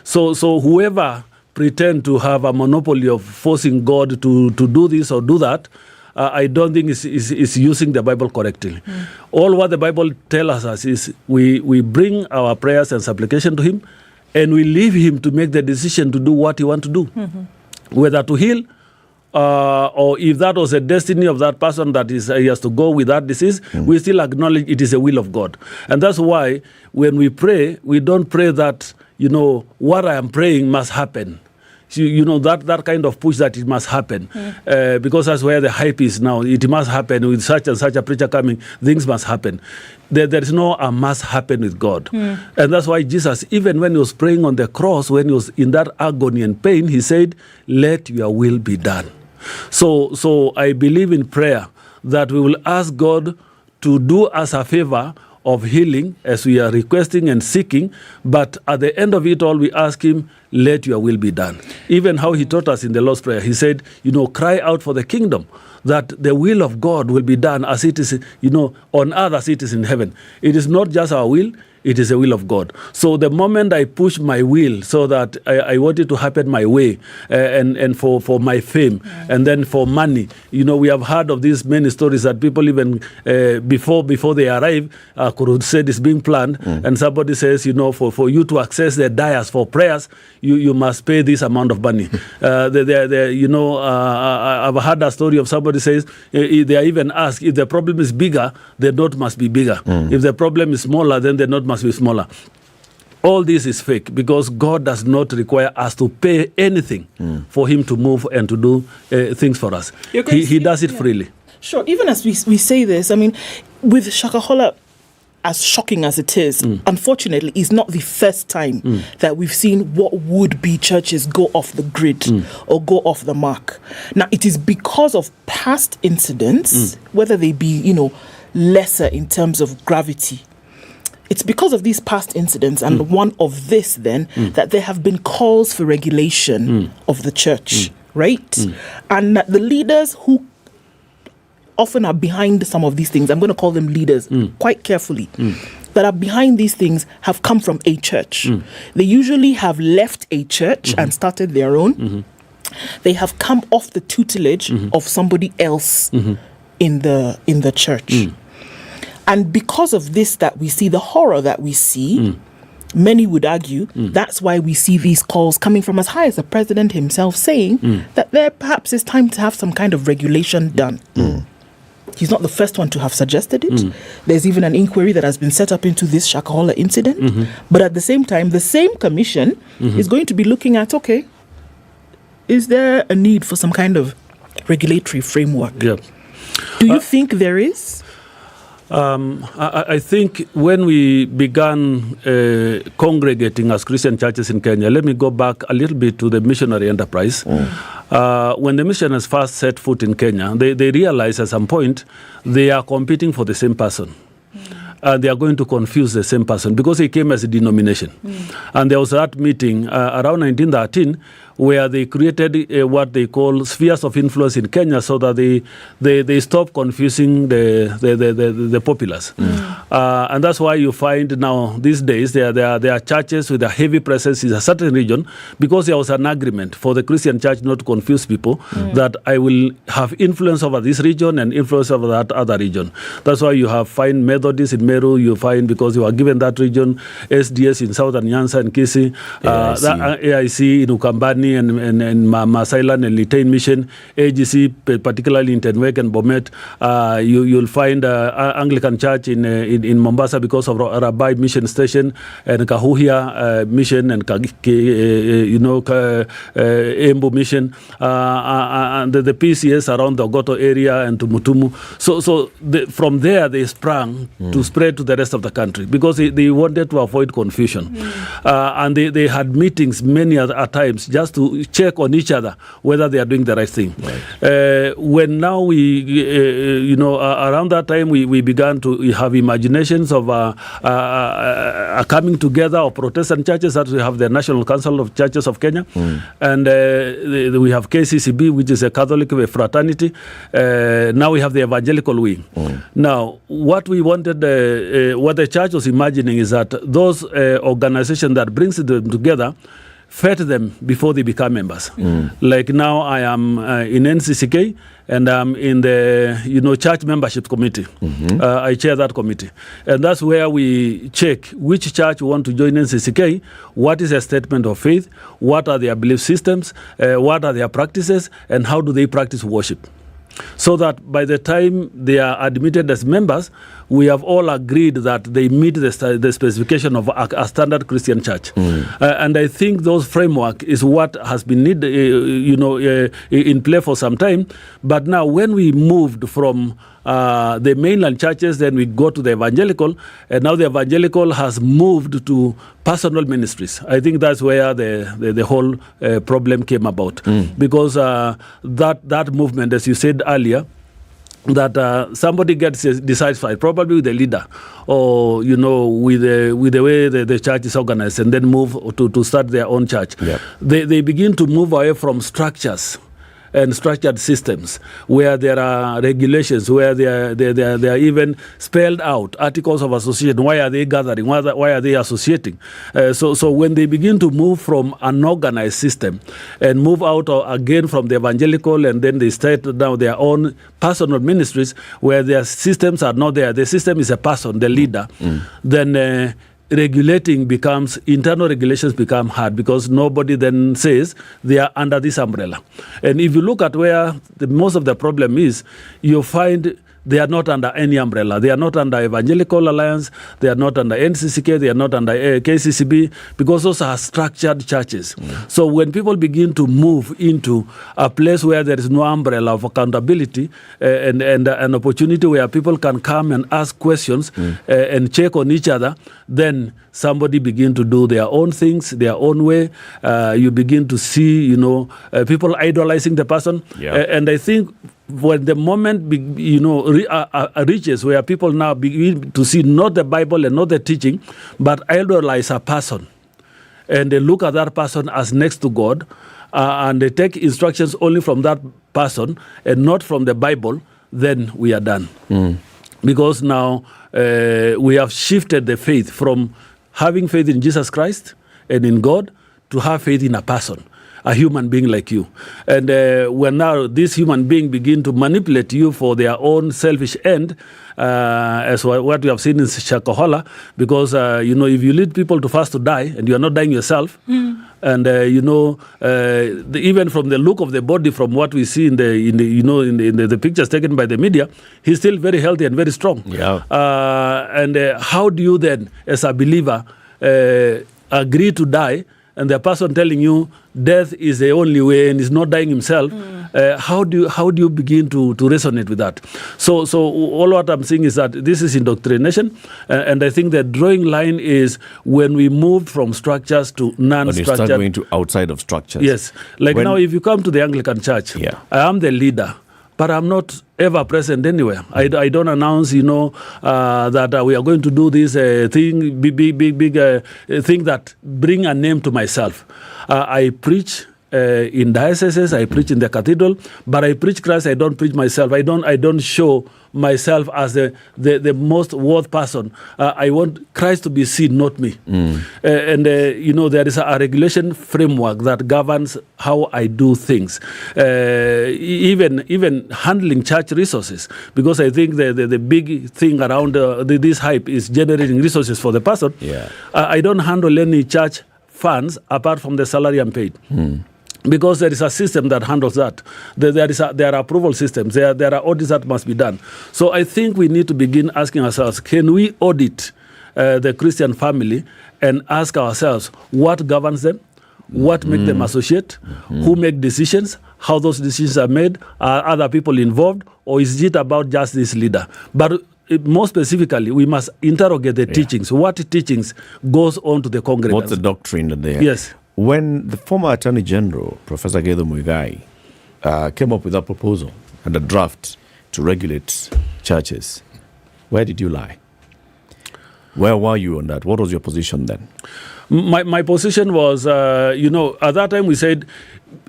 So whoever pretend to have a monopoly of forcing God to do this or do that, I don't think is using the Bible correctly. All what the Bible tells us is we bring our prayers and supplication to him, and we leave him to make the decision to do what he wants to do, whether to heal, or if that was a destiny of that person that he has to go with that disease, we still acknowledge it is a will of God. And that's why when we pray, we don't pray that, what I am praying must happen. That kind of push that it must happen. Because that's where the hype is now. It must happen with such and such a preacher coming. Things must happen. There is no a must happen with God. And that's why Jesus, even when he was praying on the cross, when he was in that agony and pain, he said, let your will be done. So I believe in prayer that we will ask God to do us a favor of healing as we are requesting and seeking, but at the end of it all, we ask him, let your will be done. Even how he taught us in the Lord's Prayer, he said, cry out for the kingdom, that the will of God will be done as it is, on earth as it is in heaven. It is not just our will, it is the will of God. So the moment I push my will so that I want it to happen my way, and for my fame, and then for money, we have heard of these many stories that people even before they arrive, a crusade is being planned, and somebody says, for you to access the dais for prayers, you must pay this amount of money. I've heard a story of somebody says, they are even asked, if the problem is bigger, the note must be bigger. If the problem is smaller, then the note must be smaller. All this is fake, because God does not require us to pay anything for him to move and to do things for us. He does it freely. Sure. Even as we say this, I mean, with Shakahola, as shocking as it is, unfortunately, it's not the first time that we've seen what would be churches go off the grid or go off the mark. Now, it is because of past incidents, whether they be, lesser in terms of gravity, it's because of these past incidents and one of this then that there have been calls for regulation of the church, right? And that the leaders who often are behind some of these things, I'm going to call them leaders quite carefully, that are behind these things have come from a church. They usually have left a church and started their own. They have come off the tutelage of somebody else in the church. And because of this that we see, the horror that we see, many would argue that's why we see these calls coming from as high as the president himself saying that there perhaps is time to have some kind of regulation done. He's not the first one to have suggested it. There's even an inquiry that has been set up into this Shakahola incident. But at the same time, the same commission is going to be looking at, okay, is there a need for some kind of regulatory framework? Yeah. Do you think there is? I think when we began congregating as Christian churches in Kenya, let me go back a little bit to the missionary enterprise. When the missionaries first set foot in Kenya, they realized at some point they are competing for the same person. They are going to confuse the same person because he came as a denomination. And there was that meeting around 1913 where they created what they call spheres of influence in Kenya so that they stop confusing the populace. And that's why you find now these days there are churches with a heavy presence in a certain region because there was an agreement for the Christian church not to confuse people that I will have influence over this region and influence over that other region. That's why you find Methodists in Meru, you find because you are given that region, SDS in Southern Nyanza and Kisii, AIC in Ukambani and Masailand and Litain Mission, AGC particularly in Tenwek and Bomet. You'll find Anglican Church in Mombasa because of Rabai Mission Station and Kahuhia Mission and Embu Mission and the PCS around the Ogoto area and to Mutumu. So from there they sprang to spread to the rest of the country because they wanted to avoid confusion. And they had meetings many at times just to check on each other whether they are doing the right thing. When now we, around that time we began to have imaginations of a coming together of Protestant churches, that we have the National Council of Churches of Kenya, and we have KCCB, which is a Catholic fraternity. Now we have the evangelical wing. Now, what we wanted, what the church was imagining is that those organizations that brings them together fed them before they become members. Like now I am in NCCK and I'm in the church membership committee. I chair that committee. And that's where we check which church want to join NCCK, what is a statement of faith, what are their belief systems, what are their practices, and how do they practice worship. So that by the time they are admitted as members, we have all agreed that they meet the specification of a standard Christian church. And I think those framework is what has been in play for some time. But now when we moved from the mainland churches, then we go to the evangelical, and now the evangelical has moved to personal ministries. I think that's where the whole problem came about. Because that movement, as you said earlier, that somebody gets dissatisfied, probably with the leader, or with the way the church is organized, and then move to start their own church. They begin to move away from structures and structured systems where there are regulations, where they are even spelled out articles of association. Why are they gathering? Why are they associating? So when they begin to move from an organized system and move out again from the evangelical, and then they start now their own personal ministries where their systems are not there. The system is a person, the leader. Then internal regulations become hard because nobody then says they are under this umbrella. And if you look at where most of the problem is, you find they are not under any umbrella. They are not under Evangelical Alliance. They are not under NCCK. They are not under KCCB, because those are structured churches. So when people begin to move into a place where there is no umbrella of accountability and an opportunity where people can come and ask questions and check on each other, then somebody begin to do their own things, their own way. You begin to see, people idolizing the person. Yeah. And I think when the moment, reaches where people now begin to see not the Bible and not the teaching, but idolize a person, and they look at that person as next to God, and they take instructions only from that person and not from the Bible, then we are done. Because now we have shifted the faith from having faith in Jesus Christ and in God to have faith in a person, a human being like you. And when now this human being begin to manipulate you for their own selfish end, as what we have seen in Shakahola, because, if you lead people to fast to die and you are not dying yourself, and even from the look of the body, from what we see in the pictures taken by the media, he's still very healthy and very strong. Yeah. And how do you then, as a believer, agree to die, and the person telling you death is the only way and is not dying himself? How do you begin to resonate with that? So all what I'm saying is that this is indoctrination, and I think the drawing line is when we move from structures to non-structured. When you start going to outside of structures. Yes, now if you come to the Anglican Church, I am the leader, but I'm not ever present anywhere. I don't announce, that we are going to do this thing, big thing that bring a name to myself. I preach in dioceses, I preach in the cathedral, but I preach Christ. I don't preach myself. I don't show myself as the most worth person. I want Christ to be seen, not me. And there is a regulation framework that governs how I do things, even handling church resources, because I think the big thing around this hype is generating resources for the person. I don't handle any church funds apart from the salary I'm paid. Because there is a system that handles that. There are approval systems. There are audits that must be done. So I think we need to begin asking ourselves, can we audit the Christian family and ask ourselves what governs them, what makes them associate, who make decisions, how those decisions are made, are other people involved, or is it about just this leader? But more specifically, we must interrogate the teachings. What teachings goes on to the congregants? What's the doctrine there? Yes. When the former Attorney General, Professor Gedho Muigai, came up with a proposal and a draft to regulate churches, where did you lie? Where were you on that? What was your position then? My position was, at that time we said,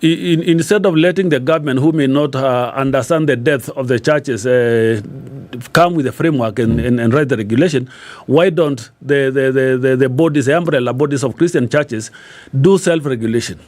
instead of letting the government, who may not understand the depth of the churches, come with a framework and write the regulation, why don't the bodies, the umbrella bodies of Christian churches, do self-regulation?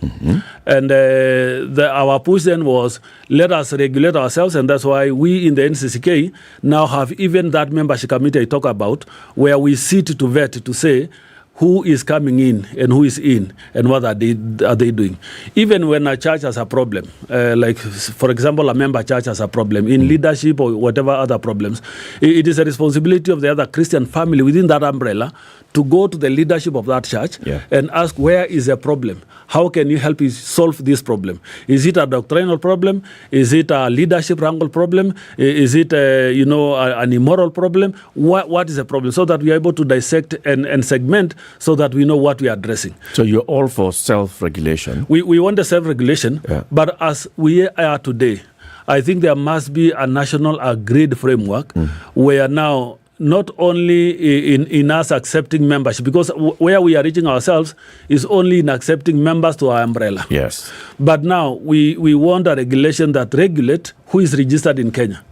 And our push then was, let us regulate ourselves, and that's why we in the NCCK now have even that membership committee I talk about, where we sit to vet to say, who is coming in and who is in and what are they doing. Even when a church has a problem, like for example, a member church has a problem in leadership or whatever other problems, it is a responsibility of the other Christian family within that umbrella to go to the leadership of that church and ask, where is the problem? How can you help us solve this problem? Is it a doctrinal problem? Is it a leadership wrangle problem? Is it an immoral problem? What is the problem? So that we are able to dissect and segment so that we know what we are addressing. So you're all for self-regulation? We want the self-regulation, but as we are today, I think there must be a national agreed framework where now not only in us accepting membership, because where we are reaching ourselves is only in accepting members to our umbrella. Yes. But now we want a regulation that regulates who is registered in Kenya.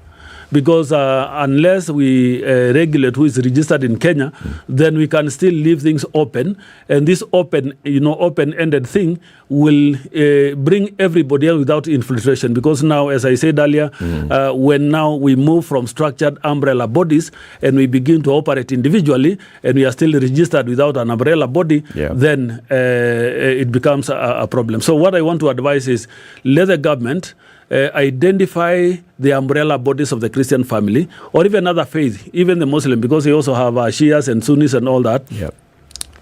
Because unless we regulate who is registered in Kenya, then we can still leave things open, and this open-ended thing will bring everybody else without infiltration. Because now, as I said earlier, when now we move from structured umbrella bodies and we begin to operate individually, and we are still registered without an umbrella body, then it becomes a problem. So what I want to advise is, let the government identify the umbrella bodies of the Christian family, or even other faith, even the Muslim, because they also have Shias and Sunnis and all that.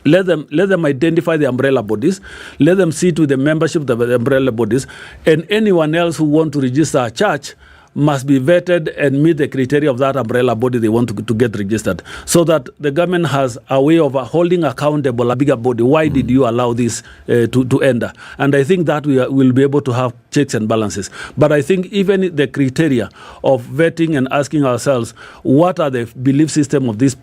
Let them identify the umbrella bodies. Let them see to the membership of the umbrella bodies, and anyone else who want to register a church must be vetted and meet the criteria of that umbrella body they want to get registered, so that the government has a way of holding accountable a bigger body. Why did you allow this to enter? And I think that we will be able to have checks and balances. But I think even the criteria of vetting and asking ourselves, what are the belief system of this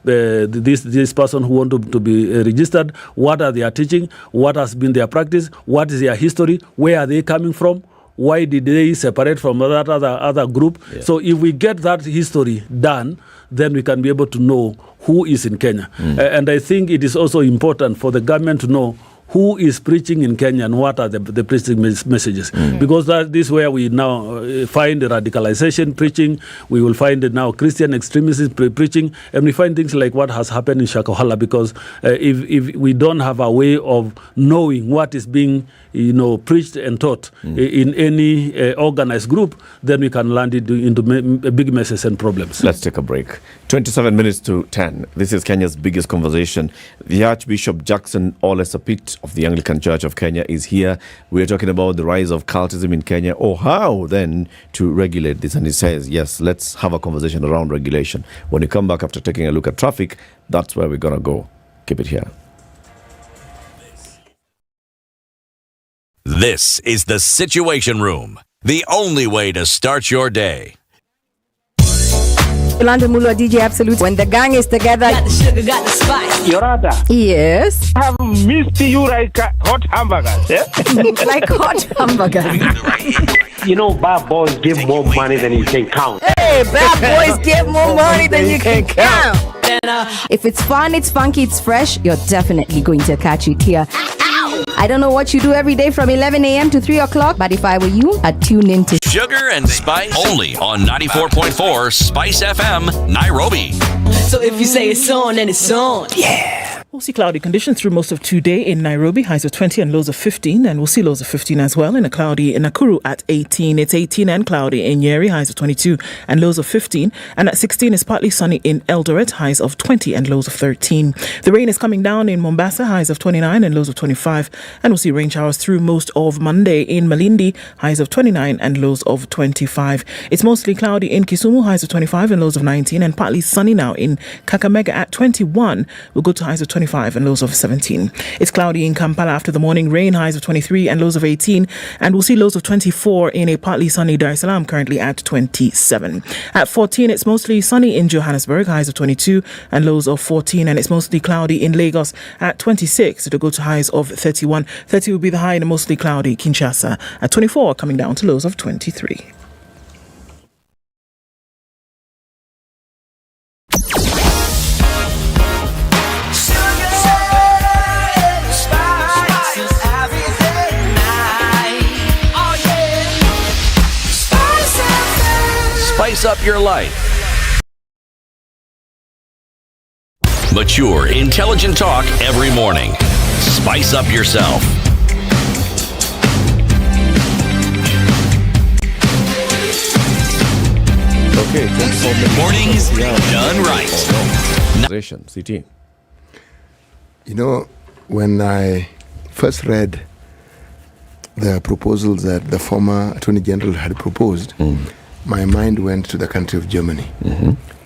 person who want to be registered? What are they teaching? What has been their practice? What is their history? Where are they coming from? Why did they separate from that other group? Yeah. So if we get that history done, then we can be able to know who is in Kenya. And I think it is also important for the government to know who is preaching in Kenya and what are the preaching messages. Because that is where we now find the radicalization preaching. We will find it now Christian extremism preaching, and we find things like what has happened in Shakahola. Because if we don't have a way of knowing what is being preached and taught in any organized group, then we can land it into big messes and problems. Let's take a break. 27 minutes to 10. This is Kenya's biggest conversation. The Archbishop Jackson Ole Sapit of the Anglican Church of Kenya is here. We are talking about the rise of cultism in Kenya, or how then to regulate this. And he says, yes, let's have a conversation around regulation. When you come back after taking a look at traffic, that's where we're going to go. Keep it here. This is the Situation Room, the only way to start your day. London Mulwa DJ Absolute. When the gang is together, got the sugar, got the spice. Yorada. Yes. I have missed you like hot hamburgers. Yeah? Like hot hamburgers. Bad boys give more money than you can count. Hey, bad boys give more money than you can count. If it's fun, it's funky, it's fresh, you're definitely going to catch it here. I don't know what you do every day from 11 a.m. to 3 o'clock, but if I were you, I'd tune in to Sugar and Spice only on 94.4 Spice FM, Nairobi. So if you say it's on, then it's on. Yeah. We'll see cloudy conditions through most of today in Nairobi, highs of 20 and lows of 15, and we'll see lows of 15 as well in a cloudy in Nakuru at 18. It's 18 and cloudy in Nyeri, highs of 22 and lows of 15, and at 16 it's partly sunny in Eldoret, highs of 20 and lows of 13. The rain is coming down in Mombasa, highs of 29 and lows of 25, and we'll see rain showers through most of Monday in Malindi, highs of 29 and lows of 25. It's mostly cloudy in Kisumu, highs of 25 and lows of 19, and partly sunny now in Kakamega at 21. We'll go to highs of 25 and lows of 17. It's cloudy in Kampala after the morning rain, highs of 23 and lows of 18, and we'll see lows of 24 in a partly sunny Dar es Salaam, currently at 27. At 14, it's mostly sunny in Johannesburg, highs of 22 and lows of 14, and it's mostly cloudy in Lagos at 26. It'll go to highs of 31. 30 will be the high in a mostly cloudy Kinshasa at 24, coming down to lows of 23. Spice up your life. Mature, intelligent talk every morning. Spice up yourself. Okay, 24 minutes. Mornings done right. CT. When I first read the proposals that the former Attorney General had proposed, my mind went to the country of Germany.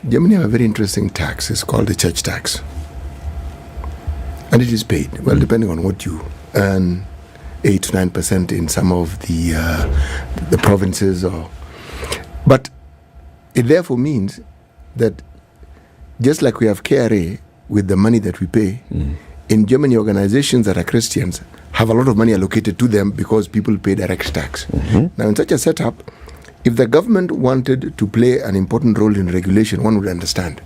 Germany have a very interesting tax. It's called the church tax. And it is paid, well, depending on what you earn, 8 to 9% in some of the provinces. But it therefore means that just like we have KRA with the money that we pay, in Germany, organizations that are Christians have a lot of money allocated to them because people pay direct tax. Now, in such a setup, if the government wanted to play an important role in regulation, one would understand.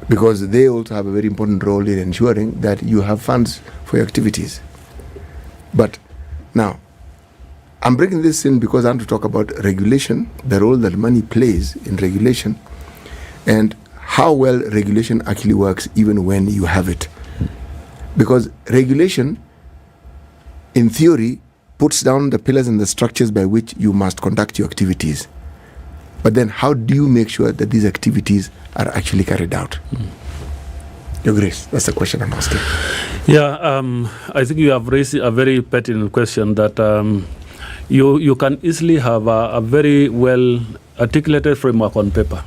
Because they also have a very important role in ensuring that you have funds for your activities. But now, I'm bringing this in because I want to talk about regulation, the role that money plays in regulation, and how well regulation actually works even when you have it. Because regulation, in theory, puts down the pillars and the structures by which you must conduct your activities. But then how do you make sure that these activities are actually carried out? Your Grace, that's the question I'm asking. Yeah, I think you have raised a very pertinent question that, you can easily have a very well articulated framework on paper.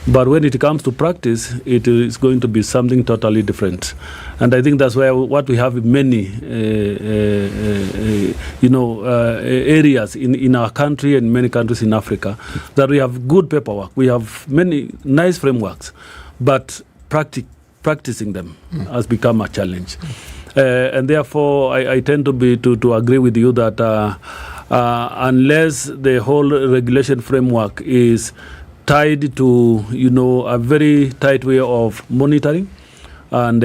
But when it comes to practice, it is going to be something totally different. And I think that's where what we have in many, areas in our country and many countries in Africa, that we have good paperwork. We have many nice frameworks, but practicing them has become a challenge. And therefore, I tend to agree with you that unless the whole regulation framework is tied to a very tight way of monitoring and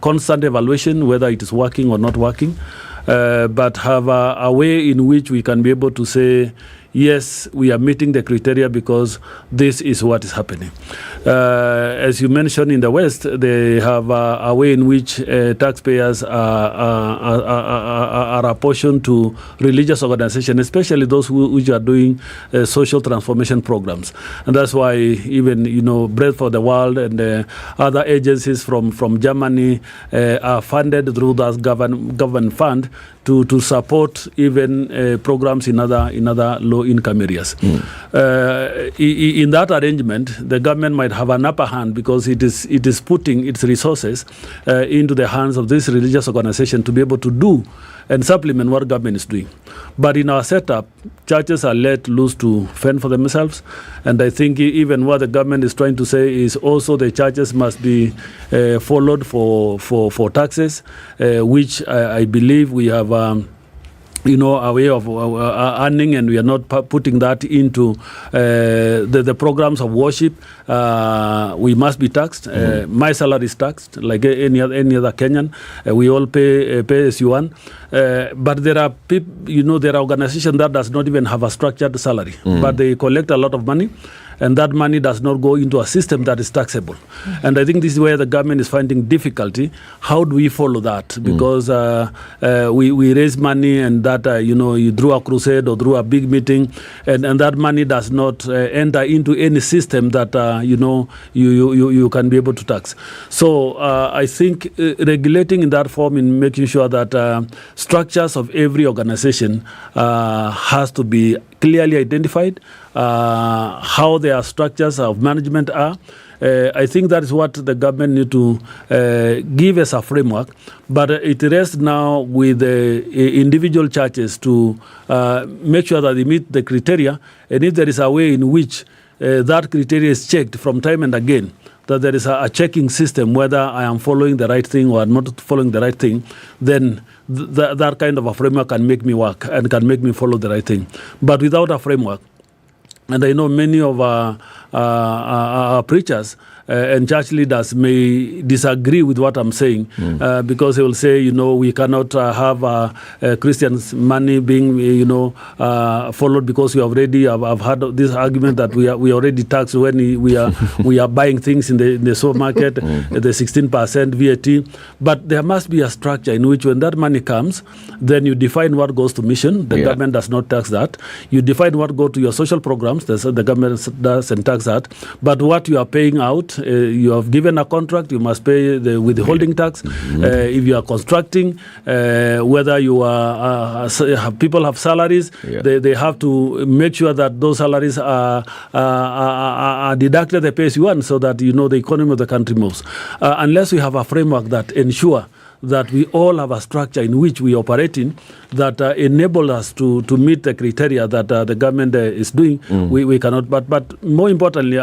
constant evaluation whether it is working or not working, but have a way in which we can be able to say, yes, we are meeting the criteria because this is what is happening. As you mentioned, in the West, they have a way in which taxpayers are apportioned to religious organizations, especially those which are doing social transformation programs. And that's why even, Bread for the World and other agencies from Germany are funded through that government fund to support even programs in other low-income areas. In that arrangement, the government might have an upper hand because it is putting its resources into the hands of this religious organization to be able to do and supplement what government is doing. But in our setup, churches are let loose to fend for themselves. And I think even what the government is trying to say is also the churches must be followed for taxes, which I believe we have a way of earning, and we are not putting that into the programs of worship. We must be taxed. My salary is taxed like any other Kenyan. We all pay as you earn. But there are people, there are organizations that does not even have a structured salary, but they collect a lot of money. And that money does not go into a system that is taxable. And I think this is where the government is finding difficulty. How do we follow that? Because we raise money and that, you through a crusade or through a big meeting, and that money does not enter into any system that, you can be able to tax. So I think regulating in that form, in making sure that structures of every organization has to be clearly identified, how their structures of management are. I think that is what the government need to give as a framework, but it rests now with the individual churches to make sure that they meet the criteria, and if there is a way in which that criteria is checked from time and again, that there is a checking system whether I am following the right thing or I'm not following the right thing, then that kind of a framework can make me work and can make me follow the right thing. But without a framework, and I know many of our preachers and church leaders may disagree with what I'm saying because they will say, we cannot have Christians' money being, followed because we already have had this argument that we already tax when we are buying things in the supermarket, the 16% VAT. But there must be a structure in which when that money comes, then you define what goes to mission. The government does not tax that. You define what goes to your social programs. The government doesn't tax that. But what you are paying out, you have given a contract, you must pay the withholding tax. If you are constructing, whether you are people have salaries, they have to make sure that those salaries are deducted the pay as you earn, so that the economy of the country moves. Unless we have a framework that ensure that we all have a structure in which we operate in that enable us to meet the criteria that the government is doing, we cannot. But more importantly,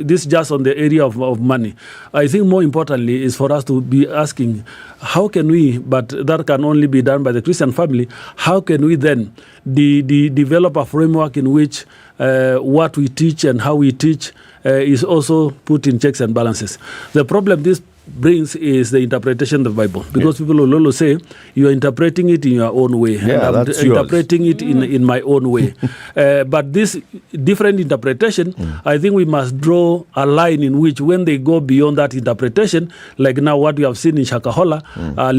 this is just on the area of money. I think more importantly is for us to be asking, how can we, but that can only be done by the Christian family, how can we then develop a framework in which what we teach and how we teach is also put in checks and balances. The problem this brings is the interpretation of the Bible, because people will always say you are interpreting it in your own way, and I'm interpreting it in my own way. But this different interpretation, I think we must draw a line in which when they go beyond that interpretation, like now what we have seen in Shakahola,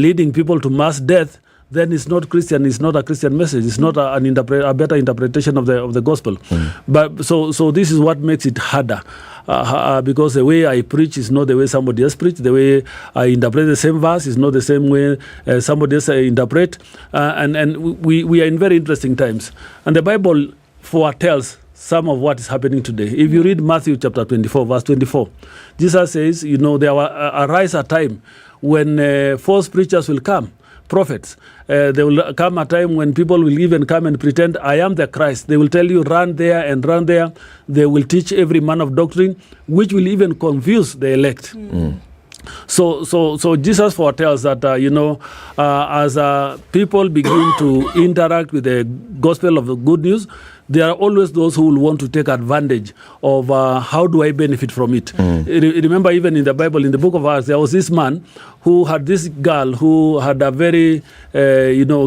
leading people to mass death, then it's not Christian. It's not a Christian message. It's not a better interpretation of the gospel. But so this is what makes it harder. Because the way I preach is not the way somebody else preach. The way I interpret the same verse is not the same way somebody else interpret. And we are in very interesting times. And the Bible foretells some of what is happening today. If you read Matthew chapter 24, verse 24, Jesus says, there will arise a time when false preachers will come, prophets. There will come a time when people will even come and pretend, I am the Christ. They will tell you, run there and run there. They will teach every man of doctrine, which will even confuse the elect. So Jesus foretells that, as people begin to interact with the gospel of the good news, there are always those who will want to take advantage of how do I benefit from it. Remember, even in the Bible, in the book of Acts, there was this man who had this girl who had a very,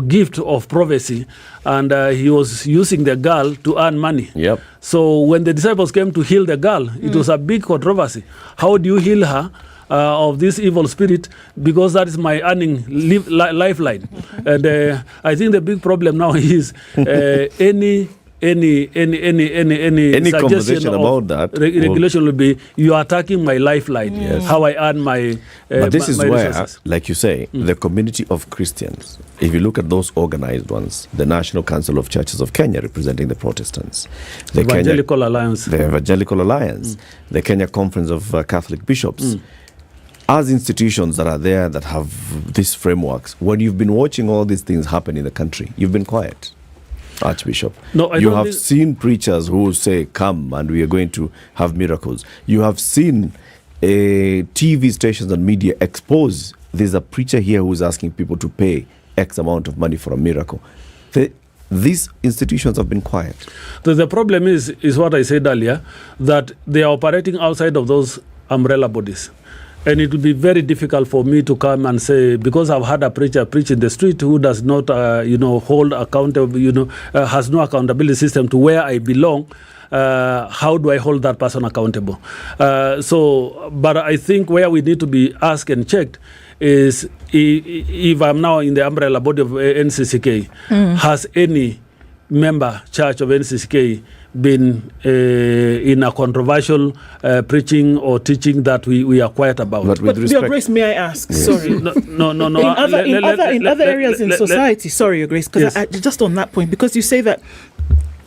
gift of prophecy, and he was using the girl to earn money. Yep. So when the disciples came to heal the girl, it was a big controversy. How do you heal her of this evil spirit? Because that is my earning lifeline. And I think the big problem now is any conversation about that regulation will be, you are attacking my lifeline. Yes. How I earn my but this is my where, resources. like you say, the community of Christians, if you look at those organized ones, the National Council of Churches of Kenya representing the Protestants, the Evangelical Alliance, the Kenya Conference of Catholic Bishops, as institutions that are there that have these frameworks, when you've been watching all these things happen in the country, you've been quiet. Archbishop, you have seen preachers who say, come and we are going to have miracles. You have seen TV stations and media expose, there's a preacher here who's asking people to pay X amount of money for a miracle. These institutions have been quiet. The problem is what I said earlier, that they are operating outside of those umbrella bodies. And it will be very difficult for me to come and say, because I've had a preacher preach in the street who does not, hold accountable, has no accountability system to where I belong. How do I hold that person accountable? But I think where we need to be asked and checked is if I'm now in the umbrella body of NCCK, has any member church of NCCK been in a controversial preaching or teaching that we are quiet about? But Your Grace, may I ask? Yes. Sorry. No. In other areas in society, sorry, Your Grace, because just on that point, because you say that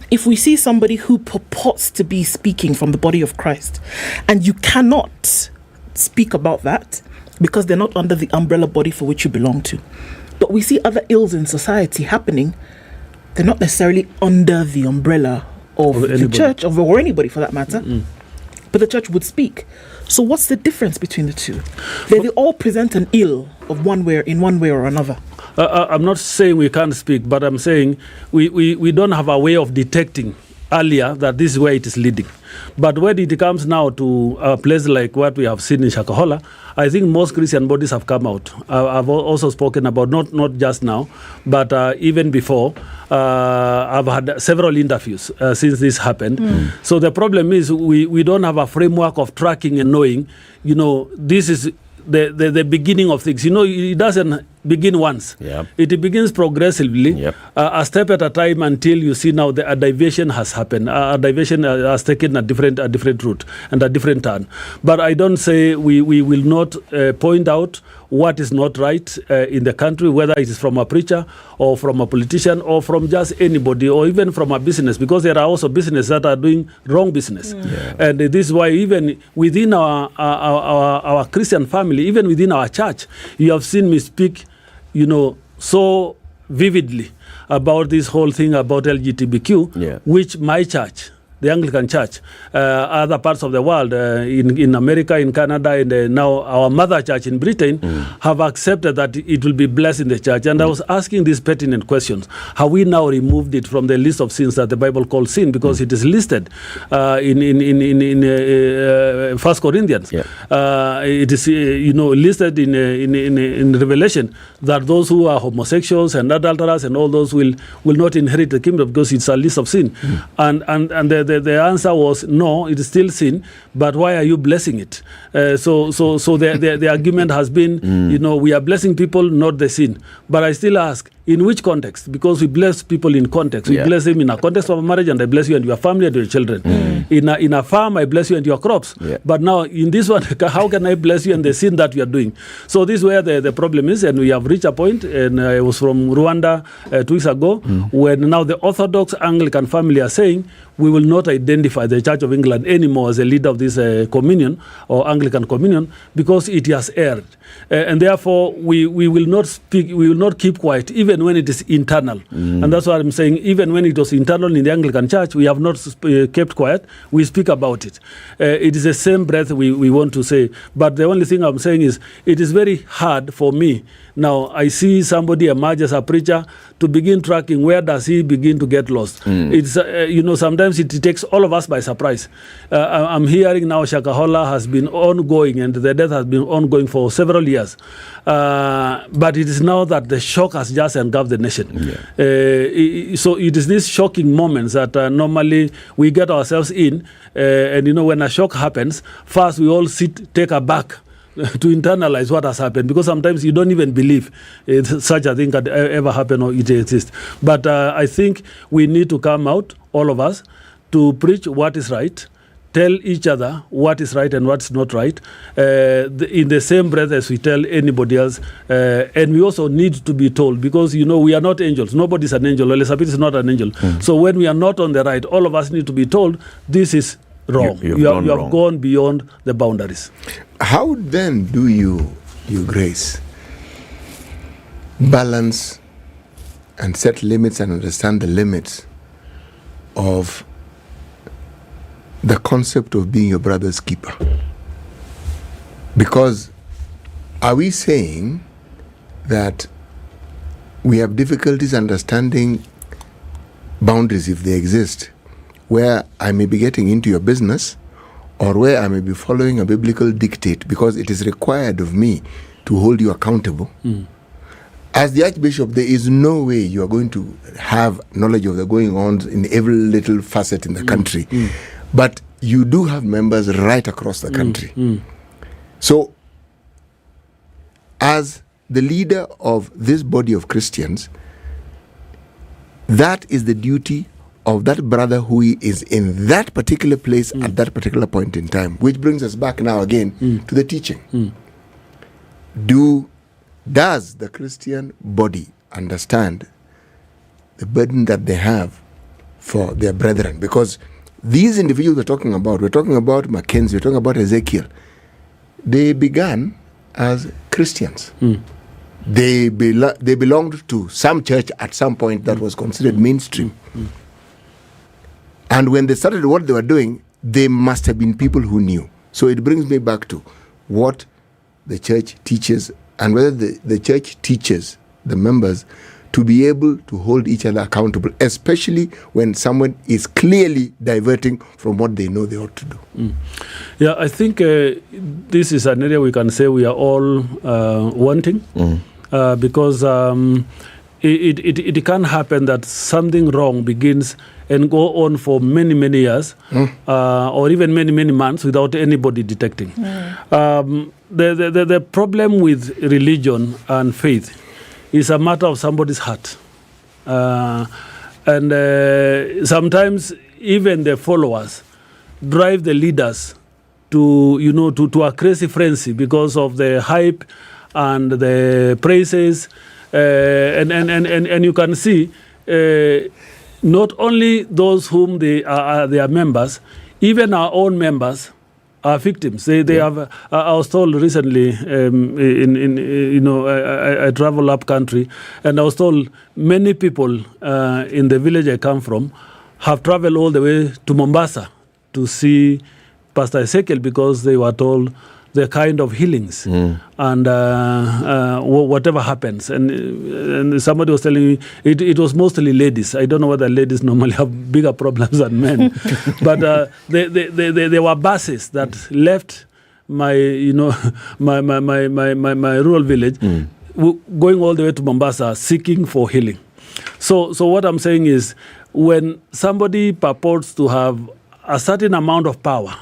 if we see somebody who purports to be speaking from the body of Christ, and you cannot speak about that because they're not under the umbrella body for which you belong to, but we see other ills in society happening, they're not necessarily under the umbrella of the church, or anybody for that matter, but the church would speak. So what's the difference between the two? They all present an ill of one way or another. I'm not saying we can't speak, but I'm saying we don't have a way of detecting earlier that this is where it is leading. But when it comes now to a place like what we have seen in Shakahola, I think most Christian bodies have come out. I've also spoken about, not just now, but even before, I've had several interviews since this happened. So the problem is we don't have a framework of tracking and knowing, this is the beginning of things. It doesn't begin once. Yep. It begins progressively, a step at a time, until you see now a deviation has happened. A deviation has taken a different route and a different turn. But I don't say we will not point out what is not right in the country, whether it is from a preacher or from a politician or from just anybody or even from a business, because there are also businesses that are doing wrong business. And this is why even within our Christian family, even within our church, you have seen me speak so vividly about this whole thing about LGBTQ, which my church, the Anglican Church, other parts of the world, in America, in Canada, and now our mother church in Britain, have accepted that it will be blessed in the church. And I was asking these pertinent questions. Have we now removed it from the list of sins that the Bible calls sin? Because it is listed in 1 Corinthians. It is listed in Revelation that those who are homosexuals and adulterers and all those will not inherit the kingdom, because it's a list of sin. And the answer was no, it is still sin, but why are you blessing it? So the argument has been, we are blessing people, not the sin. But I still ask, In which context? Because we bless people in context. We bless them in a context of a marriage, and I bless you and your family and your children. In a farm, I bless you and your crops. But now in this one, how can I bless you and the sin that you are doing? So this is where the problem is, and we have reached a point, and I was from Rwanda 2 weeks ago, when now the Orthodox Anglican family are saying, we will not identify the Church of England anymore as a leader of this communion or Anglican communion because it has erred. And therefore, we will not speak, we will not keep quiet, even when it is internal. And that's what I'm saying. Even when it was internal in the Anglican Church, we have not kept quiet. We speak about it. It is the same breath we want to say. But the only thing I'm saying is, it is very hard for me. Now, I see somebody emerge as a preacher to begin tracking where does he begin to get lost. It's, sometimes it takes all of us by surprise. I'm hearing now Shakahola has been ongoing and the death has been ongoing for several years. But it is now that the shock has just engulfed the nation. So it is these shocking moments that normally we get ourselves in. And when a shock happens, first we all take a back to internalize what has happened, because sometimes you don't even believe such a thing could ever happen or it exists. But I think we need to come out, all of us, to preach what is right, tell each other what is right and what's not right, in the same breath as we tell anybody else. And we also need to be told, because, we are not angels. Nobody's an angel. Elizabeth is not an angel. So when we are not on the right, all of us need to be told, this is wrong. You have gone beyond the boundaries. How then do you, Your Grace, balance and set limits and understand the limits of the concept of being your brother's keeper? Because are we saying that we have difficulties understanding boundaries, if they exist, where I may be getting into your business, or where I may be following a biblical dictate because it is required of me to hold you accountable? As the Archbishop, there is no way you are going to have knowledge of the going on in every little facet in the country. But you do have members right across the country. So, as the leader of this body of Christians, that is the duty of that brother who is in that particular place at that particular point in time. Which brings us back now again to the teaching. Does the Christian body understand the burden that they have for their brethren? Because these individuals we're talking about Mackenzie, we're talking about Ezekiel, they began as Christians. They belonged to some church at some point that was considered mainstream. And when they started what they were doing, they must have been people who knew. So it brings me back to what the church teaches, and whether the church teaches the members to be able to hold each other accountable, especially when someone is clearly diverting from what they know they ought to do. Yeah, I think this is an area we can say we are all wanting, because it can happen that something wrong begins and go on for many, many years, or even many, many months without anybody detecting. The problem with religion and faith is a matter of somebody's heart. And sometimes even the followers drive the leaders to a crazy frenzy because of the hype and the praises. And you can see not only those whom they are members, even our own members are victims. They have. I was told recently, I travel up country, and I was told many people in the village I come from have traveled all the way to Mombasa to see Pastor Ezekiel because they were told the kind of healings and whatever happens. And somebody was telling me it was mostly ladies. I don't know whether ladies normally have bigger problems than men. But there were buses that left my rural village going all the way to Mombasa seeking for healing. So what I'm saying is, when somebody purports to have a certain amount of power,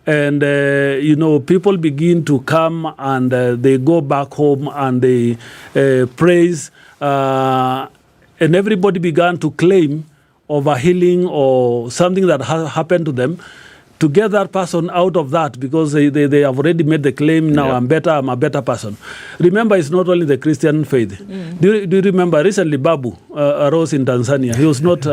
and, people begin to come and they go back home and they praise and everybody began to claim of a healing or something that happened to them, to get that person out of that, because they have already made the claim, now I'm a better person. Remember, it's not only the Christian faith. Do you remember recently Babu arose in Tanzania? He was not,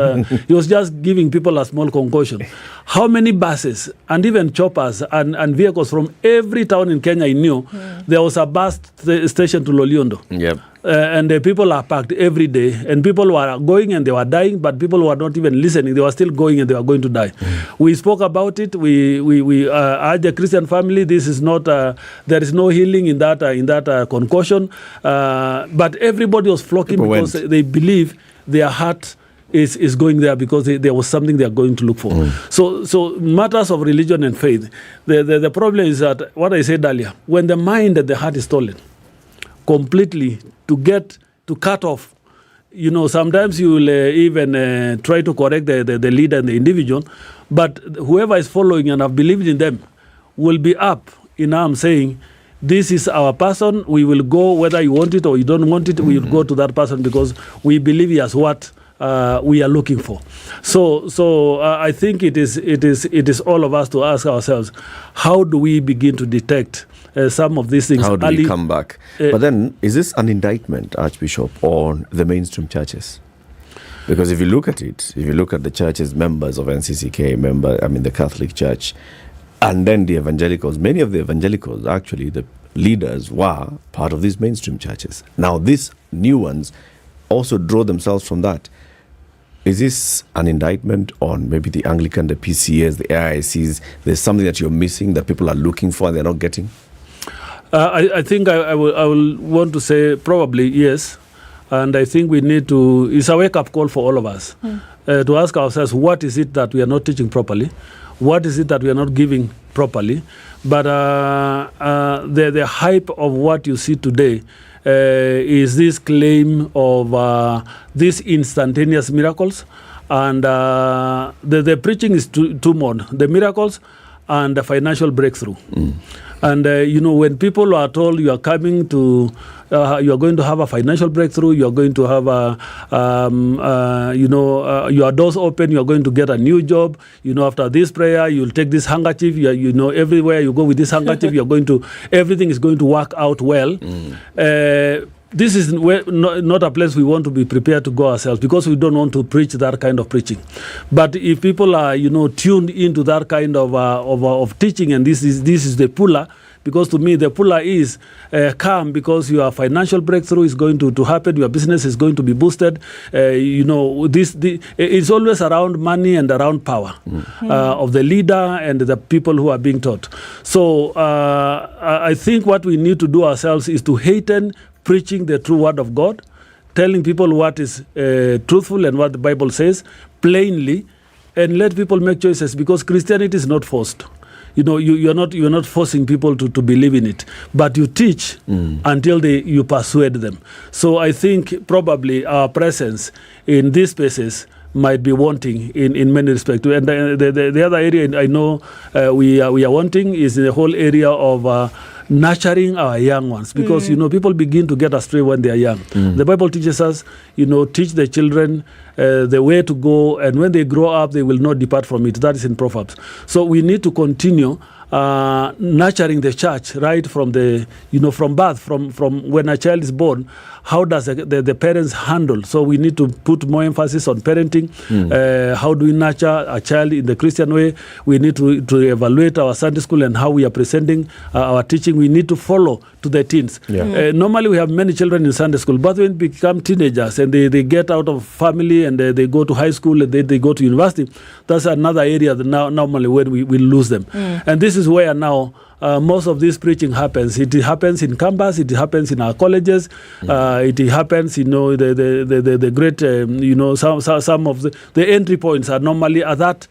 he was just giving people a small concoction. How many buses and even choppers and vehicles from every town in Kenya he knew, there was a bus station to Loliondo. Yep. And the people are packed every day, and people were going and they were dying, but people were not even listening. They were still going and they were going to die. We spoke about it. We urged the Christian family. This is not. There is no healing in that concussion. But everybody was flocking because they believe their heart is going there, because there was something they are going to look for. So matters of religion and faith. The problem is that what I said earlier, when the mind and the heart is stolen completely, to cut off, sometimes you will even try to correct the leader and the individual, but whoever is following and have believed in them will be up in arms saying, this is our person, we will go whether you want it or you don't want it, we will go to that person because we believe he has what we are looking for. So I think it is all of us to ask ourselves, how do we begin to detect some of these things? How do we come back? But then, is this an indictment, Archbishop, on the mainstream churches? Because if you look at it, if you look at the churches, members of NCCK, the Catholic Church, and then the evangelicals, many of the evangelicals, actually, the leaders were part of these mainstream churches. Now, these new ones also draw themselves from that. Is this an indictment on maybe the Anglican, the PCAs, the AICs? There's something that you're missing that people are looking for and they're not getting? I think I will want to say probably yes. And I think we need to, it's a wake-up call for all of us to ask ourselves, what is it that we are not teaching properly? What is it that we are not giving properly? But the hype of what you see today is this claim of these instantaneous miracles. And the preaching is two more, the miracles and the financial breakthrough. And, when people are told you are coming to, you are going to have a financial breakthrough, you are going to have your doors open, you are going to get a new job, after this prayer, you'll take this handkerchief, everywhere you go with this handkerchief, everything is going to work out well. This is not a place we want to be prepared to go ourselves, because we don't want to preach that kind of preaching. But if people are, tuned into that kind of teaching, and this is the puller, because to me the puller is come because your financial breakthrough is going to happen, your business is going to be boosted. It's always around money and around power of the leader and the people who are being taught. So I think what we need to do ourselves is to hasten preaching the true word of God, telling people what is truthful and what the Bible says plainly, and let people make choices, because Christianity is not forced. You're not forcing people to believe in it, but you teach until you persuade them. So I think probably our presence in these spaces might be wanting in many respects. And the other area I know we are wanting is the whole area of nurturing our young ones, because people begin to get astray when they are young. The Bible teaches us, teach the children the way to go, and when they grow up they will not depart from it. That is in Proverbs. So we need to continue nurturing the church right from from birth, from when a child is born. How does the parents handle? So we need to put more emphasis on parenting. How do we nurture a child in the Christian way? We need to evaluate our Sunday school and how we are presenting our teaching. We need to follow to the teens. Normally we have many children in Sunday school, but when they become teenagers and they get out of family and they go to high school and they go to university, that's another area that normally when we lose them. And this is where now most of this preaching happens. It happens in campus, it happens in our colleges, it happens, the great, some of the entry points are normally at that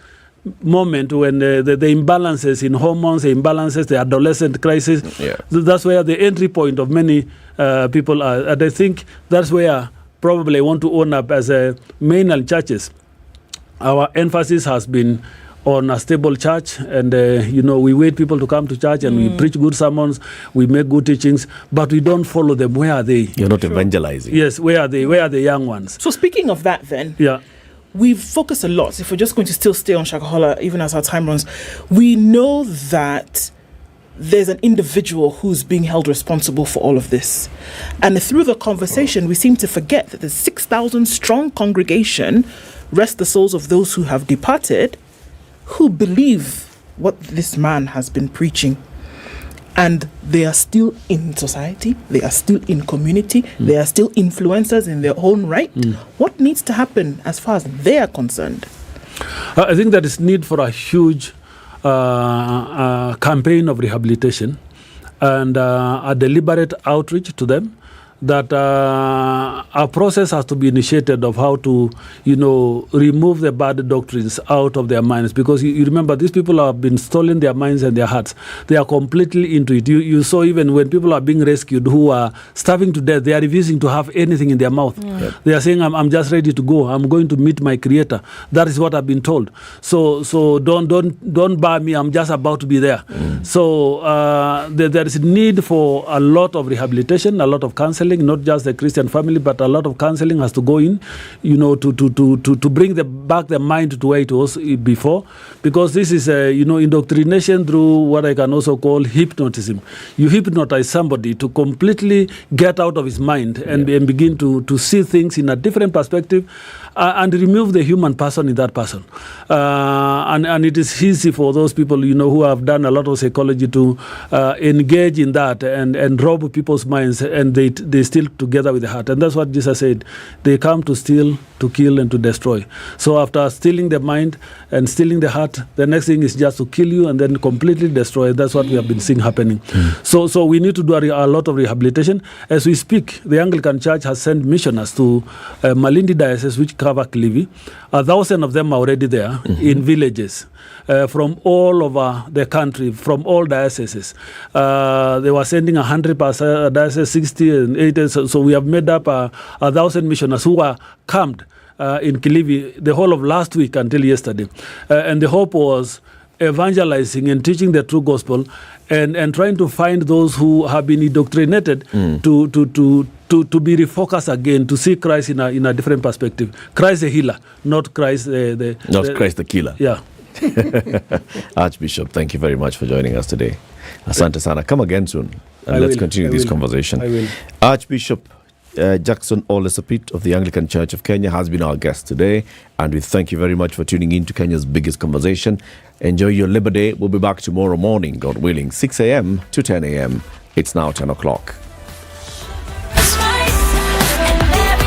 moment when the imbalances in hormones, the imbalances, the adolescent crisis, that's where the entry point of many people are. And I think that's where probably I want to own up as a mainland churches. Our emphasis has been on a stable church, and we wait people to come to church, and we preach good sermons, we make good teachings, but we don't follow them. Where are they? You're not evangelizing. Yes, where are they? Where are the young ones? So speaking of that then, we've focused a lot, if we're just going to still stay on Shakahola, even as our time runs, we know that there's an individual who's being held responsible for all of this. And through the conversation, we seem to forget that the 6,000 strong congregation, rest the souls of those who have departed, who believe what this man has been preaching. And they are still in society, they are still in community, they are still influencers in their own right. What needs to happen as far as they are concerned? I think there is need for a huge campaign of rehabilitation and a deliberate outreach to them, that a process has to be initiated of how to, remove the bad doctrines out of their minds. Because you remember, these people have been stolen their minds and their hearts. They are completely into it. You saw even when people are being rescued who are starving to death, they are refusing to have anything in their mouth. They are saying, I'm just ready to go. I'm going to meet my Creator. That is what I've been told. So don't bar me. I'm just about to be there. So there is need for a lot of rehabilitation, a lot of counseling. Not just the Christian family, but a lot of counseling has to go in, to bring back the mind to where it was before, because this is indoctrination through what I can also call hypnotism. You hypnotize somebody to completely get out of his mind and begin to see things in a different perspective, and remove the human person in that person. And it is easy for those people who have done a lot of psychology to engage in that and rob people's minds, and they still together with the heart. And that's what Jesus said. They come to steal, to kill, and to destroy. So after stealing the mind and stealing the heart, the next thing is just to kill you and then completely destroy. That's what we have been seeing happening. So we need to do a lot of rehabilitation. As we speak, the Anglican Church has sent missioners to Malindi diocese, which cover Kilifi. 1,000 of them are already there in villages. From all over the country, from all dioceses. They were sending 100 per diocese, 60 and 80. So we have made up 1,000 missionaries who were camped in Kilifi the whole of last week until yesterday. And the hope was evangelizing and teaching the true gospel and trying to find those who have been indoctrinated to be refocused again, to see Christ in a different perspective. Christ the healer, not Christ Christ the killer. Yeah. Archbishop, thank you very much for joining us today. Asante sana. Come again soon, and let's continue this conversation. I will. Archbishop Jackson Olesapit of the Anglican Church of Kenya has been our guest today, and we thank you very much for tuning in to Kenya's biggest conversation. Enjoy your Labor Day. We'll be back tomorrow morning, God willing, 6 a.m. to 10 a.m. It's now 10 o'clock.